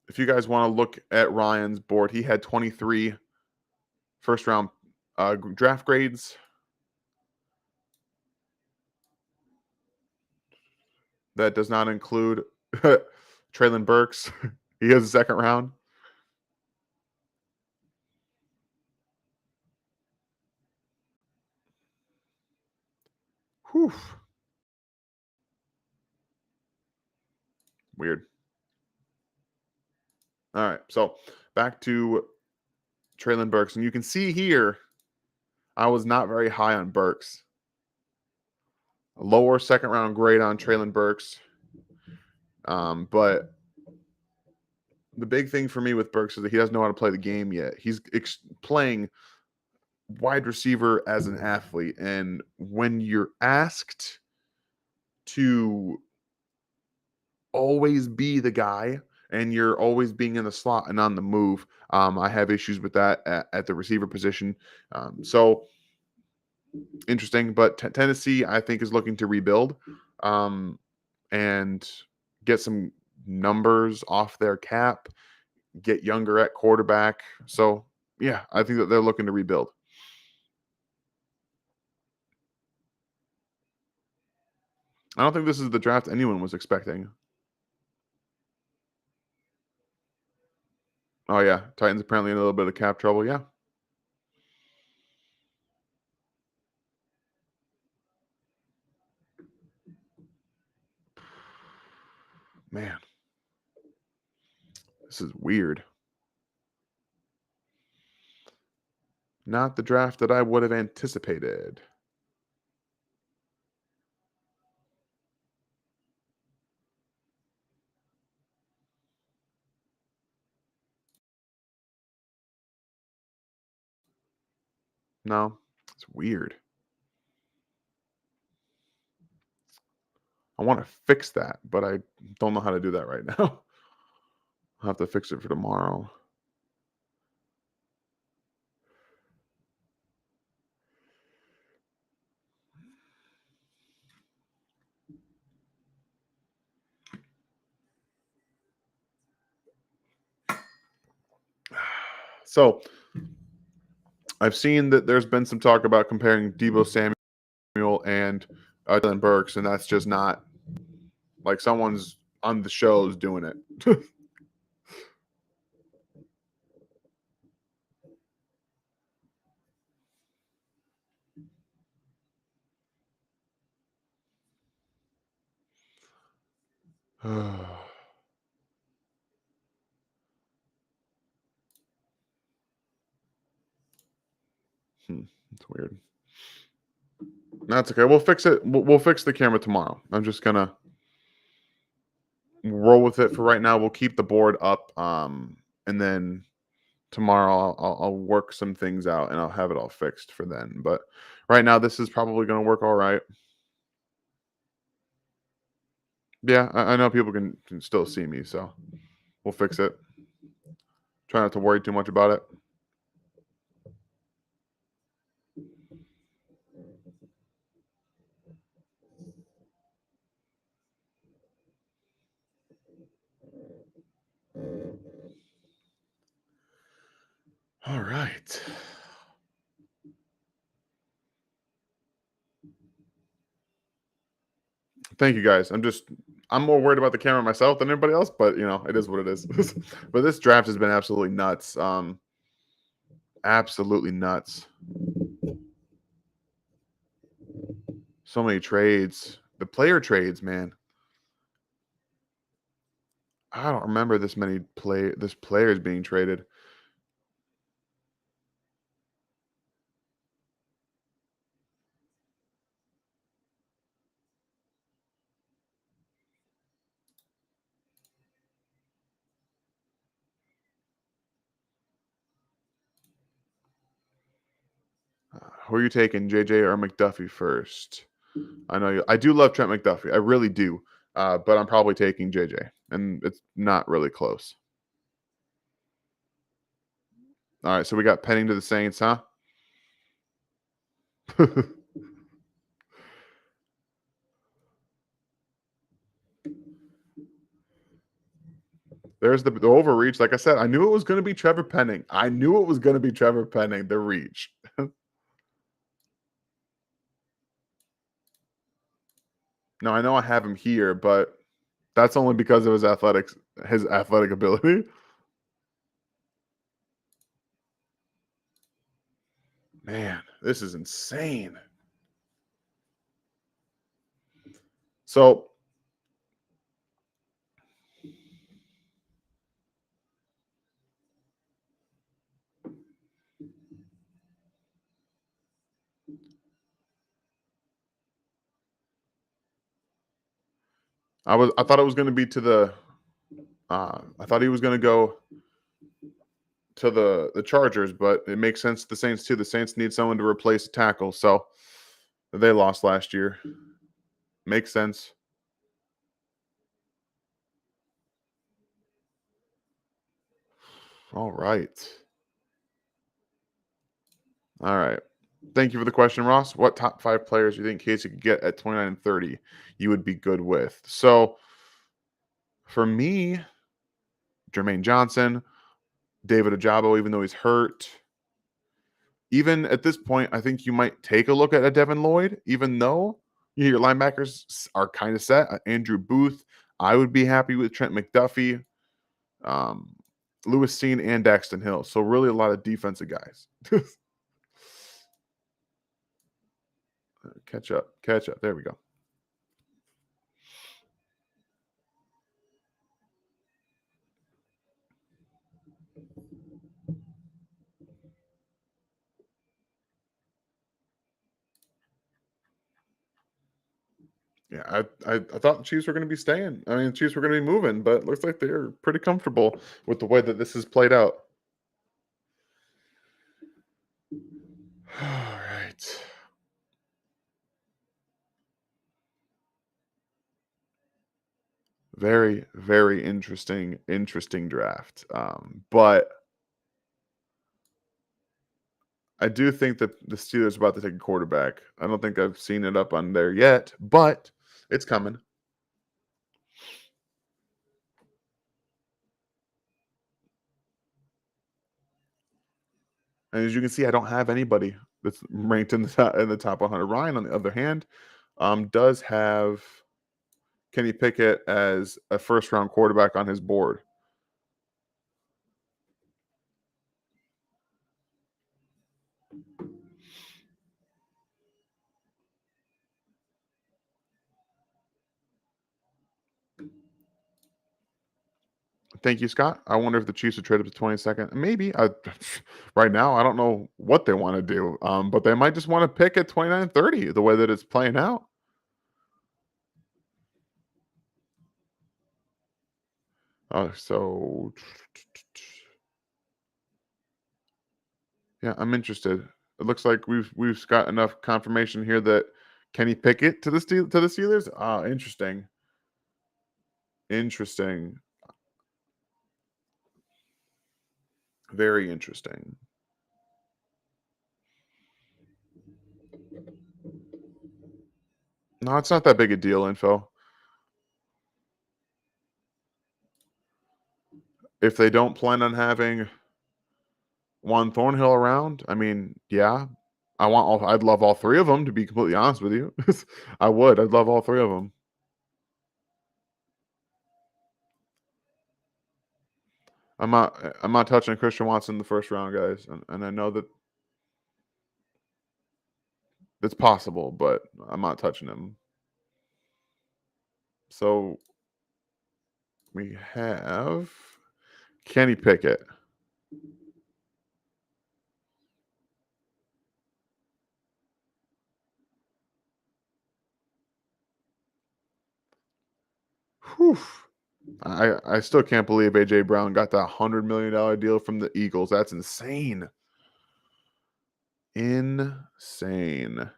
if you guys want to look at Ryan's board, he had 23 first round draft grades. That does not include Traylon Burks. He has a second round. Whew. Weird. All right, so back to Traylon Burks, and you can see here I was not very high on Burks. A lower second round grade on Traylon Burks. But the big thing for me with Burks is that he doesn't know how to play the game yet. He's playing wide receiver as an athlete. And when you're asked to always be the guy and you're always being in the slot and on the move, I have issues with that at the receiver position. So interesting. But Tennessee, I think, is looking to rebuild and get some numbers off their cap, get younger at quarterback. So, yeah, I think that they're looking to rebuild. I don't think this is the draft anyone was expecting. Oh, yeah. Titans apparently in a little bit of cap trouble. Yeah. Man, this is weird. Not the draft that I would have anticipated. No, it's weird. I want to fix that, but I don't know how to do that right now. I'll have to fix it for tomorrow. So I've seen that there's been some talk about comparing Debo Samuel and Dylan Burks, and that's just not like someone's on the shows doing it. It's weird. That's okay. We'll fix it. We'll fix the camera tomorrow. I'm just gonna roll with it for right now. We'll keep the board up, and then tomorrow I'll work some things out and I'll have it all fixed for then. But right now, this is probably gonna work all right. Yeah, I know people can still see me, so we'll fix it. Try not to worry too much about it. All right. Thank you guys. I'm more worried about the camera myself than anybody else, but it is what it is. But this draft has been absolutely nuts. Absolutely nuts. So many trades. The player trades, man. I don't remember this players being traded. Who are you taking, JJ or McDuffie first? I do love Trent McDuffie. I really do. But I'm probably taking JJ, and it's not really close. All right, so we got Penning to the Saints, huh? There's the overreach. Like I said, I knew it was going to be Trevor Penning. I knew it was going to be Trevor Penning. The reach. Now I know I have him here, but that's only because of his athletic ability. Man, this is insane. So I thought it was going to be to the I thought he was going to go to the Chargers, but it makes sense to the Saints too. The Saints need someone to replace tackle, so they lost last year. Makes sense. All right. All right. Thank you for the question, Ross. What top 5 players do you think Casey could get at 29 and 30 you would be good with? So for me, Jermaine Johnson, David Ajabo, even though he's hurt. Even at this point, I think you might take a look at a Devin Lloyd, even though your linebackers are kind of set. Andrew Booth, I would be happy with Trent McDuffie, um, Lewis Steen, and Daxton Hill. So really a lot of defensive guys. Catch up, catch up. There we go. Yeah, I thought the Chiefs were going to be staying. I mean, the Chiefs were going to be moving, but looks like they're pretty comfortable with the way that this has played out. All right. Very, very interesting draft. But I do think that the Steelers are about to take a quarterback. I don't think I've seen it up on there yet, but it's coming. And as you can see, I don't have anybody that's ranked in the top 100. Ryan, on the other hand, does have Kenny Pickett as a first round quarterback on his board. Thank you, Scott. I wonder if the Chiefs would trade up to 22nd. Maybe. Right now, I don't know what they want to do, but they might just want to pick at 29 30 the way that it's playing out. So, yeah, I'm interested. It looks like we've got enough confirmation here that Kenny Pickett to the Steelers. Ah, interesting. Interesting. Very interesting. No, it's not that big a deal, info. If they don't plan on having Juan Thornhill around, I mean, yeah, I'd love all three of them, to be completely honest with you. I would. I'd love all three of them. I'm not touching Christian Watson in the first round, guys, and I know that it's possible, but I'm not touching him. So we have Kenny Pickett. Whew. I still can't believe AJ Brown got that $100 million deal from the Eagles. That's insane. Insane.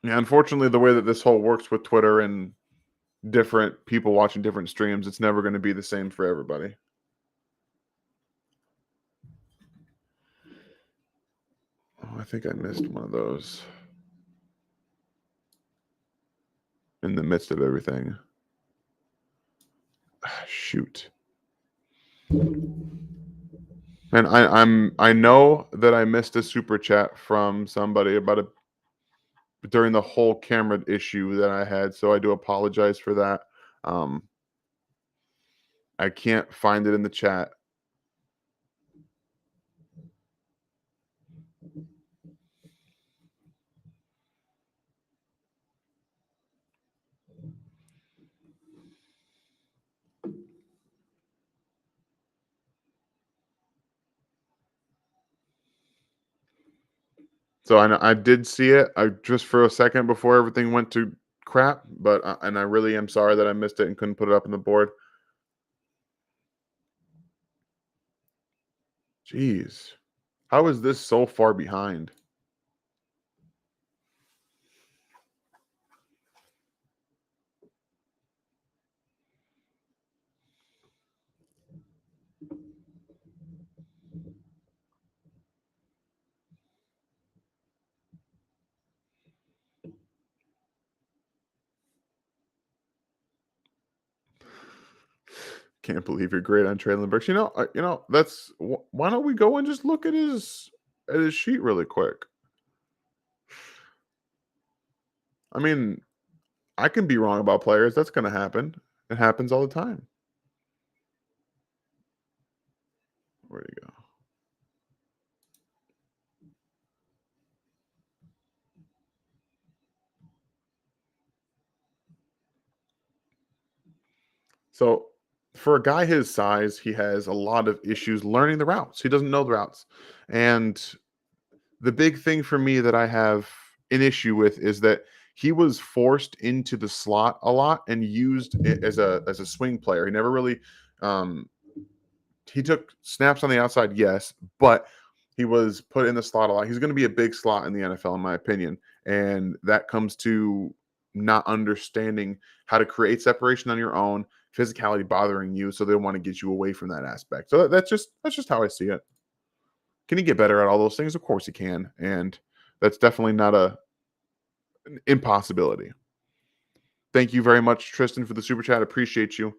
Yeah, unfortunately, the way that this whole works with Twitter and different people watching different streams, it's never going to be the same for everybody. Oh, I think I missed one of those in the midst of everything. Shoot. And I know that I missed a super chat from somebody about it during the whole camera issue that I had, so I do apologize for that. Um, I can't find it in the chat. So I did see it. I just for a second before everything went to crap, but and I really am sorry that I missed it and couldn't put it up on the board. Jeez. How is this so far behind? Can't believe you're great on Traylon Burks. That's why don't we go and just look at his sheet really quick? I mean, I can be wrong about players. That's going to happen. It happens all the time. Where'd he go? So, for a guy his size, he has a lot of issues learning the routes. He doesn't know the routes. And the big thing for me that I have an issue with is that he was forced into the slot a lot and used as a swing player. He never really um, he took snaps on the outside, yes, but he was put in the slot a lot. He's going to be a big slot in the NFL, in my opinion, and that comes to not understanding how to create separation on your own, physicality bothering you, so they want to get you away from that aspect. So that's just how I see it. Can he get better at all those things? Of course he can, and that's definitely not an impossibility. Thank you very much, Tristan, for the super chat. Appreciate you.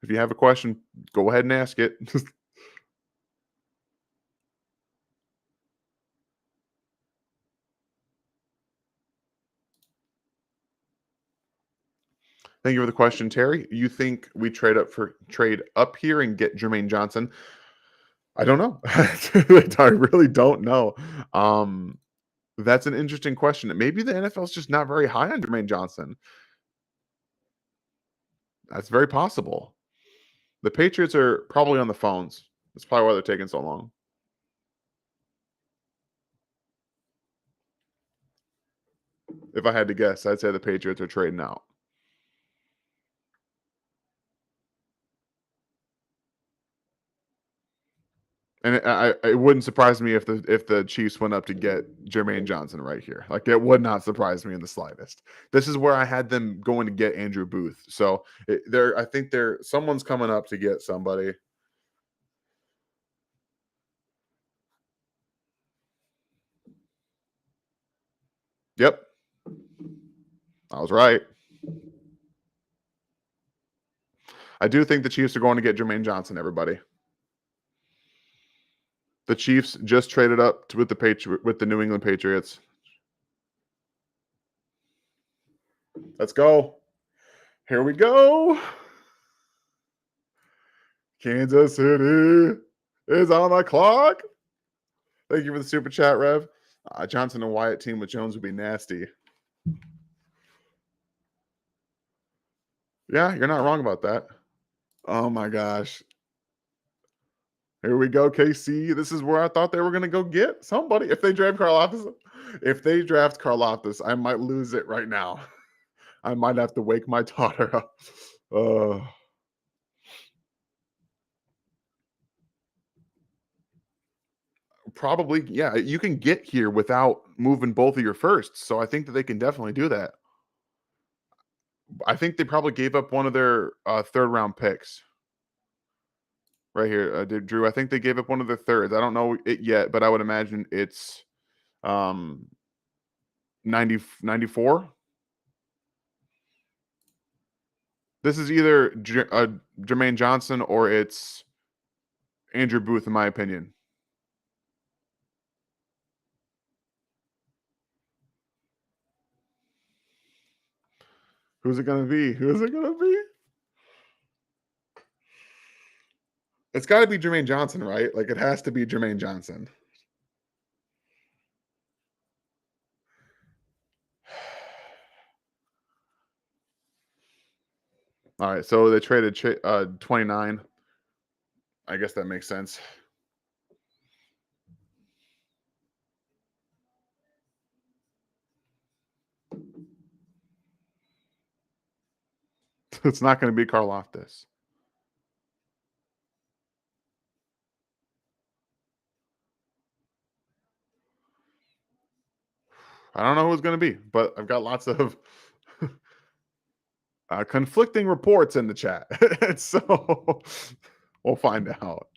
If you have a question, go ahead and ask it. Thank you for the question, Terry. You think we trade up here and get Jermaine Johnson? I don't know. I really don't know. Um, that's an interesting question. Maybe the NFL's just not very high on Jermaine Johnson. That's very possible. The Patriots are probably on the phones. That's probably why they're taking so long. If I had to guess, I'd say the Patriots are trading out. And it wouldn't surprise me if the Chiefs went up to get Jermaine Johnson right here. Like it would not surprise me in the slightest. This is where I had them going to get Andrew Booth. So I think someone's coming up to get somebody. Yep, I was right. I do think the Chiefs are going to get Jermaine Johnson. Everybody, the Chiefs just traded up with the New England Patriots. Let's go. Here we go. Kansas City is on the clock. Thank you for the super chat, Rev. Johnson and Wyatt team with Jones would be nasty. Yeah, you're not wrong about that. Oh my gosh. Here we go, KC. This is where I thought they were going to go get somebody. If they draft Karloftis, I might lose it right now. I might have to wake my daughter up. Probably, yeah. You can get here without moving both of your firsts, so I think that they can definitely do that. I think they probably gave up one of their third round picks right here. Drew, I think they gave up one of their thirds. I don't know it yet, but I would imagine it's 94. This is either Jermaine Johnson or it's Andrew Booth, in my opinion. Who's it going to be? Who's it going to be? It's got to be Jermaine Johnson, right? Like it has to be Jermaine Johnson. All right, so they traded 29. I guess that makes sense. It's not going to be Karloftis. I don't know who it's going to be, but I've got lots of conflicting reports in the chat. So we'll find out.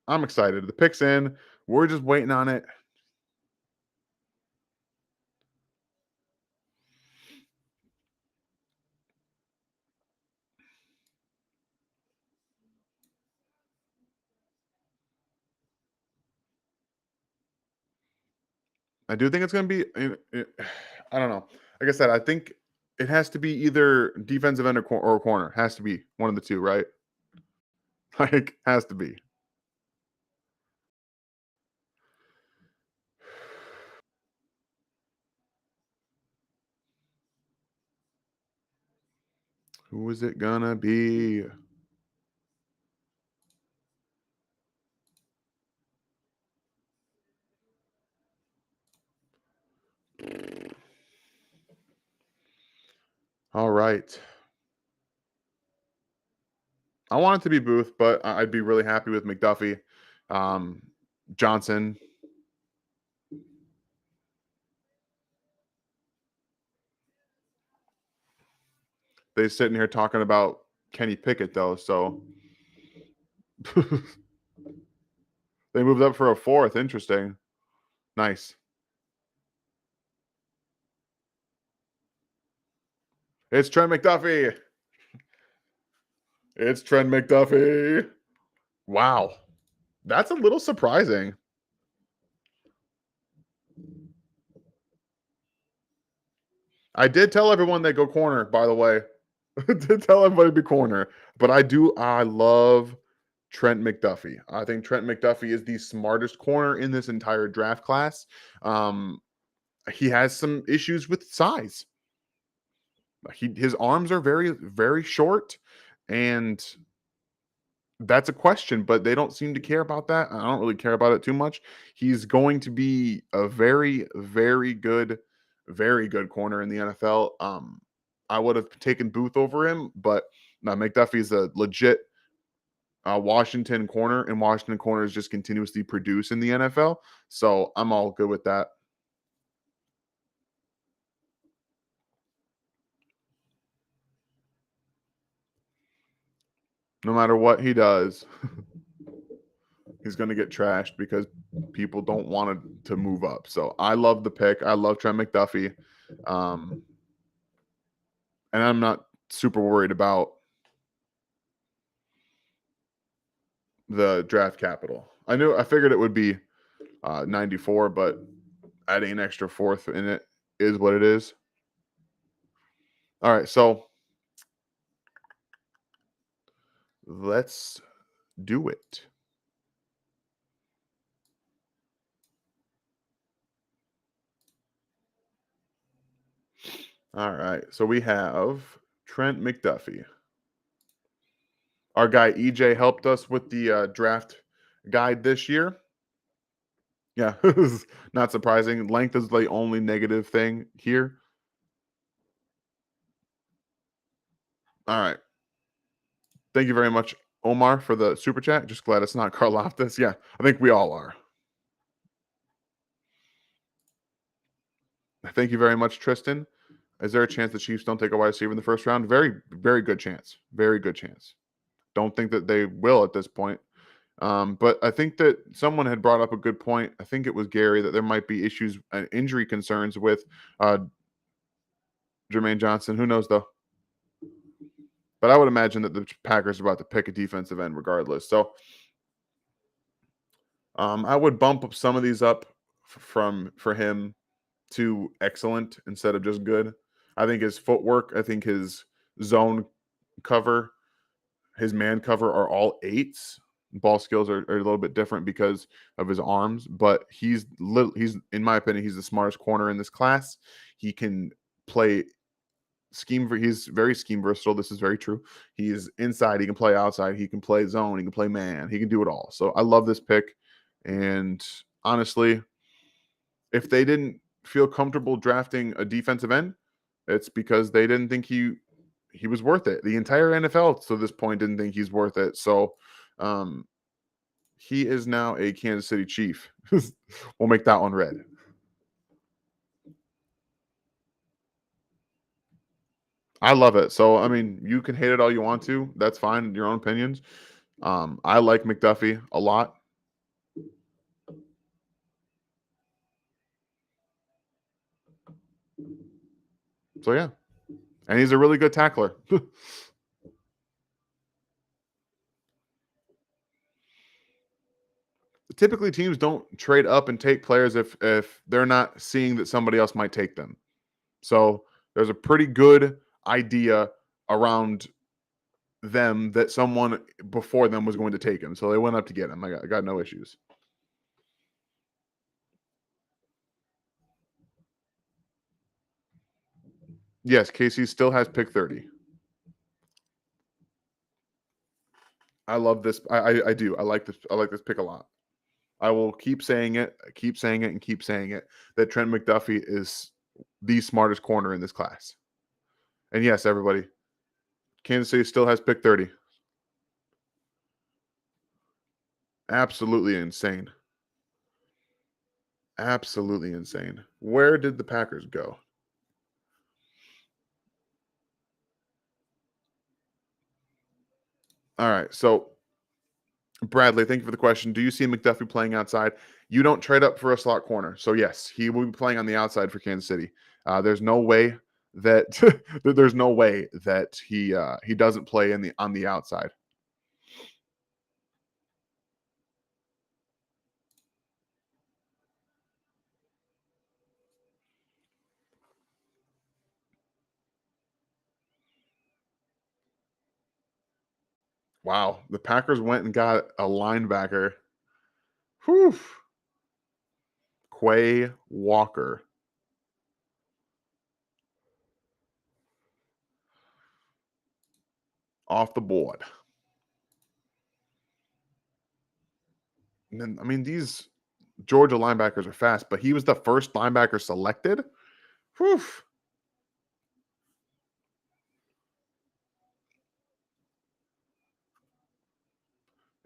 I'm excited. The pick's in. We're just waiting on it. I do think it's going to be. I don't know. Like I said, I think it has to be either defensive end or corner. Has to be one of the two, right? Like, has to be. Who is it gonna be? All right. I want it to be Booth, but I'd be really happy with McDuffie, Johnson. They're sitting here talking about Kenny Pickett, though, so they moved up for a fourth. Interesting. Nice. It's Trent McDuffie. It's Trent McDuffie. Wow. That's a little surprising. I did tell everyone they go corner, by the way. to tell everybody to be corner. But I love Trent McDuffie. I think Trent McDuffie is the smartest corner in this entire draft class. Um, he has some issues with size. His arms are very, very short, and that's a question, but they don't seem to care about that. I don't really care about it too much. He's going to be a very, very good corner in the NFL. I would have taken Booth over him, but no, McDuffie is a legit Washington corner, and Washington corners just continuously produce in the NFL. So I'm all good with that. No matter what he does, he's going to get trashed because people don't want to move up. So I love the pick. I love Trent McDuffie. Um, and I'm not super worried about the draft capital. I figured it would be 94, but adding an extra fourth in it is what it is. All right, so let's do it. All right, so we have Trent McDuffie. Our guy EJ helped us with the draft guide this year. Yeah, not surprising. Length is the only negative thing here. All right. Thank you very much, Omar, for the super chat. Just glad it's not Karloftis. Yeah, I think we all are. Thank you very much, Tristan. Is there a chance the Chiefs don't take a wide receiver in the first round? Very, very good chance. Very good chance. Don't think that they will at this point. But I think that someone had brought up a good point. I think it was Gary that there might be issues and injury concerns with Jermaine Johnson. Who knows though? But I would imagine that the Packers are about to pick a defensive end regardless. So I would bump up some of these up for him to excellent instead of just good. I think his footwork, I think his zone cover, his man cover are all eights. Ball skills are a little bit different because of his arms, but he's in my opinion, he's the smartest corner in this class. He can play he's very scheme versatile. This is very true. He's inside, he can play outside, he can play zone, he can play man, he can do it all. So I love this pick. And honestly, if they didn't feel comfortable drafting a defensive end, it's because they didn't think he was worth it. The entire NFL to this point didn't think he's worth it. So um, he is now a Kansas City Chief. We'll make that one red. I love it. So I mean, you can hate it all you want to. That's fine. Your own opinions. I like McDuffie a lot. So yeah, and he's a really good tackler. Typically, teams don't trade up and take players if they're not seeing that somebody else might take them. So there's a pretty good idea around them that someone before them was going to take him. So they went up to get him. I got no issues. Yes, Casey still has pick 30. I love this. I do. I like this. I like this pick a lot. I will keep saying it, keep saying it, and keep saying it that Trent McDuffie is the smartest corner in this class. And yes, everybody, Kansas City still has pick 30. Absolutely insane. Absolutely insane. Where did the Packers go? All right. So, Bradley, thank you for the question. Do you see McDuffie playing outside? You don't trade up for a slot corner. So, yes, he will be playing on the outside for Kansas City. There's no way that there's no way that he doesn't play on the outside. Wow. The Packers went and got a linebacker. Whew. Quay Walker off the board. And then, I mean, these Georgia linebackers are fast, but he was the first linebacker selected. Whew.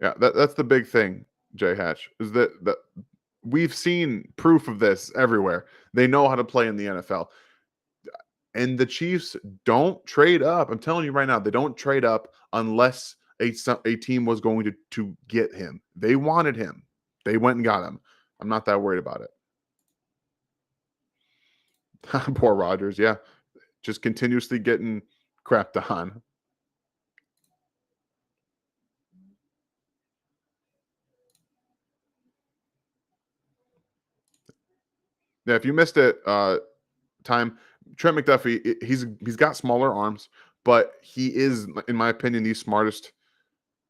Yeah, that's the big thing, Jay Hatch, is that we've seen proof of this everywhere. They know how to play in the NFL. And the Chiefs don't trade up. I'm telling you right now, they don't trade up unless a team was going to get him. They wanted him. They went and got him. I'm not that worried about it. Poor Rodgers, yeah. Just continuously getting crapped on. Yeah, if you missed it, time Trent McDuffie, he's got smaller arms, but he is, in my opinion, the smartest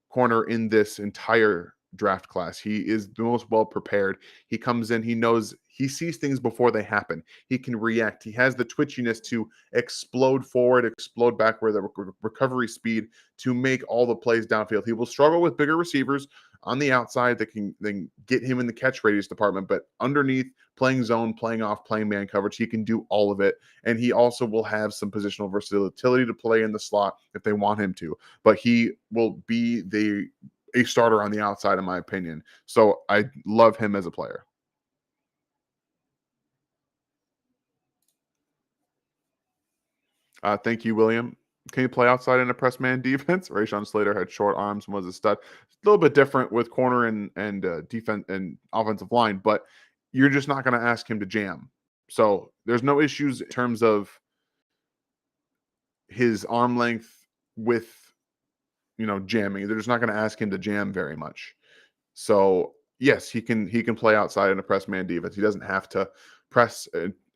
corner in this entire draft class. He is the most well prepared. He comes in, he knows, he sees things before they happen. He can react. He has the twitchiness to explode forward, explode backward, the recovery speed to make all the plays downfield. He will struggle with bigger receivers on the outside that can then get him in the catch radius department, but underneath, playing zone, playing off, playing man coverage, he can do all of it. And he also will have some positional versatility to play in the slot if they want him to, but he will be a starter on the outside, in my opinion. So I love him as a player. Thank you, William. Can you play outside in a press man defense? Rashawn Slater had short arms and was a stud. It's a little bit different with corner and defense and offensive line, but you're just not going to ask him to jam. So there's no issues in terms of his arm length with jamming. They're just not going to ask him to jam very much. So yes, he can play outside in a press man defense. He doesn't have to press.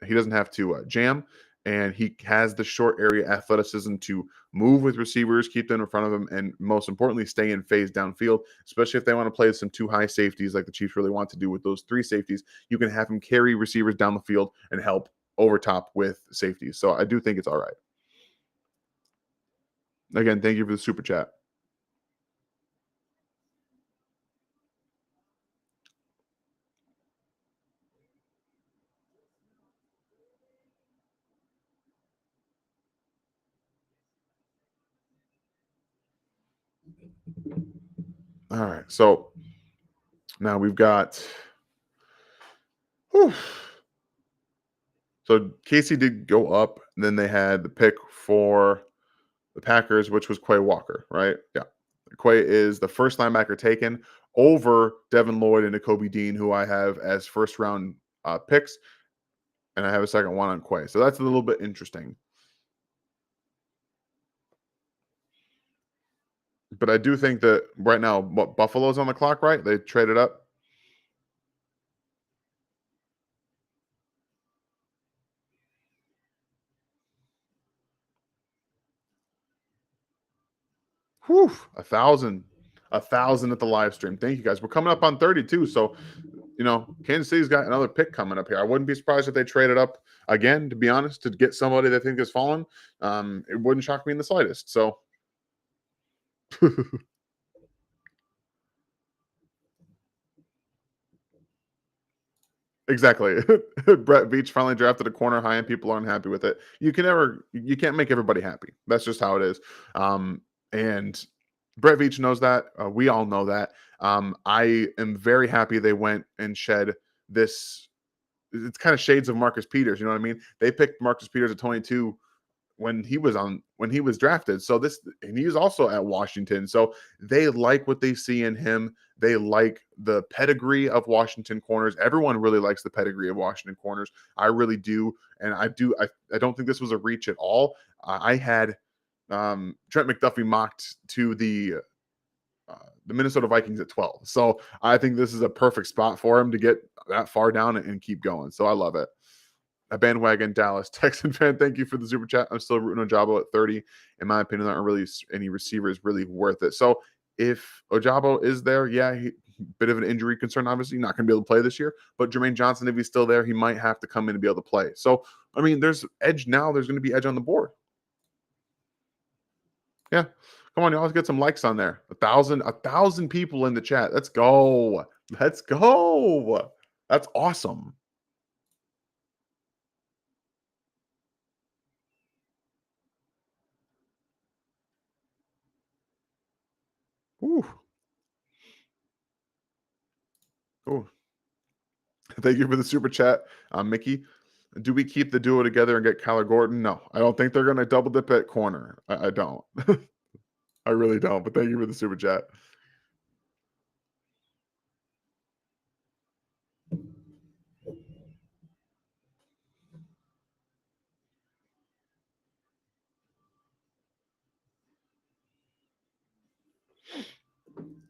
He doesn't have to jam, and he has the short area athleticism to move with receivers, keep them in front of him, and most importantly, stay in phase downfield. Especially if they want to play some two high safeties, like the Chiefs really want to do with those three safeties, you can have him carry receivers down the field and help over top with safeties. So I do think it's all right. Again, thank you for the super chat. All right, so now we've got. Whew. So Casey did go up. And then they had the pick for the Packers, which was Quay Walker, right? Yeah. Quay is the first linebacker taken over Devin Lloyd and Nakobe Dean, who I have as first round picks. And I have a second one on Quay. So that's a little bit interesting. But I do think that right now, Buffalo's on the clock, right? They traded up. Whew, 1,000 at the live stream. Thank you guys. We're coming up on 32. So, Kansas City's got another pick coming up here. I wouldn't be surprised if they traded up again, to be honest, to get somebody they think has fallen. It wouldn't shock me in the slightest. So, exactly. Brett Veach finally drafted a corner high and people aren't happy with it. You can't make everybody happy. That's just how it is. And Brett Veach knows that. We all know that. I am very happy they went and shed this. It's kind of shades of Marcus Peters. You know what I mean? They picked Marcus Peters at 22 when he was drafted. So and he was also at Washington. So they like what they see in him. They like the pedigree of Washington corners. Everyone really likes the pedigree of Washington corners. I really do. And I don't think this was a reach at all. I had Trent McDuffie mocked to the Minnesota Vikings at 12. So I think this is a perfect spot for him to get that far down and keep going. So I love it. A bandwagon Dallas Texan fan. Thank you for the super chat. I'm still rooting on Jabo at 30. In my opinion, there aren't really any receivers really worth it. So If Ojabo is there, yeah, bit of an injury concern, obviously, not going to be able to play this year. But Jermaine Johnson, if he's still there, he might have to come in and be able to play. So, I mean, there's edge now. There's going to be edge on the board. Yeah. Come on, y'all. Let's get some likes on there. A thousand people in the chat. Let's go. Let's go. That's awesome. Ooh. Ooh. Thank you for the super chat, Mickey. Do we keep the duo together and get Kyler Gordon? No, I don't think they're going to double dip at corner. I don't. I really don't. But thank you for the super chat.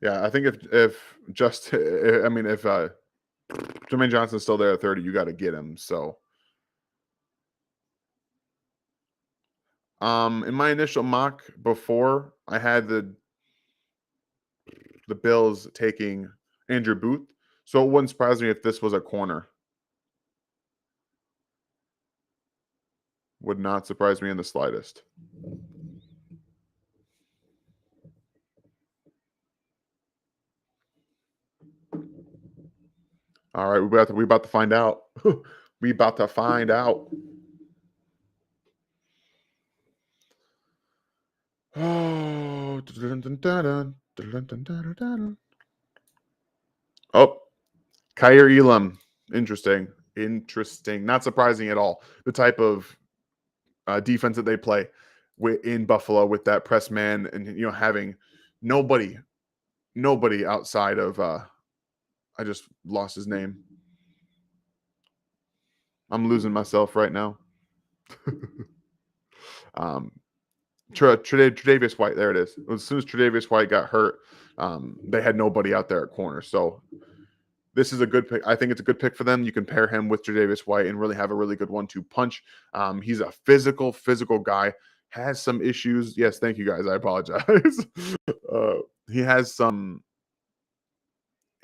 Yeah, I think if just I mean if Jermaine Johnson's still there at 30, you got to get him. So, in my initial mock before, I had the Bills taking Andrew Booth. So it wouldn't surprise me if this was a corner. Would not surprise me in the slightest. All right, we about to find out. We about to find out. Oh, oh, Kyer Elam. Interesting. Interesting. Not surprising at all. The type of defense that they play in Buffalo with that press man and having nobody outside of I just lost his name. I'm losing myself right now. Tre'Davious White, there it is. As soon as Tre'Davious White got hurt, they had nobody out there at corner. So this is a good pick. I think it's a good pick for them. You can pair him with Tre'Davious White and really have a really good 1-2 punch. He's a physical guy. Has some issues. Yes, thank you guys. I apologize. He has some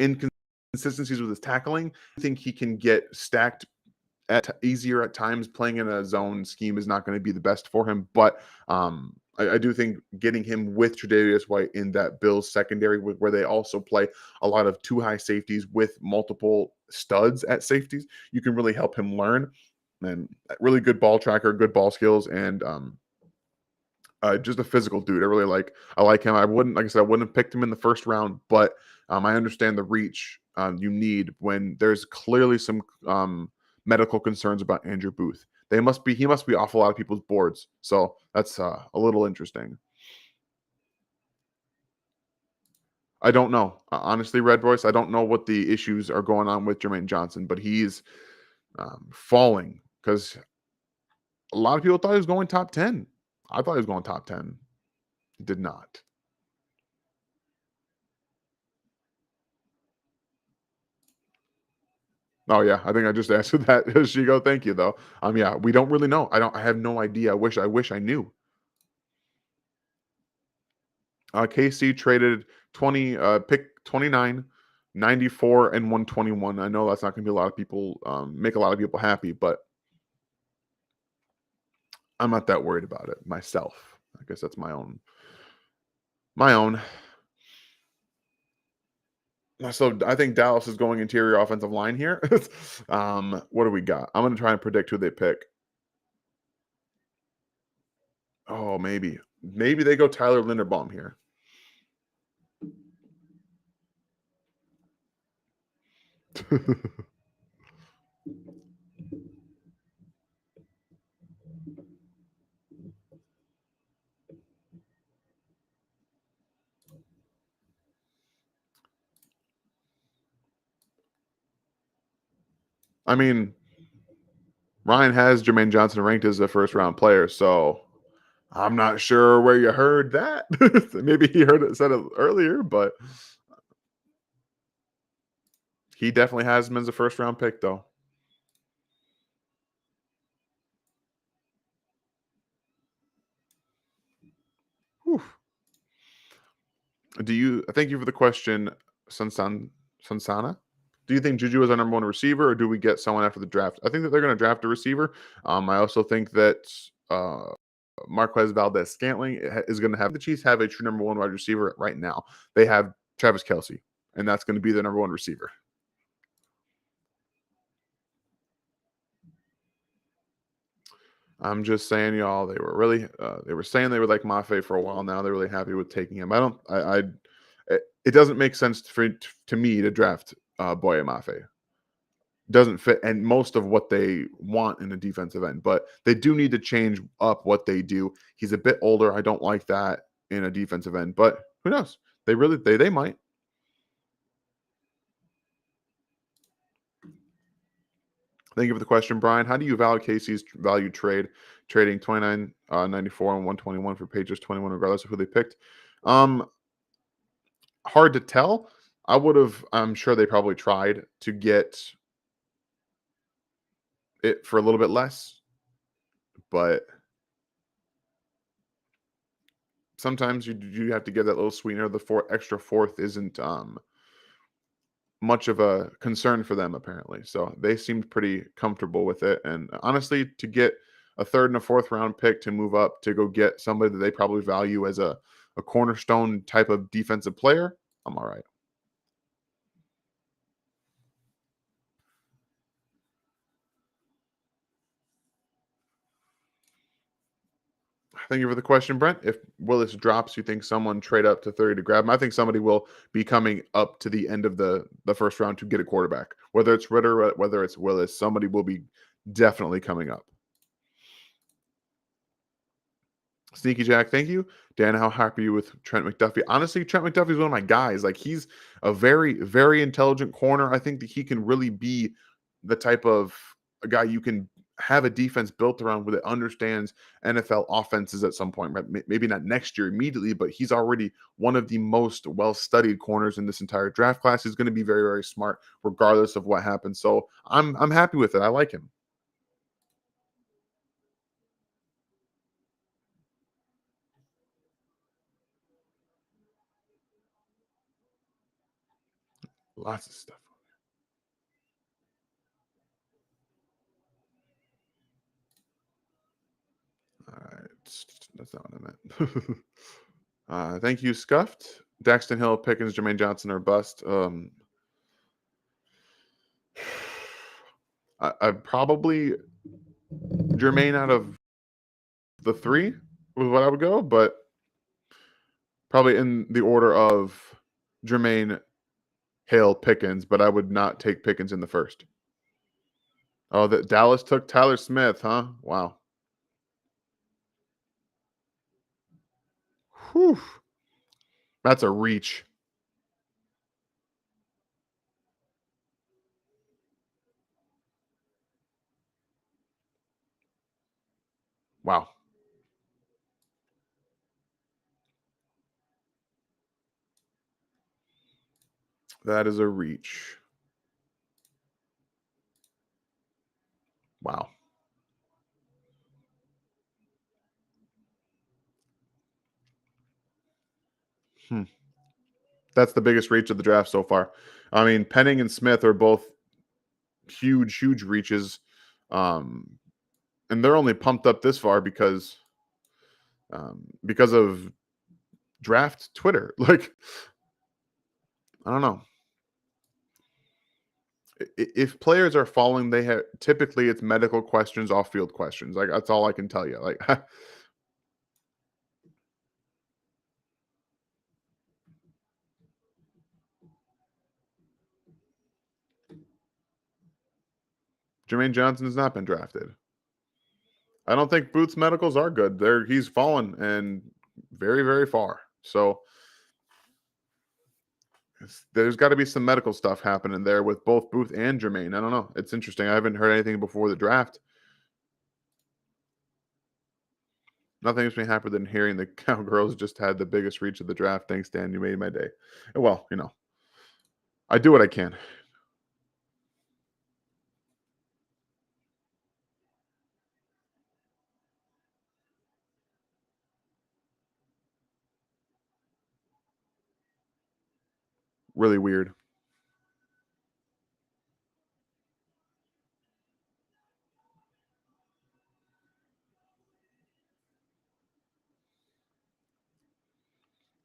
inconsistencies with his tackling. I think he can get stacked easier at times. Playing in a zone scheme is not going to be the best for him, but I do think getting him with Tre'Davious White in that Bills secondary, where they also play a lot of two high safeties with multiple studs at safeties, you can really help him learn. And really good ball tracker, good ball skills, and just a physical dude. I like him. I wouldn't, like I said, I wouldn't have picked him in the first round, but I understand the reach you need when there's clearly some medical concerns about Andrew Booth. He must be off a lot of people's boards. So that's a little interesting. I don't know. Honestly, Red Royce, I don't know what the issues are going on with Jermaine Johnson, but he's falling because a lot of people thought he was going top 10. I thought he was going top 10. He did not. Oh yeah, I think I just answered that. Shigo, thank you though. Yeah, we don't really know. I have no idea. I wish I knew. KC traded 20 pick 29, 94 and 121. I know that's not going to be a lot of people make a lot of people happy, but I'm not that worried about it myself. I guess that's my own. So I think Dallas is going interior offensive line here. What do we got? I'm going to try and predict who they pick. Oh, maybe they go Tyler Linderbaum here. I mean, Ryan has Jermaine Johnson ranked as a first round player, so I'm not sure where you heard that. Maybe he said it earlier, but he definitely has him as a first round pick, though. Whew. Do you thank you for the question, Sansana. Do you think Juju is our number one receiver, or do we get someone after the draft? I think that they're going to draft a receiver. I also think that Marquez Valdez Scantling is going to have the Chiefs have a true number one wide receiver right now. They have Travis Kelsey, and that's going to be the number one receiver. I'm just saying, y'all. They were really, they were saying they were like Mafe for a while now. They're really happy with taking him. I don't, it doesn't make sense to me to draft Boye Mafe. Doesn't fit and most of what they want in a defensive end, but they do need to change up what they do. He's a bit older. I don't like that in a defensive end, but who knows? They might. Thank you for the question, Brian. How do you value Casey's value trading 29.94 and 121 for Patriots 21, regardless of who they picked? Hard to tell. I'm sure they probably tried to get it for a little bit less, but sometimes you have to give that little sweetener. The extra fourth isn't much of a concern for them apparently. So they seemed pretty comfortable with it. And honestly, to get a third and a fourth round pick to move up to go get somebody that they probably value as a cornerstone type of defensive player, I'm all right. Thank you for the question, Brent. If Willis drops, you think someone trade up to 30 to grab him? I think somebody will be coming up to the end of the first round to get a quarterback. Whether it's Ritter, whether it's Willis, somebody will be definitely coming up. Sneaky Jack, thank you. Dan, how happy are you with Trent McDuffie? Honestly, Trent McDuffie is one of my guys. Like he's a very, very intelligent corner. I think that he can really be the type of a guy you can have a defense built around that understands NFL offenses at some point. Right? Maybe not next year immediately, but he's already one of the most well-studied corners in this entire draft class. He's going to be very, very smart, regardless of what happens. So I'm happy with it. I like him. Lots of stuff. All right, that's not what I meant. Thank you, Scuffed. Daxton Hill, Pickens, Jermaine Johnson or bust. I probably Jermaine out of the three was what I would go, but probably in the order of Jermaine, Hill, Pickens, but I would not take Pickens in the first. Oh, that Dallas took Tyler Smith, huh? Wow. Whew. That's a reach. Wow. That is a reach. Wow. Hmm. That's the biggest reach of the draft so far. I mean, Penning and Smith are both huge, huge reaches. Um, and they're only pumped up this far because of draft Twitter. Like, I don't know. If players are falling, they have typically it's medical questions, off field questions. Like that's all I can tell you. Like Jermaine Johnson has not been drafted. I don't think Booth's medicals are good. He's fallen and very, very far. So there's got to be some medical stuff happening there with both Booth and Jermaine. I don't know. It's interesting. I haven't heard anything before the draft. Nothing makes me happier than hearing the Cowgirls just had the biggest reach of the draft. Thanks, Dan. You made my day. Well, I do what I can. really weird.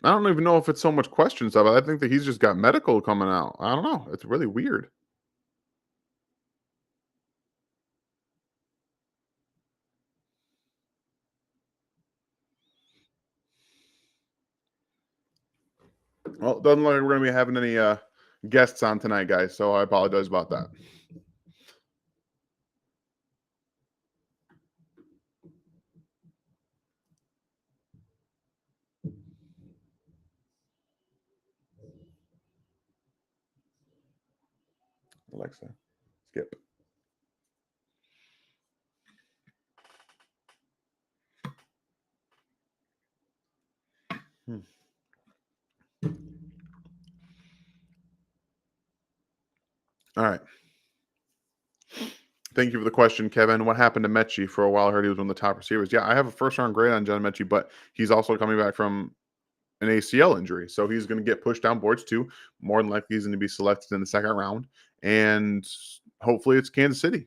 I don't even know if it's so much questions of it. I think that he's just got medical coming out. I don't know. It's really weird. Well, it doesn't look like we're gonna be having any guests on tonight, guys. So I apologize about that. Alexa, skip. Hmm. All right. Thank you for the question, Kevin. What happened to Mechie? For a while, I heard he was one of the top receivers. Yeah, I have a first round grade on John Mechie, but he's also coming back from an ACL injury. So he's going to get pushed down boards too. More than likely, he's going to be selected in the second round. And hopefully, it's Kansas City.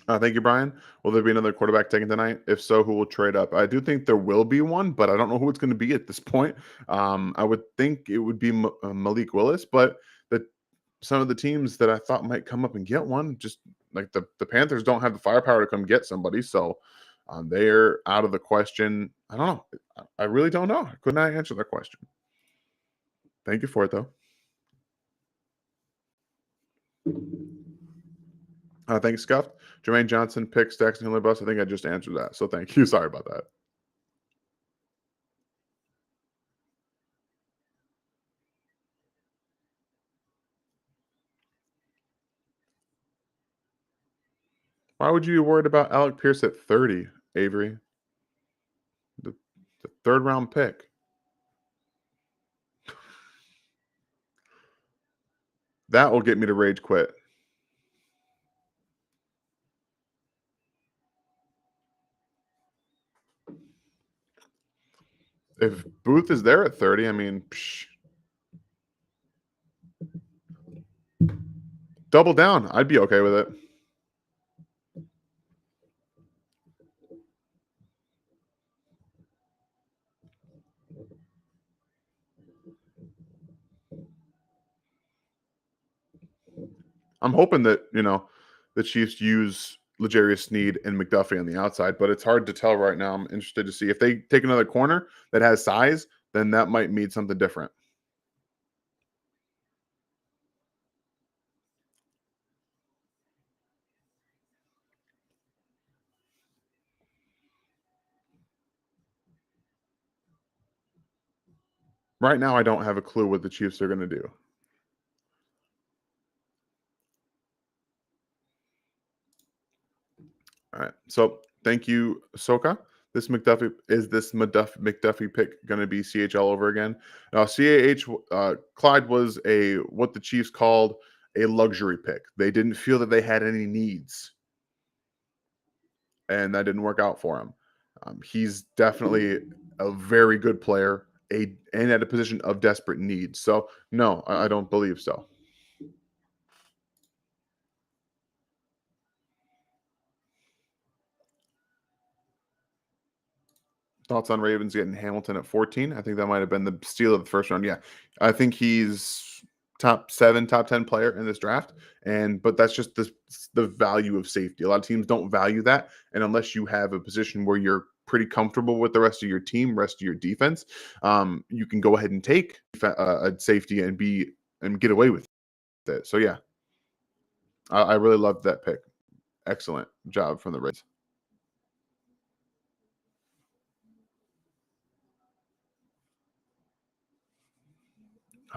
Thank you, Brian. Will there be another quarterback taken tonight? If so, who will trade up? I do think there will be one, but I don't know who it's going to be at this point. I would think it would be Malik Willis, but the some of the teams that I thought might come up and get one, just like the Panthers don't have the firepower to come get somebody, so they're out of the question. I don't know. I really don't know. I could not answer that question. Thank you for it, though. Thanks, Scuffed. Jermaine Johnson picks Daxton Hiller bus. I think I just answered that, so thank you. Sorry about that. Why would you be worried about Alec Pierce at 30, Avery? The, the third round pick. That will get me to rage quit. If Booth is there at 30, I mean, double down. I'd be okay with it. I'm hoping that, the Chiefs use L'Jarius Sneed and McDuffie on the outside, but it's hard to tell right now. I'm interested to see if they take another corner that has size, then that might mean something different. Right now, I don't have a clue what the Chiefs are going to do. All right. So thank you, Soka. This McDuffie pick going to be CH all over again? Now, CAH Clyde was a what the Chiefs called a luxury pick. They didn't feel that they had any needs, and that didn't work out for him. He's definitely a very good player, and at a position of desperate need. So no, I don't believe so. Thoughts on Ravens getting Hamilton at 14? I think that might have been the steal of the first round. Yeah. I think he's top 7, top 10 player in this draft. But that's just the value of safety. A lot of teams don't value that. And unless you have a position where you're pretty comfortable with the rest of your team, rest of your defense, you can go ahead and take a safety and get away with it. So yeah, I really loved that pick. Excellent job from the Ravens.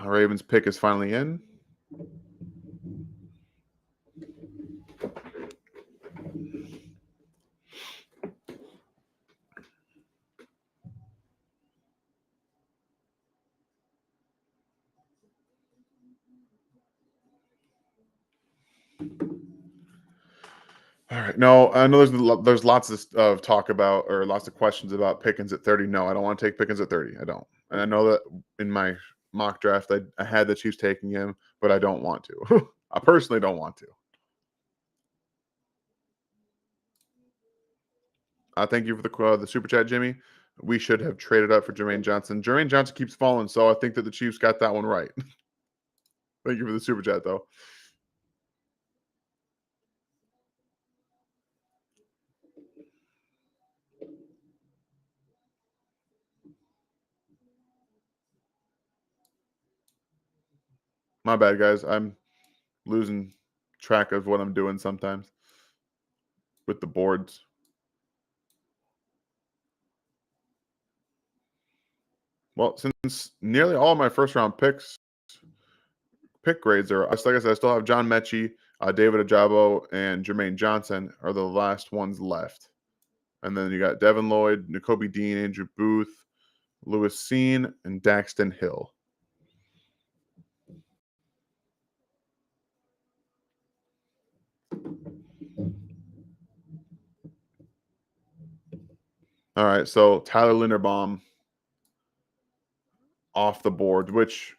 Ravens pick is finally in. All right. No, I know there's lots of talk about or lots of questions about Pickens at 30. No, I don't want to take Pickens at 30. I don't. And I know that in my mock draft, I had the Chiefs taking him, but I don't want to. I personally don't want to. Thank you for the super chat, Jimmy. We should have traded up for Jermaine Johnson. Jermaine Johnson keeps falling, so I think that the Chiefs got that one right. Thank you for the super chat, though. My bad, guys. I'm losing track of what I'm doing sometimes with the boards. Well, since nearly all my first round pick grades are, like I said, I still have John Mechie, David Ajabo, and Jermaine Johnson are the last ones left. And then you got Devin Lloyd, N'Kobe Dean, Andrew Booth, Lewis Seen, and Daxton Hill. All right, so Tyler Linderbaum off the board, which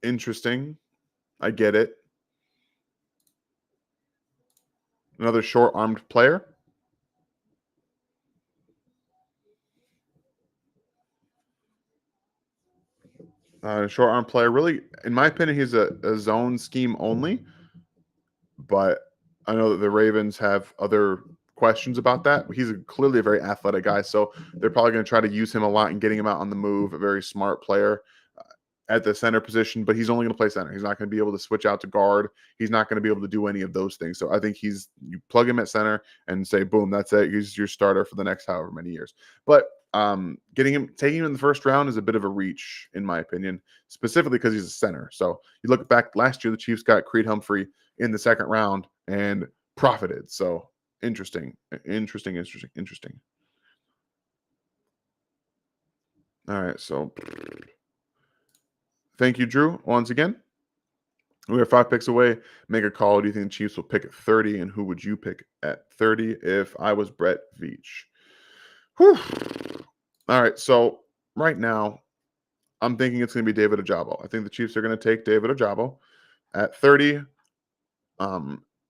interesting. I get it. Another short-armed player. Short-arm player. Really, in my opinion, he's a zone scheme only. But I know that the Ravens have other questions about that. He's clearly a very athletic guy, so they're probably going to try to use him a lot and getting him out on the move. A very smart player at the center position, but he's only going to play center. He's not going to be able to switch out to guard. He's not going to be able to do any of those things. So I think you plug him at center and say, boom, that's it. He's your starter for the next however many years. But taking him in the first round is a bit of a reach, in my opinion, specifically because he's a center. So you look back last year, the Chiefs got Creed Humphrey in the second round and profited. So interesting. All right. So thank you, Drew, once again. We are 5 picks away. Make a call. Do you think the Chiefs will pick at 30? And who would you pick at 30 if I was Brett Veach? Whew. All right. So right now, I'm thinking it's going to be David Ajabo. I think the Chiefs are going to take David Ajabo at 30.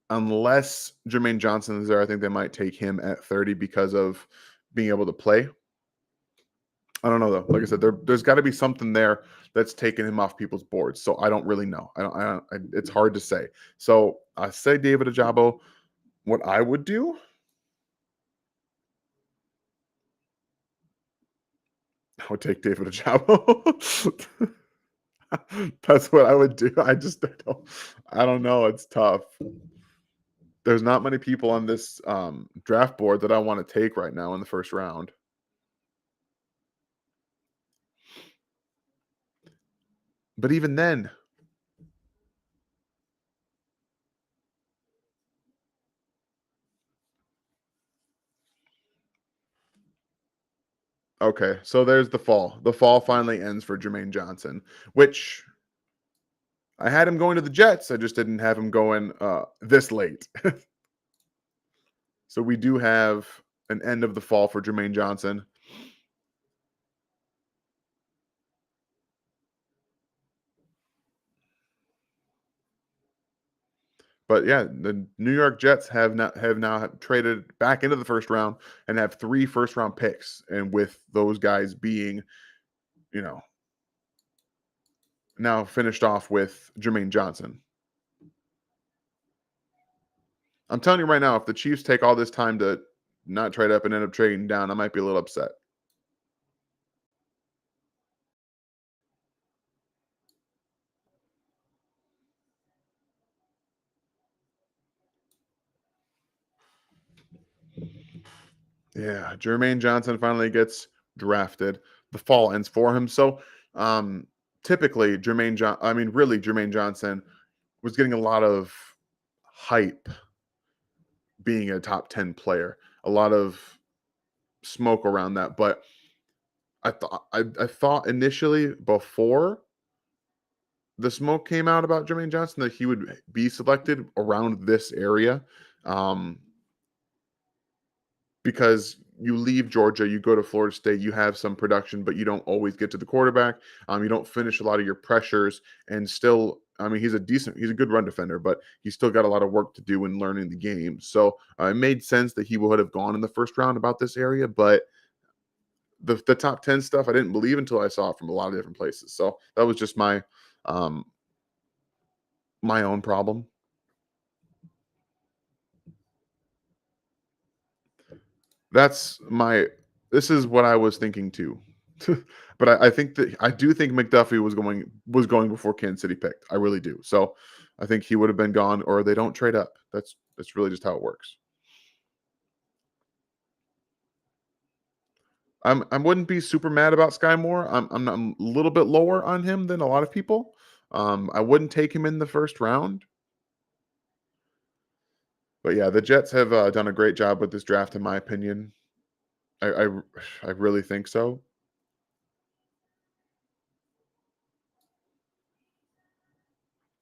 Unless Jermaine Johnson is there, I think they might take him at 30 because of being able to play. I don't know though. Like I said, there's got to be something there that's taking him off people's boards. So I don't really know. It's hard to say. So I say David Ajabo. What I would do, I would take David Ajabo. That's what I would do. I don't know. It's tough. There's not many people on this draft board that I want to take right now in the first round. But even then, okay, so there's the fall. The fall finally ends for Jermaine Johnson, which I had him going to the Jets. I just didn't have him going this late. So we do have an end of the fall for Jermaine Johnson. But yeah, the New York Jets have now traded back into the first round and have 3 first round picks, and with those guys being, you know, now finished off with Jermaine Johnson. I'm telling you right now, if the Chiefs take all this time to not trade up and end up trading down, I might be a little upset. Yeah, Jermaine Johnson finally gets drafted. The fall ends for him. So, typically, Jermaine Johnson was getting a lot of hype being a top 10 player, a lot of smoke around that. But I thought initially before the smoke came out about Jermaine Johnson that he would be selected around this area. Um, because you leave Georgia, you go to Florida State, you have some production, but you don't always get to the quarterback. You don't finish a lot of your pressures, and still, I mean, he's a good run defender, but he's still got a lot of work to do in learning the game. So it made sense that he would have gone in the first round about this area, but the top 10 stuff I didn't believe until I saw it from a lot of different places. So that was just um, my own problem. That's my this is what I was thinking too. But I think that I do think McDuffie was going before Kansas City picked. I really do. So I think he would have been gone, or they don't trade up. That's really just how it works. I wouldn't be super mad about Sky Moore. I'm a little bit lower on him than a lot of people. I wouldn't take him in the first round. But yeah, the Jets have done a great job with this draft, in my opinion. I I really think so.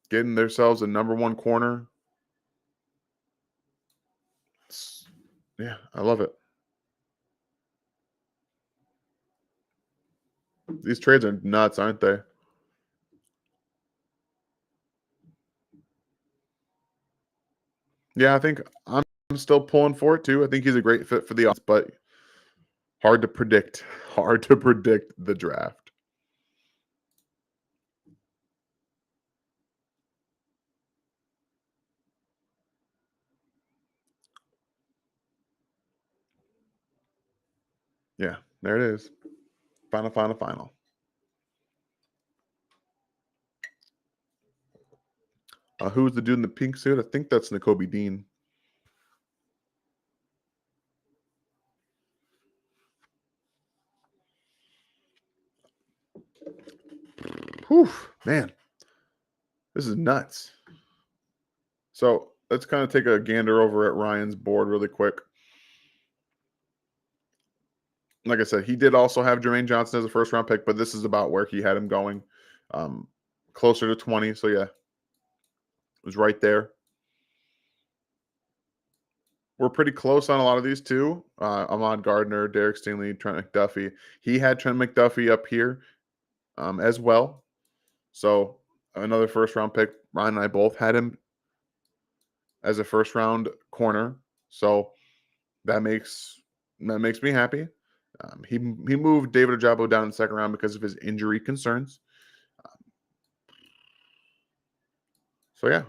Getting themselves a number one corner. It's- yeah, I love it. These trades are nuts, aren't they? Yeah, I think I'm still pulling for it too. I think he's a great fit for the offense, but hard to predict. Hard to predict the draft. Yeah, there it is. Final, final, final. Who's the dude in the pink suit? I think that's N'Kobe Dean. Whew, man, this is nuts. So let's kind of take a gander over at Ryan's board really quick. Like I said, he did also have Jermaine Johnson as a first round pick, but this is about where he had him going. Um, Closer to 20. So yeah, it was right there. We're pretty close on a lot of these too. Ahmad Gardner, Derek Stingley, Trent McDuffie. He had Trent McDuffie up here as well. So another first round pick. Ryan and I both had him as a first round corner. So that makes me happy. He moved David Ojabo down in the second round because of his injury concerns. So yeah.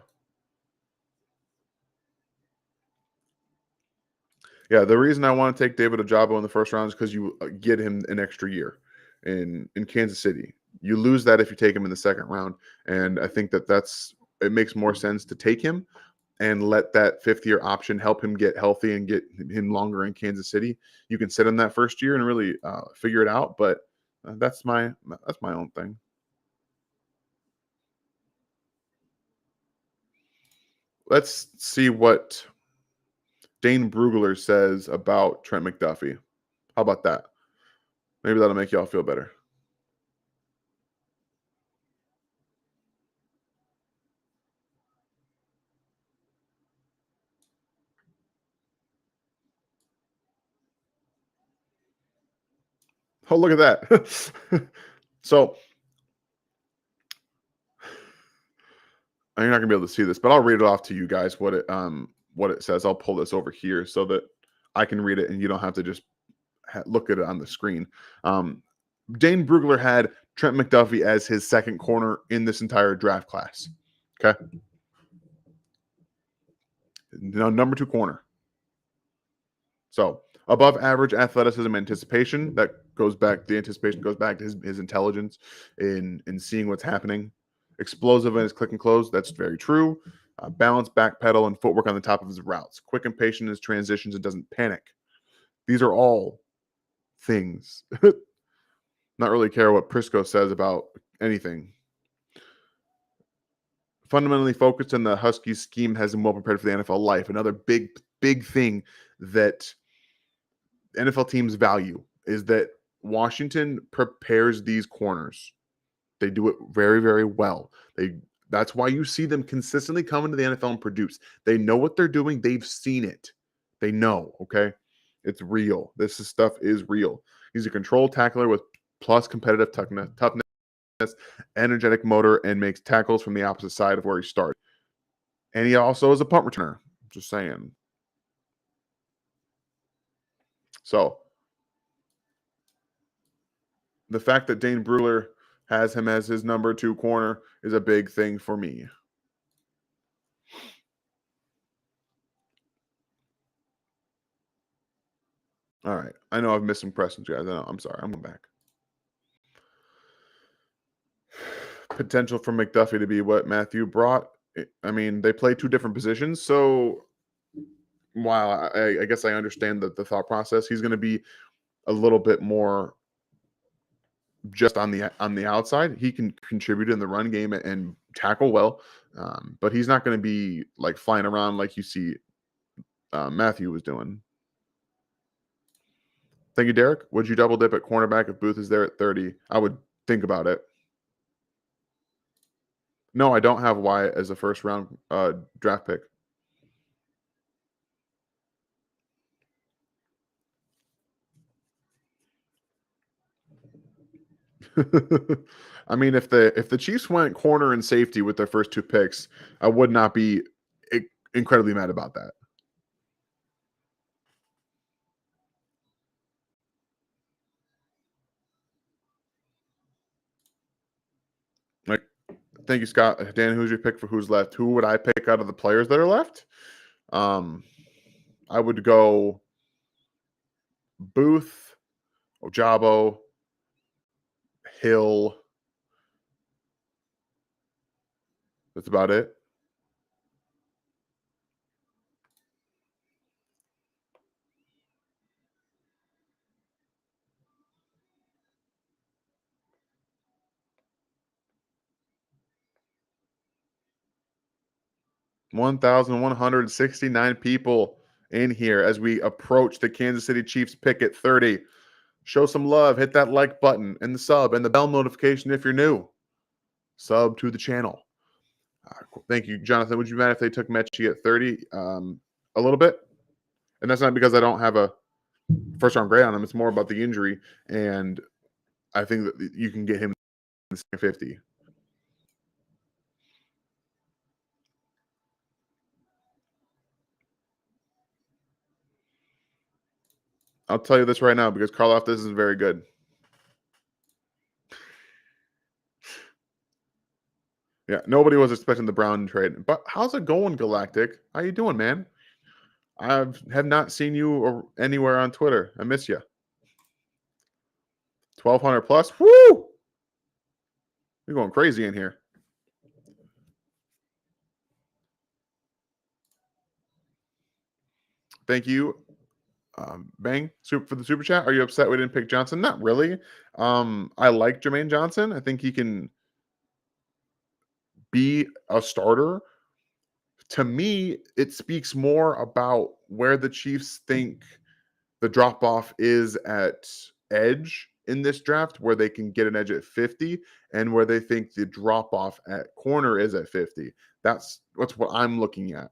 The reason I want to take David Ojabo in the first round is because you get him an extra year in Kansas City. You lose that if you take him in the second round, and I think that's it makes more sense to take him and let that fifth year option help him get healthy and get him longer in Kansas City. You can sit him that first year and really figure it out. But that's my own thing. Let's see what Dane Brugler says about Trent McDuffie. How about that? Maybe that'll make y'all feel better. Oh, look at that. So you're not gonna be able to see this, but I'll read it off to you guys what it says. I'll pull this over here so that I can read it and you don't have to just look at it on the screen. Dane Brugler had Trent McDuffie as his second corner in this entire draft class. Okay. Now, number two corner. So above average athleticism anticipation. The anticipation goes back to his intelligence in seeing what's happening. Explosive in his click and close. That's very true. Balance, back pedal, and footwork on the top of his routes. Quick and patient in his transitions and doesn't panic. These are all things. Not really care what Prisco says about anything. Fundamentally focused on the Huskies scheme has him well prepared for the NFL life. Another big thing that NFL teams value is that Washington prepares these corners. They do it very, very well. That's why you see them consistently come into the NFL and produce. They know what they're doing. They've seen it. They know, okay? It's real. Stuff is real. He's a controlled tackler with plus competitive toughness, energetic motor, and makes tackles from the opposite side of where he started. And he also is a punt returner. Just saying. So the fact that Dane Brugler has him as his number 2 corner is a big thing for me. All right. I know I've missed some questions, guys. I know. I'm sorry. I'm going back. Potential for McDuffie to be what Matthew brought. I mean, they play 2 different positions. So while I guess I understand the thought process, he's going to be a little bit more just on the outside. He can contribute in the run game and tackle well, but he's not going to be like flying around like you see Matthew was doing. Thank you, Derek. Would you double dip at cornerback if Booth is there at 30? I would think about it. No, I don't have Wyatt as a first round draft pick. I mean, if the Chiefs went corner and safety with their first 2 picks, I would not be incredibly mad about that. Like, thank you, Scott. Dan, who's your pick for who's left? Who would I pick out of the players that are left? I would go Booth, Jabo, Hill. That's about it. $1,169 people in here as we approach the Kansas City Chiefs pick at 30. Show some love. Hit that like button and the sub and the bell notification if you're new. Sub to the channel. Cool. Thank you, Jonathan. Would you mind if they took Mechie at 30? A little bit. And that's not because I don't have a first round grade on him. It's more about the injury. And I think that you can get him in the 50. I'll tell you this right now because Karloftis is very good. Yeah, nobody was expecting the Brown trade. But how's it going, Galactic? How you doing, man? I have not seen you anywhere on Twitter. I miss you. 1,200 plus. Woo! You're going crazy in here. Thank you, Bang, for the super chat. Are you upset we didn't pick Johnson? Not really. I like Jermaine Johnson. I think he can be a starter. To me, it speaks more about where the Chiefs think the drop off is at edge in this draft, where they can get an edge at 50, and where they think the drop off at corner is at 50. That's what I'm looking at.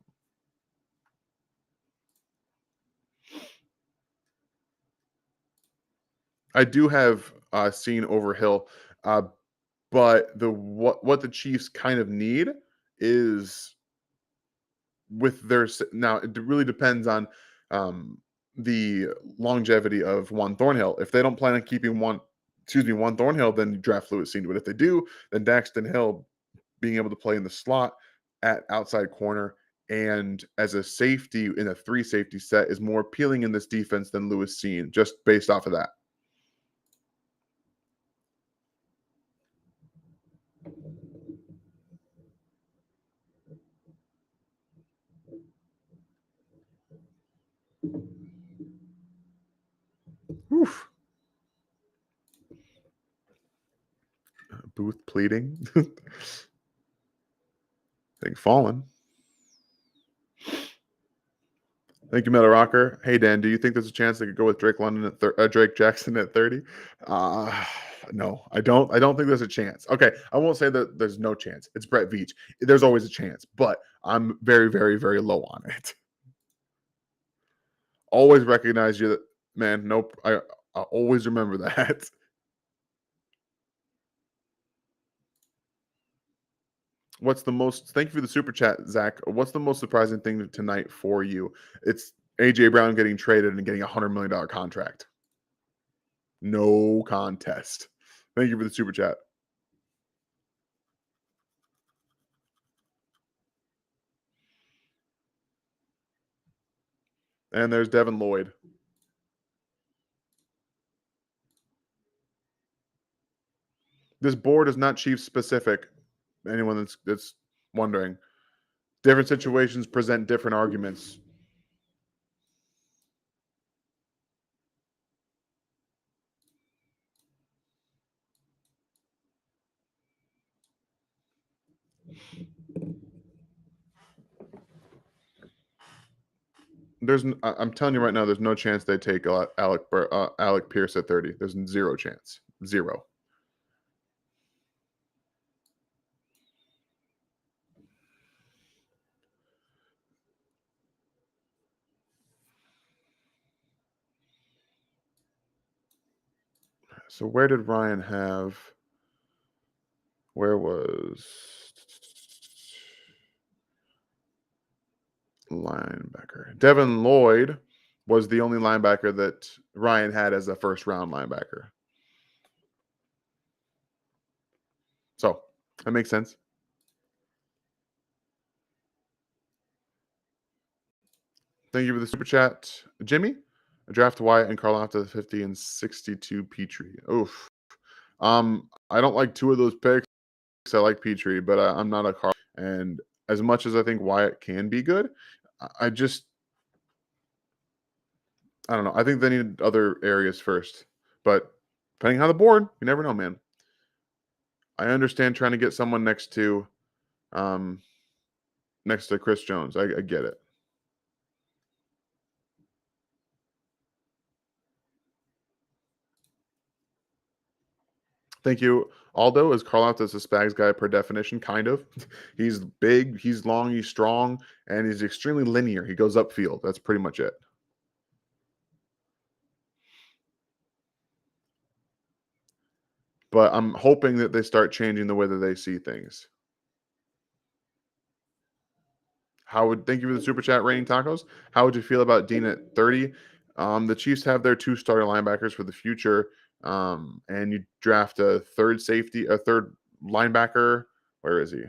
I do have seen Overhill, but what the Chiefs kind of need is with their now. It really depends on the longevity of Juan Thornhill. If they don't plan on keeping Juan Thornhill, then you draft Lewis Senior. But if they do, then Daxton Hill being able to play in the slot at outside corner and as a safety in a 3 safety set is more appealing in this defense than Lewis Seen, just based off of that. Oof. Booth pleading. Thing fallen. Thank you, Metal Rocker. Hey, Dan, do you think there's a chance they could go with Drake London at Drake Jackson at 30? Uh, no, I don't. I don't think there's a chance. Okay, I won't say that there's no chance. It's Brett Veach. There's always a chance, but I'm very, very, very low on it. Always recognize you, man. Nope. I always remember that. What's the most? Thank you for the super chat, Zach. What's the most surprising thing tonight for you? It's AJ Brown getting traded and getting $100 million contract. No contest. Thank you for the super chat. And there's Devin Lloyd. This board is not Chiefs specific. Anyone that's wondering. Different situations present different arguments. I'm telling you right now, there's no chance they take Alec Pierce at 30. There's zero chance. Zero. So where did Ryan have? Where was linebacker? Devin Lloyd was the only linebacker that Ryan had as a first round linebacker. So that makes sense. Thank you for the super chat, Jimmy. Draft Wyatt and Karloftis 50 and 62 Petrie. Oof. I don't like two of those picks. I like Petrie, but I'm not a Carl. And as much as I think Wyatt can be good, I don't know. I think they need other areas first. But depending on the board, you never know, man. I understand trying to get someone um, next to Chris Jones. I get it. Thank you. Aldo, is Karloftis a Spags guy per definition? Kind of. He's big, he's long, he's strong, and he's extremely linear. He goes upfield. That's pretty much it. But I'm hoping that they start changing the way that they see things. Thank you for the super chat, Raining Tacos. How would you feel about Dean at 30? The Chiefs have their two starter linebackers for the future, and you draft a third linebacker. Where is he?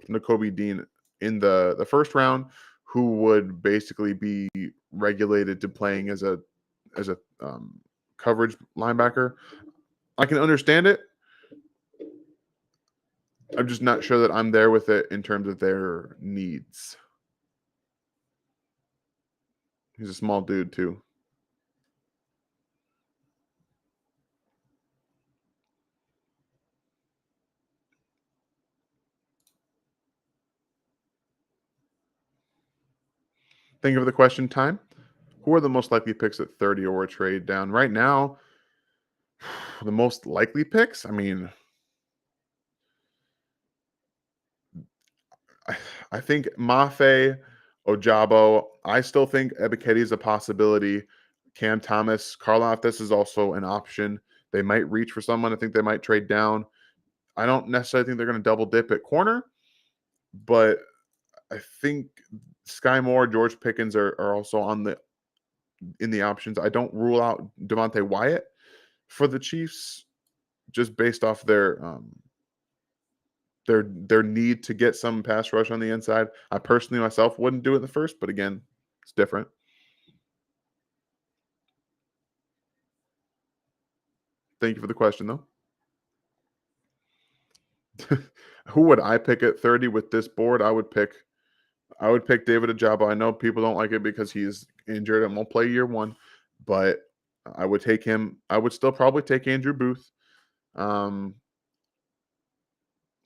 Nakobe Dean in the first round, who would basically be regulated to playing as a coverage linebacker. I can understand it. I'm just not sure that I'm there with it in terms of their needs. He's a small dude too. Thank you for the question, Time. Who are the most likely picks at 30 or a trade down? Right now, the most likely picks? I mean, I think Mafe, Ojabo. I still think Ebiketie is a possibility. Cam Thomas, Karloftis is also an option. They might reach for someone. I think they might trade down. I don't necessarily think they're going to double dip at corner, but I think Sky Moore, George Pickens are also in the options. I don't rule out Devontae Wyatt for the Chiefs just based off their need to get some pass rush on the inside. I personally myself wouldn't do it in the first, but again, it's different. Thank you for the question, though. Who would I pick at 30 with this board? I would pick David Ojabo. I know people don't like it because he's injured and won't play year one, but I would take him. I would still probably take Andrew Booth. Um,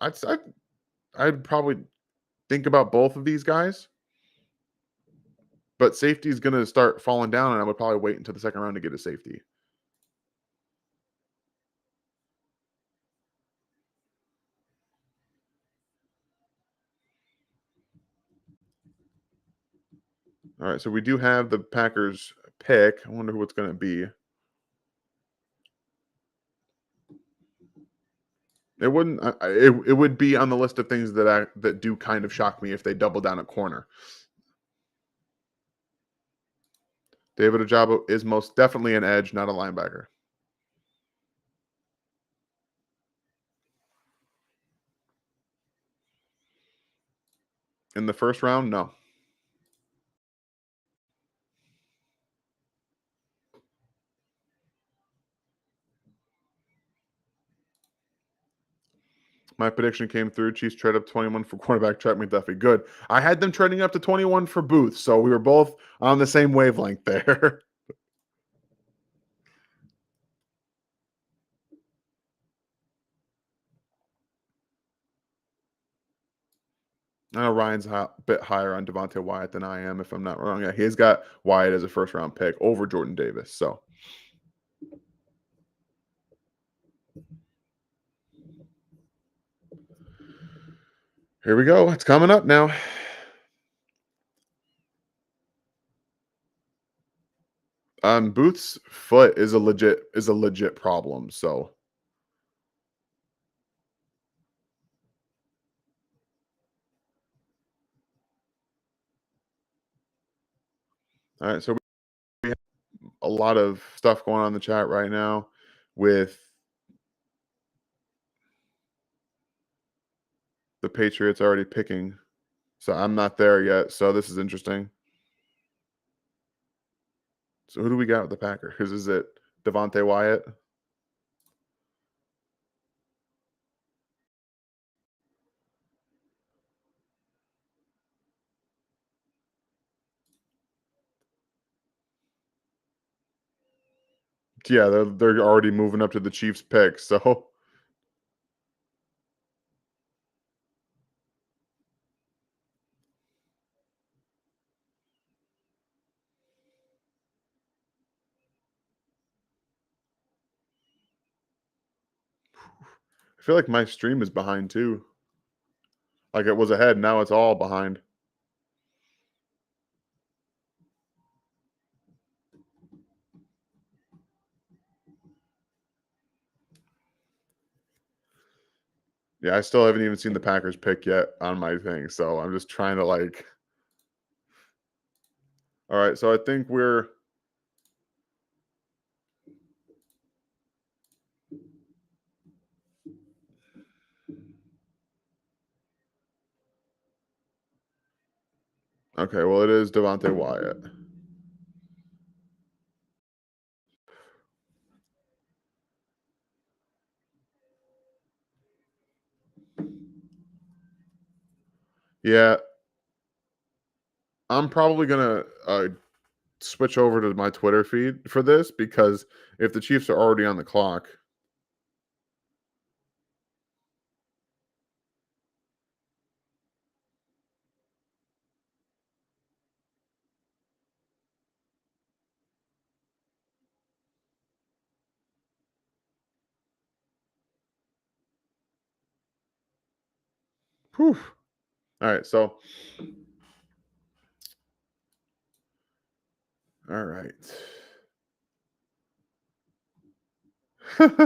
I'd probably think about both of these guys. But safety is going to start falling down, and I would probably wait until the second round to get a safety. All right, so we do have the Packers pick. I wonder who it's going to be. It wouldn't. It would be on the list of things that do kind of shock me if they double down at corner. David Ojabo is most definitely an edge, not a linebacker. In the first round, no. My prediction came through. Chiefs trade up 21 for quarterback Trent McDuffie. Good. I had them trading up to 21 for Booth, so we were both on the same wavelength there. I know Ryan's a bit higher on Devontae Wyatt than I am, if I'm not wrong. Yeah, he's got Wyatt as a first round pick over Jordan Davis. So here we go. It's coming up now. Booth's foot is a legit problem. So all right, so we have a lot of stuff going on in the chat right now with the Patriots already picking. So I'm not there yet. So this is interesting. So who do we got with the Packers? Is it Devontae Wyatt? Yeah, they're already moving up to the Chiefs pick. So I feel like my stream is behind too. Like it was ahead, now it's all behind. Yeah, I still haven't even seen the Packers pick yet on my thing. So I'm just trying to like. All right, so I think we're. Okay, well, it is Devontae Wyatt. Yeah, I'm probably gonna switch over to my Twitter feed for this because if the Chiefs are already on the clock, whew. All right, so all right. All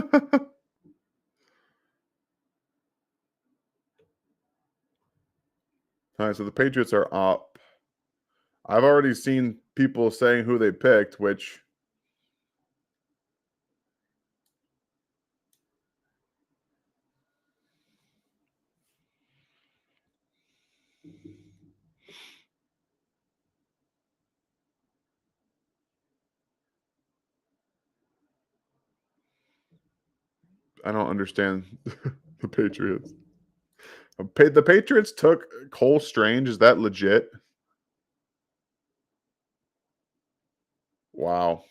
right, so the Patriots are up. I've already seen people saying who they picked, which I don't understand. The Patriots. The Patriots took Cole Strange. Is that legit? Wow.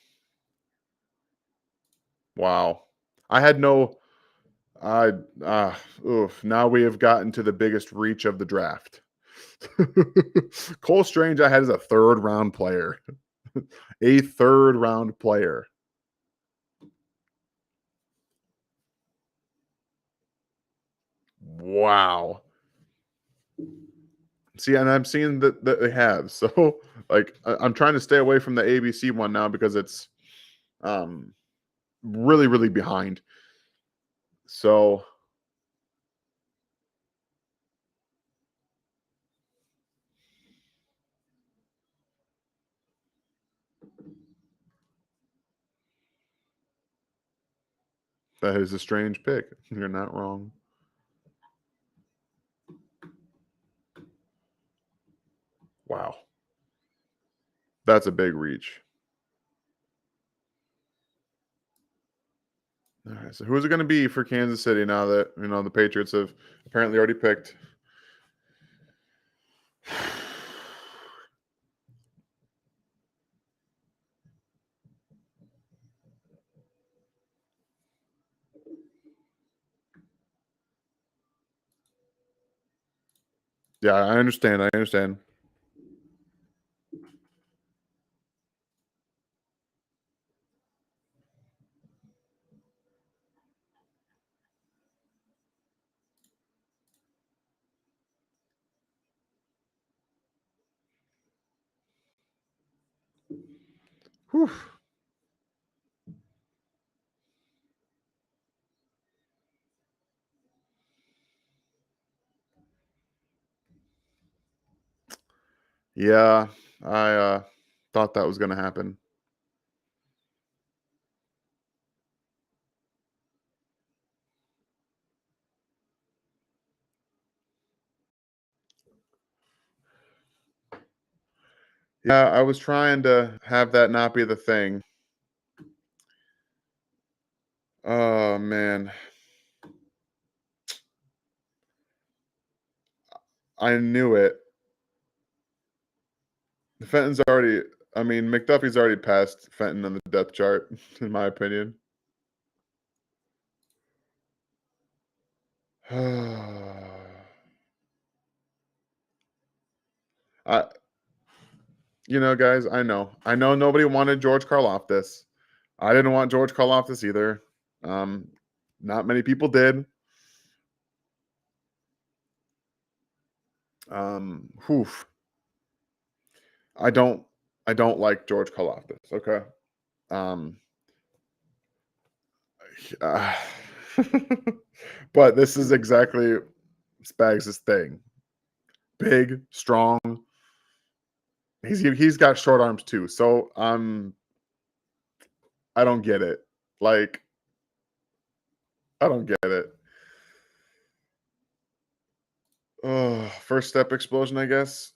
Wow. I had no I oof. Now we have gotten to the biggest reach of the draft. Cole Strange I had as a third round player. A third round player. Wow. See, and I'm seeing that they have. So like I'm trying to stay away from the ABC one now because it's um really, really behind. So that is a strange pick. You're not wrong. Wow. That's a big reach. All right. So who's it going to be for Kansas City now that, the Patriots have apparently already picked? Yeah, I understand. I understand. Whew. Yeah, I thought that was going to happen. Yeah, I was trying to have that not be the thing. Oh man, I knew it. Fenton's already. I mean, McDuffie's already passed Fenton on the depth chart, in my opinion. I, guys, I know nobody wanted George Karloftis. I didn't want George Karloftis either. Um, not many people did. Whew. I don't, I don't like George Karloftis. Okay. Um, uh, but this is exactly Spags' thing. Big, strong. He's got short arms too. So I don't get it. Like I don't get it. Oh, first step explosion, I guess.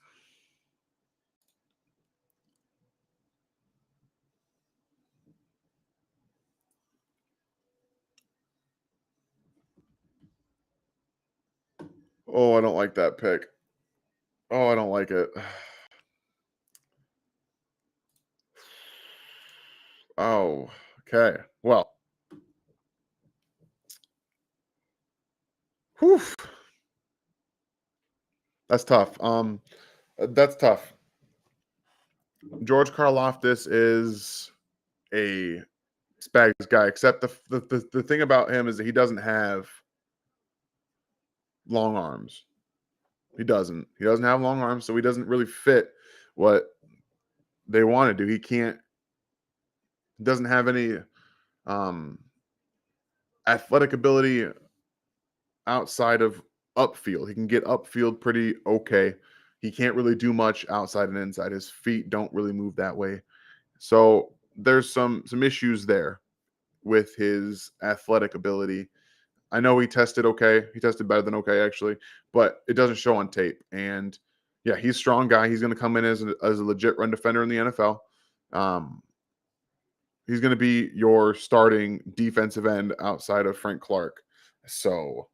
Oh, I don't like that pick. Oh, I don't like it. Oh, okay. Well, whew, that's tough. That's tough. George Karloftis is a Spags guy, except the thing about him is that he doesn't have long arms. He doesn't. He doesn't have long arms, so he doesn't really fit what they want to do. He can't. Doesn't have any um, athletic ability outside of upfield. He can get upfield pretty okay. He can't really do much outside and inside. His feet don't really move that way. So there's some issues there with his athletic ability. I know he tested okay. He tested better than okay actually, but it doesn't show on tape. And yeah, he's a strong guy. He's going to come in as a legit run defender in the NFL. Um, he's going to be your starting defensive end outside of Frank Clark. So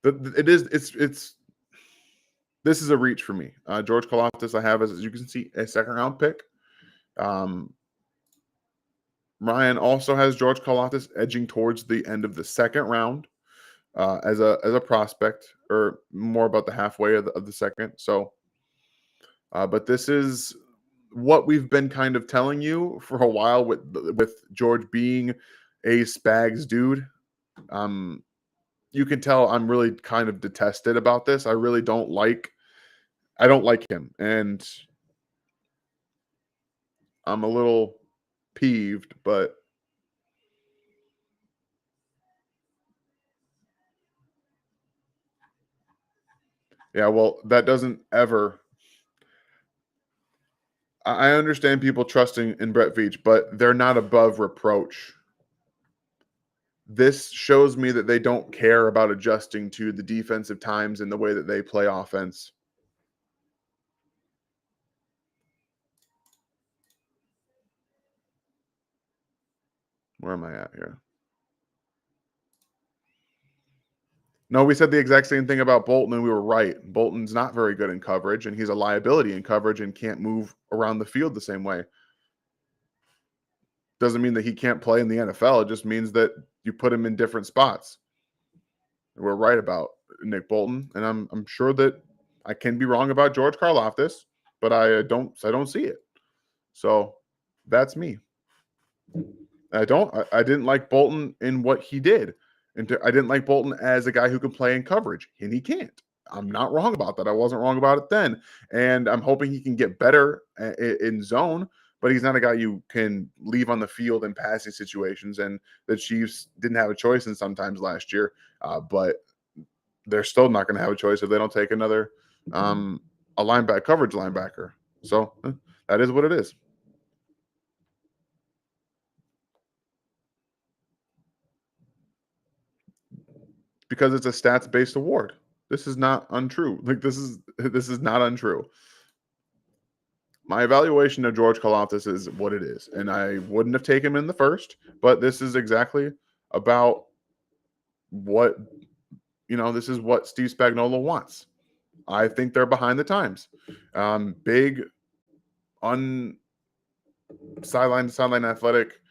it's this is a reach for me. George Karloftis, I have as you can see a second round pick. Um, Ryan also has George Karloftis edging towards the end of the second round. as a prospect, or more about the halfway of the second. So, but this is what we've been kind of telling you for a while with George being a Spags dude. Um, you can tell I'm really kind of detested about this. I don't like him, and I'm a little peeved, but yeah, well, that doesn't ever. I understand people trusting in Brett Veach, but they're not above reproach. This shows me that they don't care about adjusting to the defensive times and the way that they play offense. Where am I at here? No, we said the exact same thing about Bolton, and we were right. Bolton's not very good in coverage, and he's a liability in coverage and can't move around the field the same way. Doesn't mean that he can't play in the NFL. It just means that you put him in different spots. We're right about Nick Bolton, and I'm sure that I can be wrong about George Karloftis, but I don't see it. So that's me. I didn't like Bolton in what he did. And I didn't like Bolton as a guy who can play in coverage, and he can't. I'm not wrong about that. I wasn't wrong about it then. And I'm hoping he can get better in zone, but he's not a guy you can leave on the field in passing situations. And the Chiefs didn't have a choice in sometimes last year, but they're still not going to have a choice if they don't take another a linebacker coverage linebacker. So that is what it is. Because it's a stats based award. This is not untrue. Like this is not untrue. My evaluation of George Karloftis is what it is, and I wouldn't have taken him in the first, but this is exactly about what This is what Steve Spagnuolo wants. I think they're behind the times. Big, un sideline to sideline athletic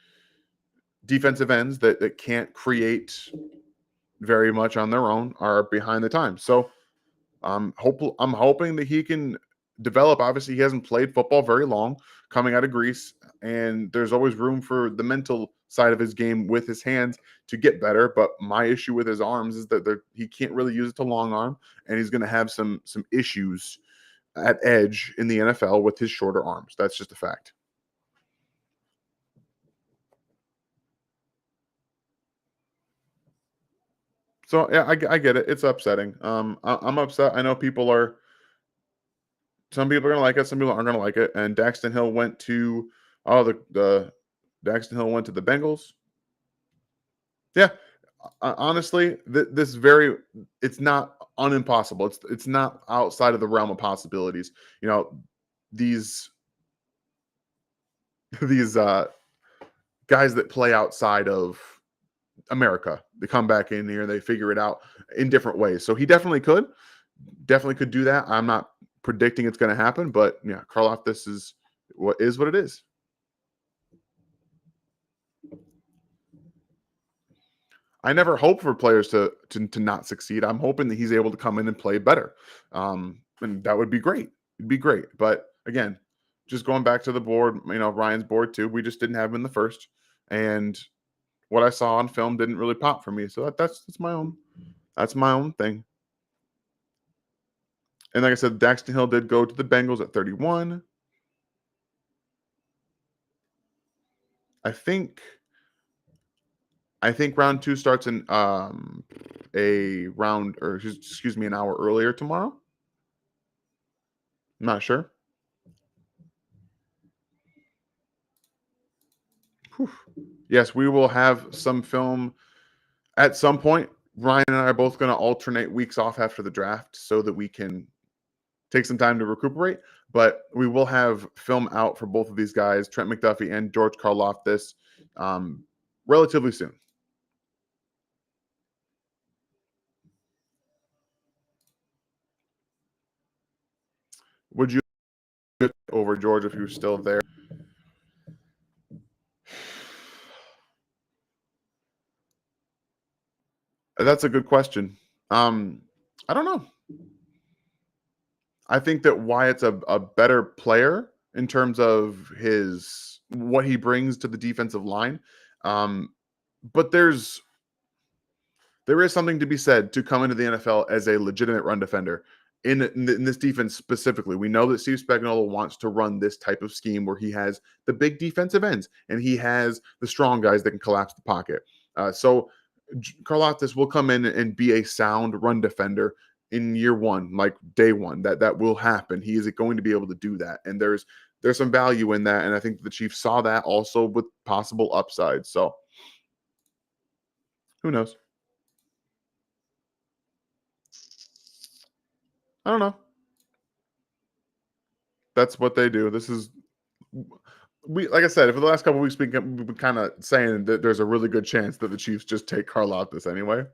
defensive ends that can't create very much on their own are behind the times. So I'm hoping that he can develop. Obviously, he hasn't played football very long coming out of Greece, and there's always room for the mental side of his game with his hands to get better. But my issue with his arms is that he can't really use it to long arm, and he's going to have some issues at edge in the NFL with his shorter arms. That's just a fact. So yeah, I get it. It's upsetting. I'm upset. I know some people are gonna like it, some people aren't gonna like it. And Daxton Hill went to the Daxton Hill went to the Bengals. Yeah, honestly, it's not unimpossible. It's not outside of the realm of possibilities. You know, these these guys that play outside of America, they come back in here, they figure it out in different ways. So he definitely could do that. I'm not predicting it's going to happen, but yeah, Karloftis is what it is. I never hope for players to not succeed. I'm hoping that he's able to come in and play better, and that would be great. It'd be great. But again, just going back to the board, Ryan's board too. We just didn't have him in the first, and what I saw on film didn't really pop for me. So that's my own thing. And like I said, Daxton Hill did go to the Bengals at 31. I think I think round two starts in a round, or excuse me, an hour earlier tomorrow. I'm not sure. Whew. Yes, we will have some film at some point. Ryan and I are both going to alternate weeks off after the draft so that we can take some time to recuperate. But we will have film out for both of these guys, Trent McDuffie and George Karloftis, relatively soon. Would you over George if he was still there? That's a good question. I don't know. I think that Wyatt's a better player in terms of his what he brings to the defensive line. Um, but there is something to be said to come into the NFL as a legitimate run defender in this defense specifically. We know that Steve Spagnuolo wants to run this type of scheme where he has the big defensive ends and he has the strong guys that can collapse the pocket. So Karloftis will come in and be a sound run defender in year one, like day one. That will happen. He is going to be able to do that, and there's some value in that. And I think the Chiefs saw that also with possible upside. So who knows? I don't know. That's what they do. This is we like I said, for the last couple of weeks, we've been kind of saying that there's a really good chance that the Chiefs just take Karloftis anyway.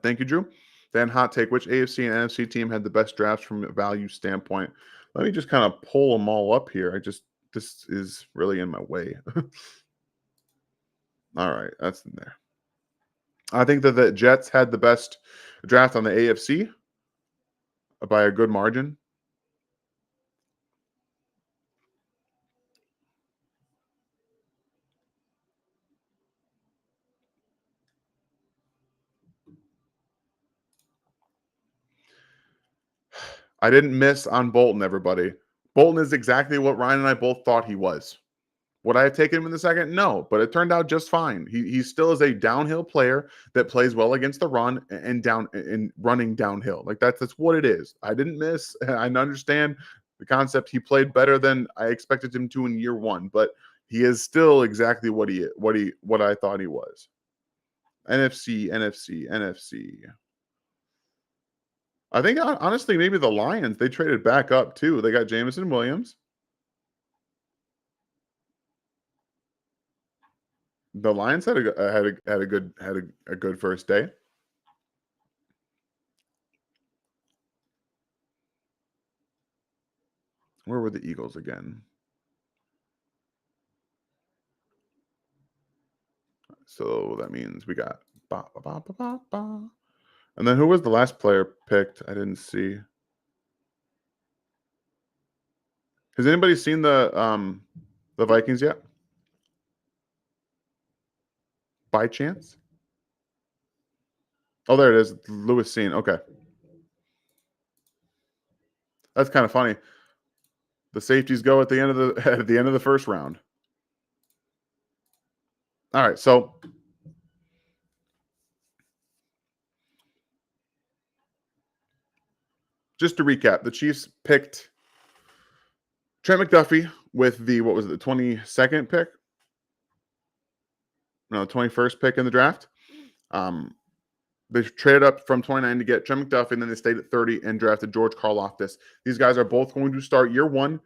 Thank you, Drew. Dan, hot take: which AFC and NFC team had the best drafts from a value standpoint? Let me just kind of pull them all up here. This is really in my way. All right, that's in there. I think that the Jets had the best draft on the AFC by a good margin. I didn't miss on Bolton, everybody. Bolton is exactly what Ryan and I both thought he was. Would I have taken him in the second? No, but it turned out just fine. He still is a downhill player that plays well against the run and down and running downhill. Like that's what it is. I didn't miss. I understand the concept. He played better than I expected him to in year one, but he is still exactly what I thought he was. NFC. I think honestly maybe the Lions, they traded back up too. They got Jameson Williams. The Lions had a good first day. Where were the Eagles again? So that means we got ba, ba, ba, ba, ba, ba. And then who was the last player picked? I didn't see. Has anybody seen the Vikings yet? By chance? Oh, there it is. Lewis Seen. Okay. That's kind of funny. The safeties go at the end of the at the end of the first round. All right, so just to recap, the Chiefs picked Trent McDuffie with the what was it, the 22nd pick? No, 21st pick in the draft. They traded up from 29 to get Trent McDuffie, and then they stayed at 30 and drafted George Karloftis. These guys are both going to start year one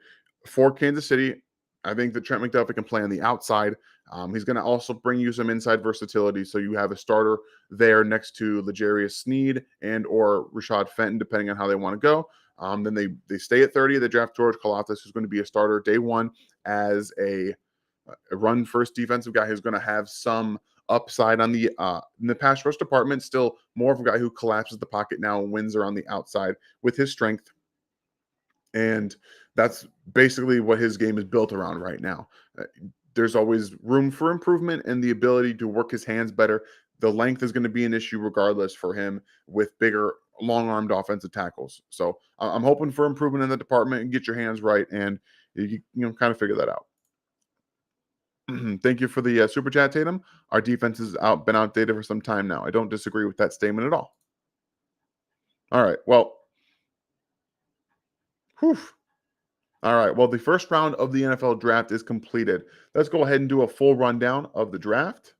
for Kansas City. I think that Trent McDuffie can play on the outside. He's going to also bring you some inside versatility, so you have a starter there next to L'Jarius Sneed and or Rashad Fenton, depending on how they want to go. Then they stay at 30. They draft George Karloftis, who's going to be a starter day one as a run first defensive guy who's going to have some upside on the in the pass rush department. Still more of a guy who collapses the pocket now and wins around the outside with his strength. And that's basically what his game is built around right now. There's always room for improvement and the ability to work his hands better. The length is going to be an issue regardless for him with bigger, long-armed offensive tackles. So I'm hoping for improvement in the department and get your hands right, and you kind of figure that out. Thank you for the super chat, Tatum. Our defense has been outdated for some time now. I don't disagree with that statement at all. All right. Well, whew. All right. Well, the first round of the NFL draft is completed. Let's go ahead and do a full rundown of the draft.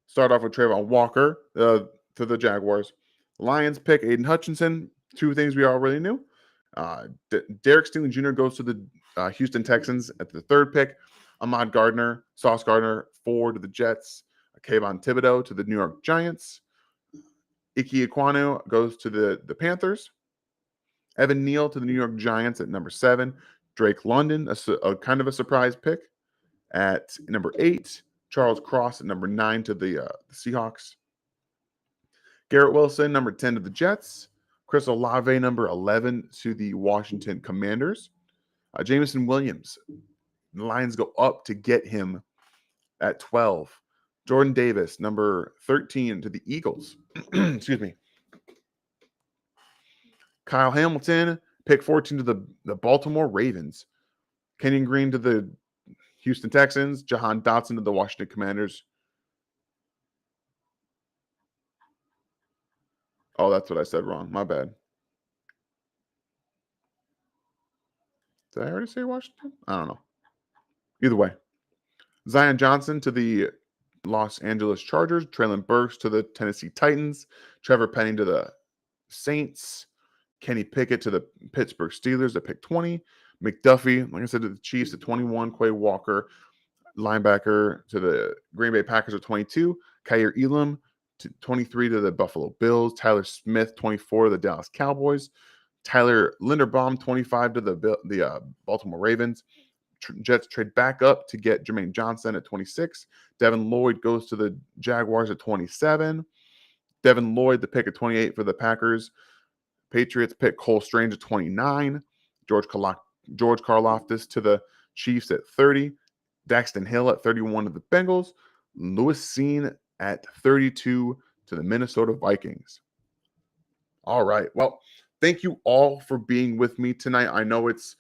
Start off with Trayvon Walker to the Jaguars. Lions pick Aiden Hutchinson. Two things we already knew. Derek Stingley Jr. goes to the Houston Texans at the third pick. Ahmad Gardner, Sauce Gardner, 4 to the Jets. Kayvon Thibodeau to the New York Giants. Ike Ekwonu goes to the Panthers. Evan Neal to the New York Giants at number 7. Drake London, a kind of a surprise pick at number 8. Charles Cross at number 9 to the Seahawks. Garrett Wilson, number 10 to the Jets. Chris Olave, number 11 to the Washington Commanders. Jameson Williams, the Lions go up to get him at 12. Jordan Davis, number 13 to the Eagles. Excuse me. Kyle Hamilton, pick 14 to the Baltimore Ravens. Kenyon Green to the Houston Texans. Jahan Dotson to the Washington Commanders. Oh, that's what I said wrong. My bad. Did I already say Washington? I don't know. Either way. Zion Johnson to the Los Angeles Chargers. Traylon Burks to the Tennessee Titans. Trevor Penning to the Saints. Kenny Pickett to the Pittsburgh Steelers at pick 20. McDuffie, like I said, to the Chiefs at 21. Quay Walker, linebacker, to the Green Bay Packers at 22. Kyer Elam to 23 to the Buffalo Bills. Tyler Smith, 24 to the Dallas Cowboys. Tyler Linderbaum, 25 to the Baltimore Ravens. Jets trade back up to get Jermaine Johnson at 26. Devin Lloyd goes to the Jaguars at 27. Devin Lloyd, the pick at 28 for the Packers. Patriots pick Cole Strange at 29. George Karloftis to the Chiefs at 30. Daxton Hill at 31 to the Bengals. Lewis Cine at 32 to the Minnesota Vikings. All right. Well, thank you all for being with me tonight. I know it's,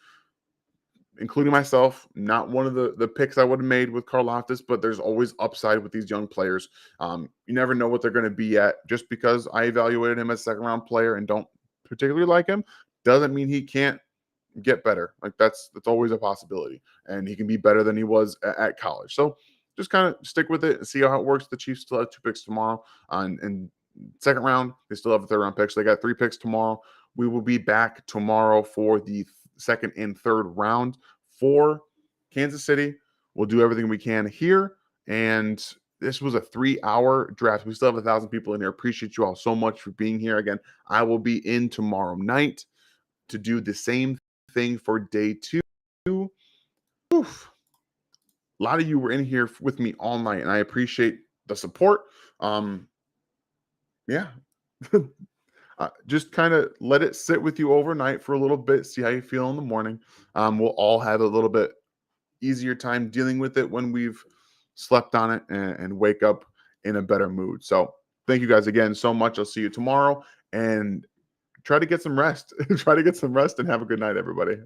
including myself, not one of the picks I would have made with Karloftis, but there's always upside with these young players. You never know what they're going to be at. Just because I evaluated him as a second-round player and don't particularly like him doesn't mean he can't get better. Like that's always a possibility, and he can be better than he was at college. So just kind of stick with it and see how it works. The Chiefs still have 2 picks tomorrow, and second round they still have a third round pick. So they got 3 picks tomorrow. We will be back tomorrow for the second and third round for Kansas City. We'll do everything we can here, and this was a 3-hour draft. We still have 1,000 people in here. Appreciate you all so much for being here. Again, I will be in tomorrow night to do the same thing for day 2. Oof. A lot of you were in here with me all night, and I appreciate the support. Yeah. Just kind of let it sit with you overnight for a little bit, see how you feel in the morning. We'll all have a little bit easier time dealing with it when we've slept on it and wake up in a better mood. So thank you guys again so much. I'll see you tomorrow, and try to get some rest. Try to get some rest and have a good night, everybody.